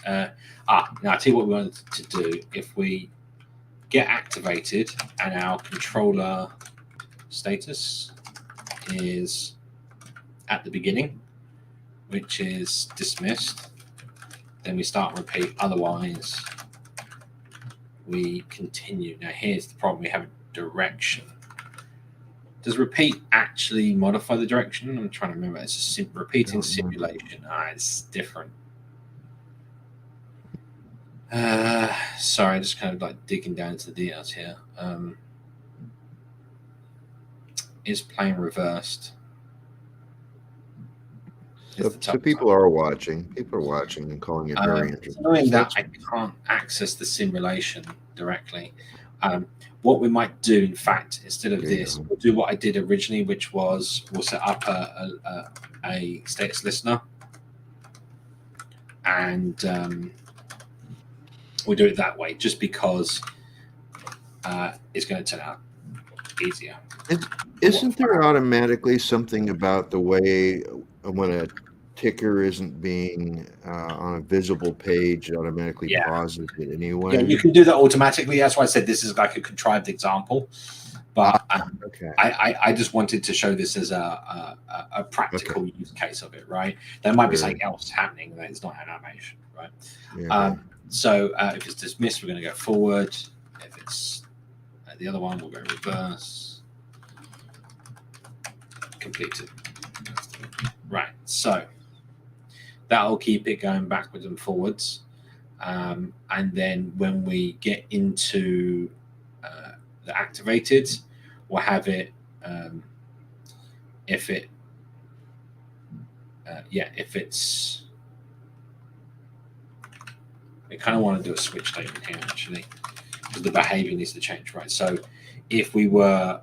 now I'll tell you what we wanted to do. If we get activated and our controller status is at the beginning, which is dismissed, then we start and repeat. Otherwise, we continue. Now, here's the problem: we have a direction. Does repeat actually modify the direction? I'm trying to remember. It's a repeating simulation. It's different. Sorry, just kind of like digging down into the details here. Is playing reversed? So people are watching. People are watching and calling it very interesting. Knowing that I can't access the simulation directly, what we might do, in fact, instead of this, we'll do what I did originally, which was we'll set up a status listener, and we'll do it that way, just because it's going to turn out easier. Isn't there automatically something about the way when a ticker isn't being on a visible page, it automatically pauses it anyway? Yeah, you can do that automatically. That's why I said this is like a contrived example. But okay. I just wanted to show this as a practical use case of it, right? There might be something else happening that is not an animation, right? Yeah. So if it's dismissed, we're going to go forward. If it's the other one, we'll go reverse. Completed. Right, so that'll keep it going backwards and forwards. And then when we get into the activated, we'll have it if it's we kind of want to do a switch statement here actually, because the behavior needs to change, right? So if we were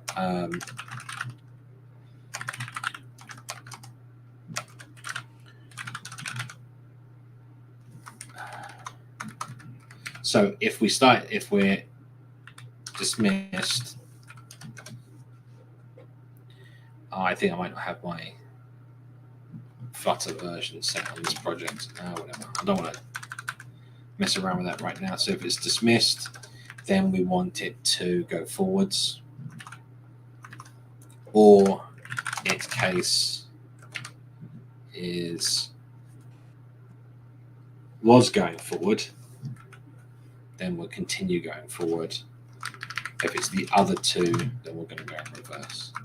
so if we're dismissed, I think I might not have my Flutter version set on this project. Whatever. I don't want to mess around with that right now. So if it's dismissed, then we want it to go forwards, or its case was going forward, then we'll continue going forward. If it's the other two, then we're going to go in reverse. I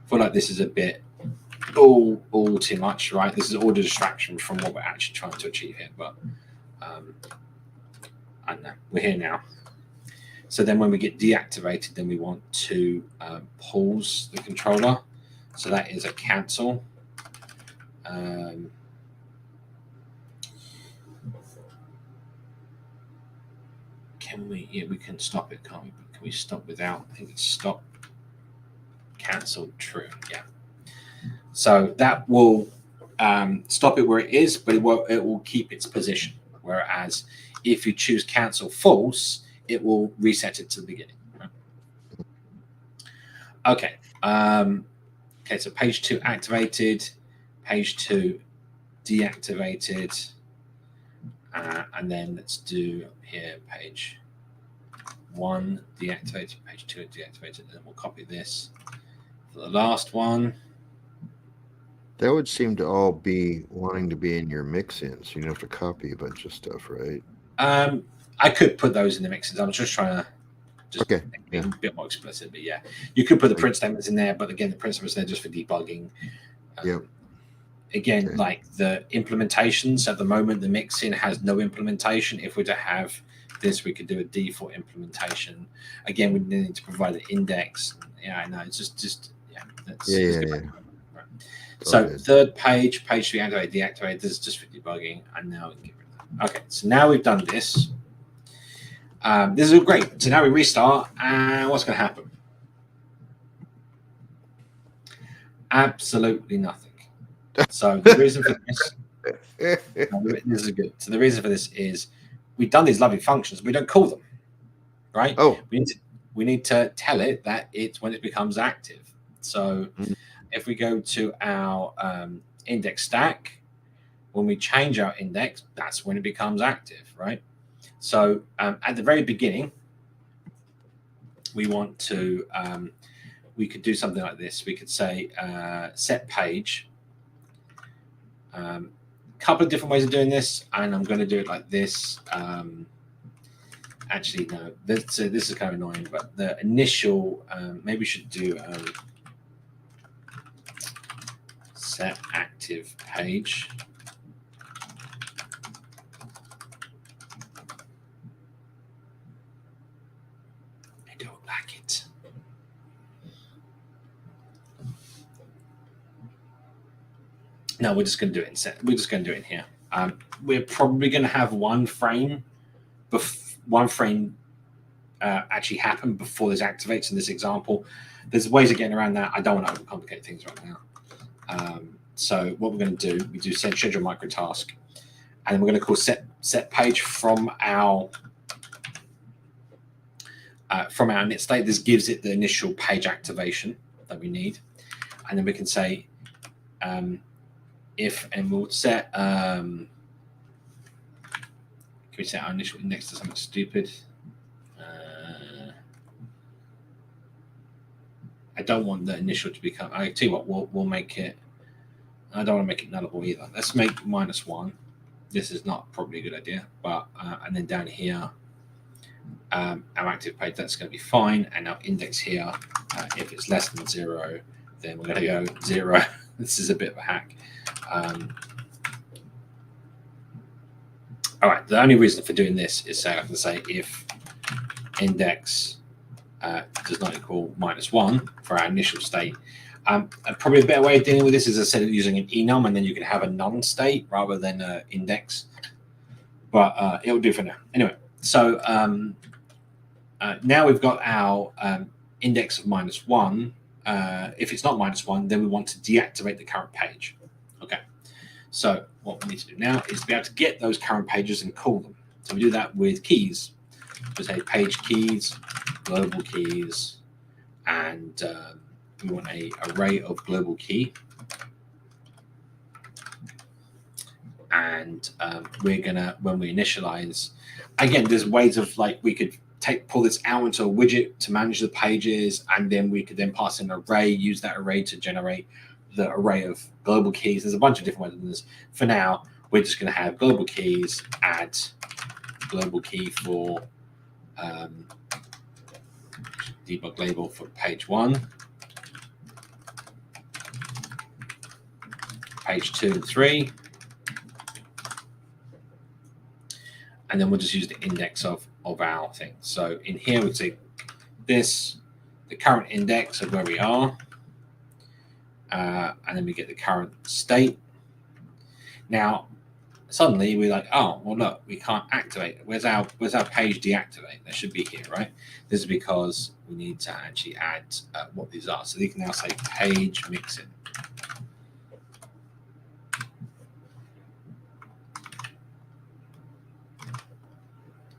feel like this is a bit all too much, right? This is all the distraction from what we're actually trying to achieve here, but I don't know, we're here now. So then when we get deactivated, then we want to pause the controller. So that is a cancel. Can we? Yeah, we can stop it, can't we? Can we stop without? I think it's stop, cancel, true. Yeah. So that will stop it where it is, but it will keep its position. Whereas if you choose cancel false, it will reset it to the beginning. Right? Okay. Okay. So page 2 activated, page 2 deactivated, and then let's do here page 1 deactivated, page 2 deactivated, and then we'll copy this for the last one. That would seem to all be wanting to be in your mix-in, so you don't have to copy a bunch of stuff, right? I could put those in the mixes. I'm just trying to be a bit more explicit, but yeah, you could put the print statements in there, but again, the print statements are there just for debugging. Again, like the implementations at the moment, the mixin has no implementation. If we're to have this, we could do a default implementation. Again, we need to provide an index. Yeah, I know. It's just Right. So third page 3 activate, deactivate. This is just for debugging, and now we can get rid of that. Okay, so now we've done this. This is great. So now we restart, and what's going to happen? Absolutely nothing. So the reason for this, this is good. So the reason for this is we've done these lovely functions. We don't call them, right? Oh, we need to tell it that it's when it becomes active. So if we go to our index stack, when we change our index, that's when it becomes active, right? So at the very beginning, we want to, we could do something like this. We could say set page. Couple of different ways of doing this, and I'm going to do it like this. Actually, no, this is kind of annoying, but the initial, maybe we should do set active page. I don't like it. No, we're just going to do it in set. We're just going to do it in here. We're probably going to have one frame actually happen before this activates in this example. There's ways of getting around that. I don't want to overcomplicate things right now. So what we're going to do, we do set schedule micro task, and we're going to call set page from our init state. This gives it the initial page activation that we need, and then we can say if, and we'll set can we set our initial index to something stupid? I don't want the initial to become. I tell you what, we'll make it. I don't want to make it nullable either. Let's make -1. This is not probably a good idea, but and then down here, our active page, that's going to be fine. And our index here, if it's less than 0, then we're going to go 0. This is a bit of a hack. All right. The only reason for doing this is I can say if index does not equal -1 for our initial state. Probably a better way of dealing with this is instead of using an enum, and then you can have a none state rather than an index. But it'll do for now. Anyway, so now we've got our index of -1. If it's not -1, then we want to deactivate the current page. Okay. So what we need to do now is to be able to get those current pages and call them. So we do that with keys. We say page keys, global keys, and we want an array of global key. and we're gonna, when we initialize, again, there's ways of like we could pull this out into a widget to manage the pages, and then we could then pass in an array, use that array to generate the array of global keys. There's a bunch of different ways of doing this. For now, we're just going to have global keys, add global key for debug label for page 1, page 2 and 3, and then we'll just use the index of our thing. So in here we'd say this, the current index of where we are, and then we get the current state. Now suddenly we're like, oh well, look, we can't activate. Where's our page deactivate? That should be here, right? This is because we need to actually add what these are. So you can now say page mixin.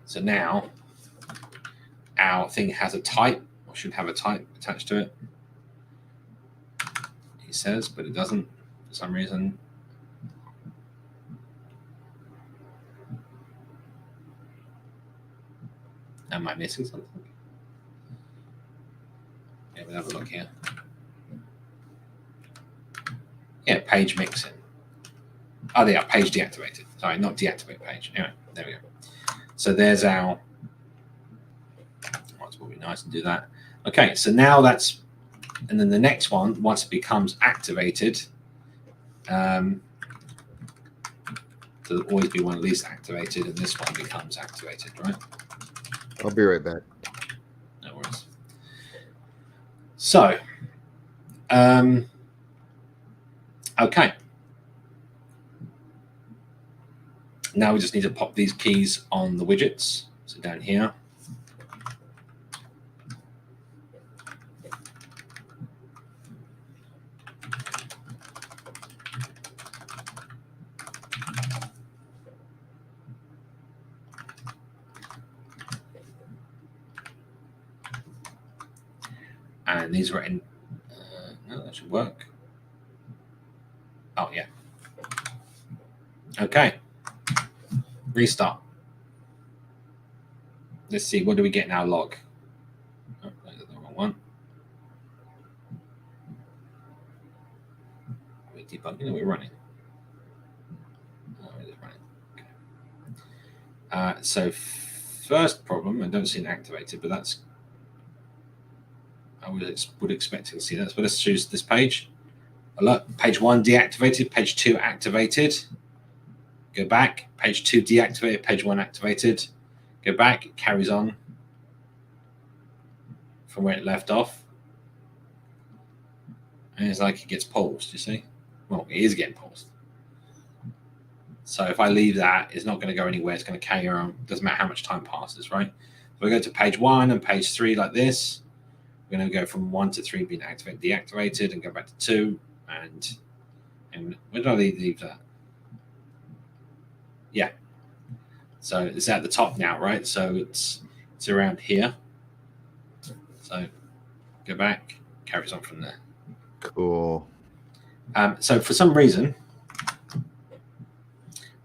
So now our thing has a type, or should have a type attached to it. He says, but it doesn't for some reason. Am I missing something? Yeah, we'll have a look here. Yeah, page mixin. Oh, they are page deactivated. Sorry, not deactivate page. Anyway, there we go. So there's our. Well, it will be nice to do that. Okay, so now that's, and then the next one, once it becomes activated, there'll always be one at least activated, and this one becomes activated, right? I'll be right back. No worries. So, okay. Now we just need to pop these keys on the widgets. So down here. And these were in, no, that should work. Oh, yeah. Okay. Restart. Let's see, what do we get in our log? Oh, that's the wrong one. We're debugging or we're running? Oh, it is running. Okay. So first problem, I don't see it activated, but that's, I would expect to see that. So let's choose this page. Look, page 1 deactivated, page 2 activated. Go back, page 2 deactivated, page 1 activated. Go back, it carries on from where it left off. And it's like it gets paused, you see? Well, it is getting paused. So if I leave that, it's not going to go anywhere. It's going to carry on. Doesn't matter how much time passes, right? If we go to page 1 and page 3 like this, we're going to go from 1 to 3 being activated, deactivated, and go back to 2. And where did I leave that? Yeah. So it's at the top now, right? So it's around here. So go back, carries on from there. Cool. So for some reason,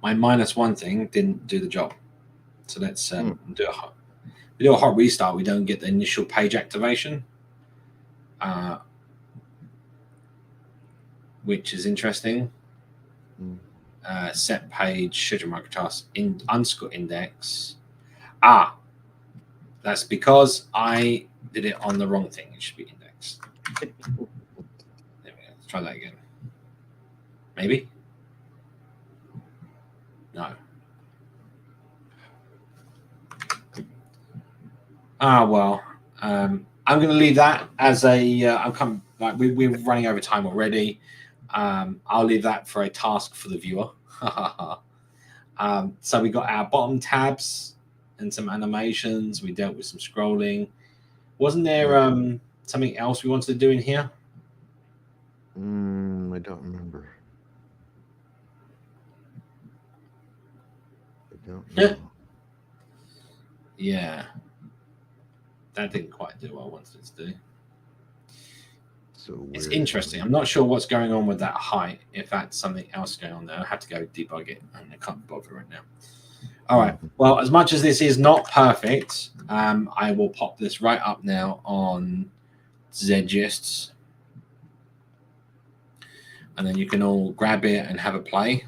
my -1 thing didn't do the job. So let's do a hot restart. We don't get the initial page activation, which is interesting. Set page schedule microtask in underscore index. That's because I did it on the wrong thing. It should be indexed. There we go. Let's try that again. Maybe. No. Well. I'm going to leave that as a. I'm coming. Like we're running over time already. I'll leave that for a task for the viewer. So we got our bottom tabs and some animations. We dealt with some scrolling. Wasn't there something else we wanted to do in here? I don't remember. I don't know. Yeah. That didn't quite do what I wanted it to do. So It's weird. interesting. I'm not sure what's going on with that height. If that's something else going on there, I have to go debug it, and I can't bother right now. All right. Well, as much as this is not perfect, I will pop this right up now on Zgists, and then you can all grab it and have a play.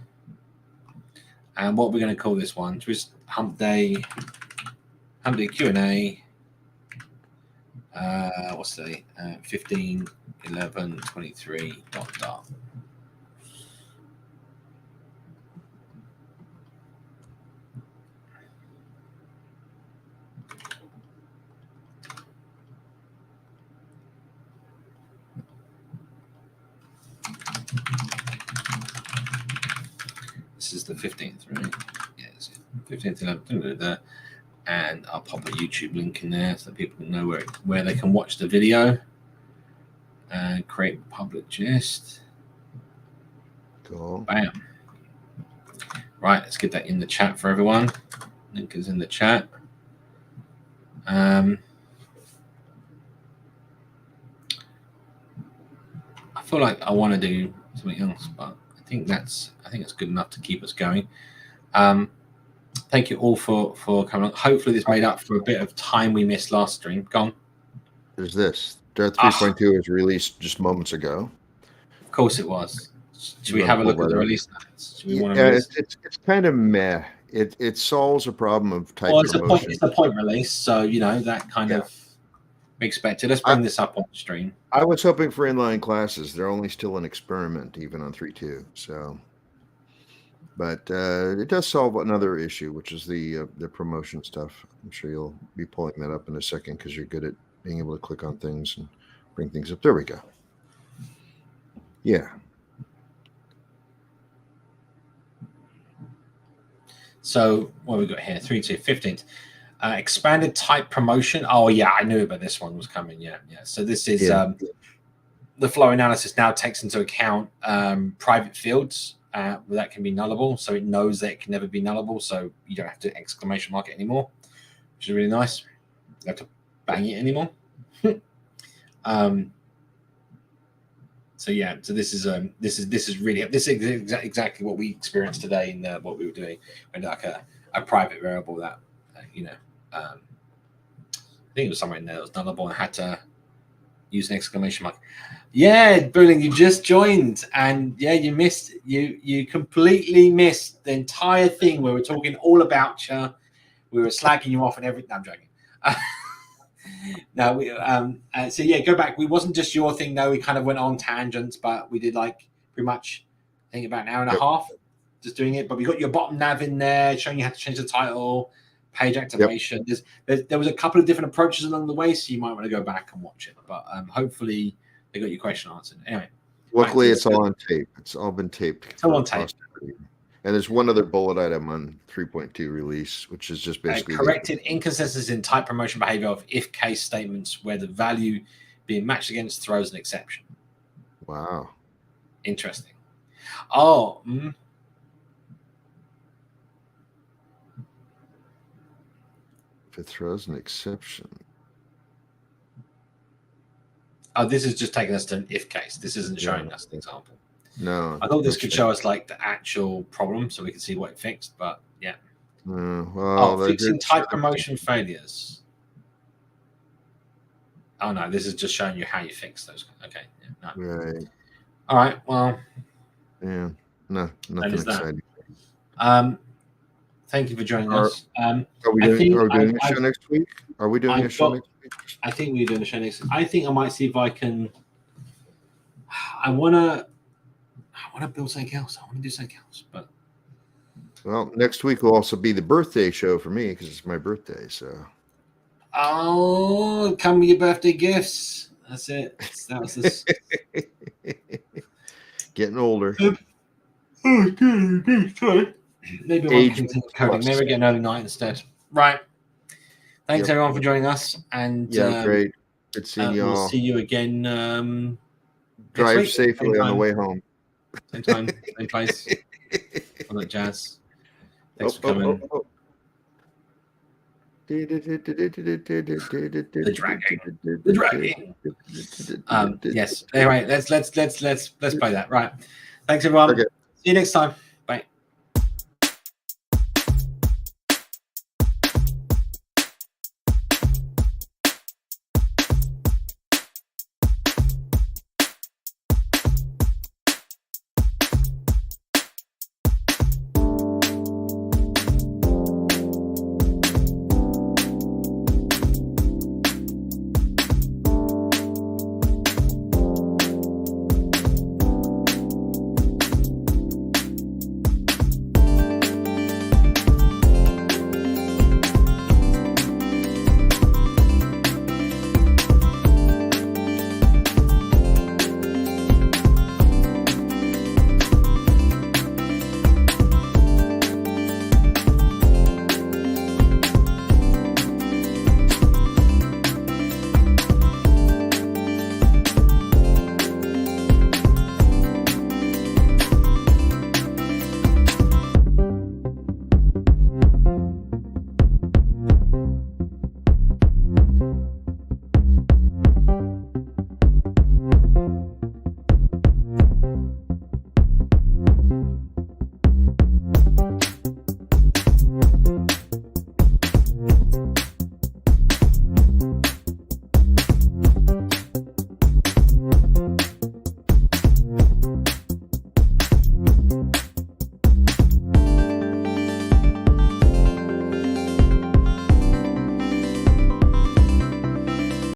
And what we're going to call this one? Just Humpday Q&A. What's the 15, 11, 23 dot. This is the 15th, right? Yes, 15th, 11th, and I'll pop a YouTube link in there so people know where they can watch the video and create public gist. Cool. Bam. Right, let's get that in the chat for everyone. Link is in the chat. I feel like I want to do something else, but I think it's good enough to keep us going. Thank you all for coming on. Hopefully this made up for a bit of time we missed last stream. Gone. There's this. Dart 3.2 was released just moments ago. Of course it was. Should we have a look at the release notes? Do we want to it's kind of meh. It solves a problem of type promotion. It's a point release, so that kind of expected. Let's bring this up on the stream. I was hoping for inline classes. They're only still an experiment, even on 3.2. So, but it does solve another issue, which is the promotion stuff. I'm sure you'll be pulling that up in a second because you're good at being able to click on things and bring things up. There we go. Yeah. So what we got here? 3.2, 15th. Expanded type promotion. Oh yeah, I knew about this one was coming. Yeah. So this is the flow analysis now takes into account private fields that can be nullable. So it knows that it can never be nullable. So you don't have to exclamation mark it anymore, which is really nice. You don't have to bang it anymore. So yeah, so this is exactly what we experienced today in what we were doing, and like a private variable that I think it was somewhere in there that was nullable and had to use an exclamation mark. Yeah, Booling, you just joined, and yeah, you completely missed the entire thing where we're talking all about you. We were slagging you off and everything. No, I'm joking. No, so yeah, go back. We wasn't just your thing, though. We kind of went on tangents, but we did like pretty much, I think, about an hour and a half just doing it. But we got your bottom nav in there, showing you how to change the title, page activation. There was a couple of different approaches along the way, so you might want to go back and watch it. But hopefully they got your question answered. Anyway, luckily it's all on tape. It's all been taped. It's all on tape. And there's one other bullet item on 3.2 release, which is just basically corrected inconsistencies in type promotion behavior of if case statements where the value being matched against throws an exception. Wow. Interesting. Oh. If it throws an exception. Oh, this is just taking us to an if case. This isn't showing us an example. No. I thought this could show us like the actual problem so we can see what it fixed, but yeah. Fixing type promotion failures. Oh no, this is just showing you how you fix those. Okay. Yeah, no. Right. All right. Well. Yeah. No, nothing exciting. Thank you for joining us. Are we doing a show next week? Are we doing a show next week? I think we're doing a show next week. I think I might see if I can. I want to build something else. I want to do something else, but. Well, next week will also be the birthday show for me because it's my birthday. So. Oh, come with your birthday gifts. That's it. That was this. Getting older. Sorry. Maybe I want to continue coding. Maybe get an early night instead. Right. Thanks everyone for joining us. And great. Good seeing you all. We'll see you again. Drive safely on the way home. Same time, same place. All that jazz. Thanks for coming. The dragging. Yes. Anyway, let's play that. Right. Thanks everyone. Okay. See you next time.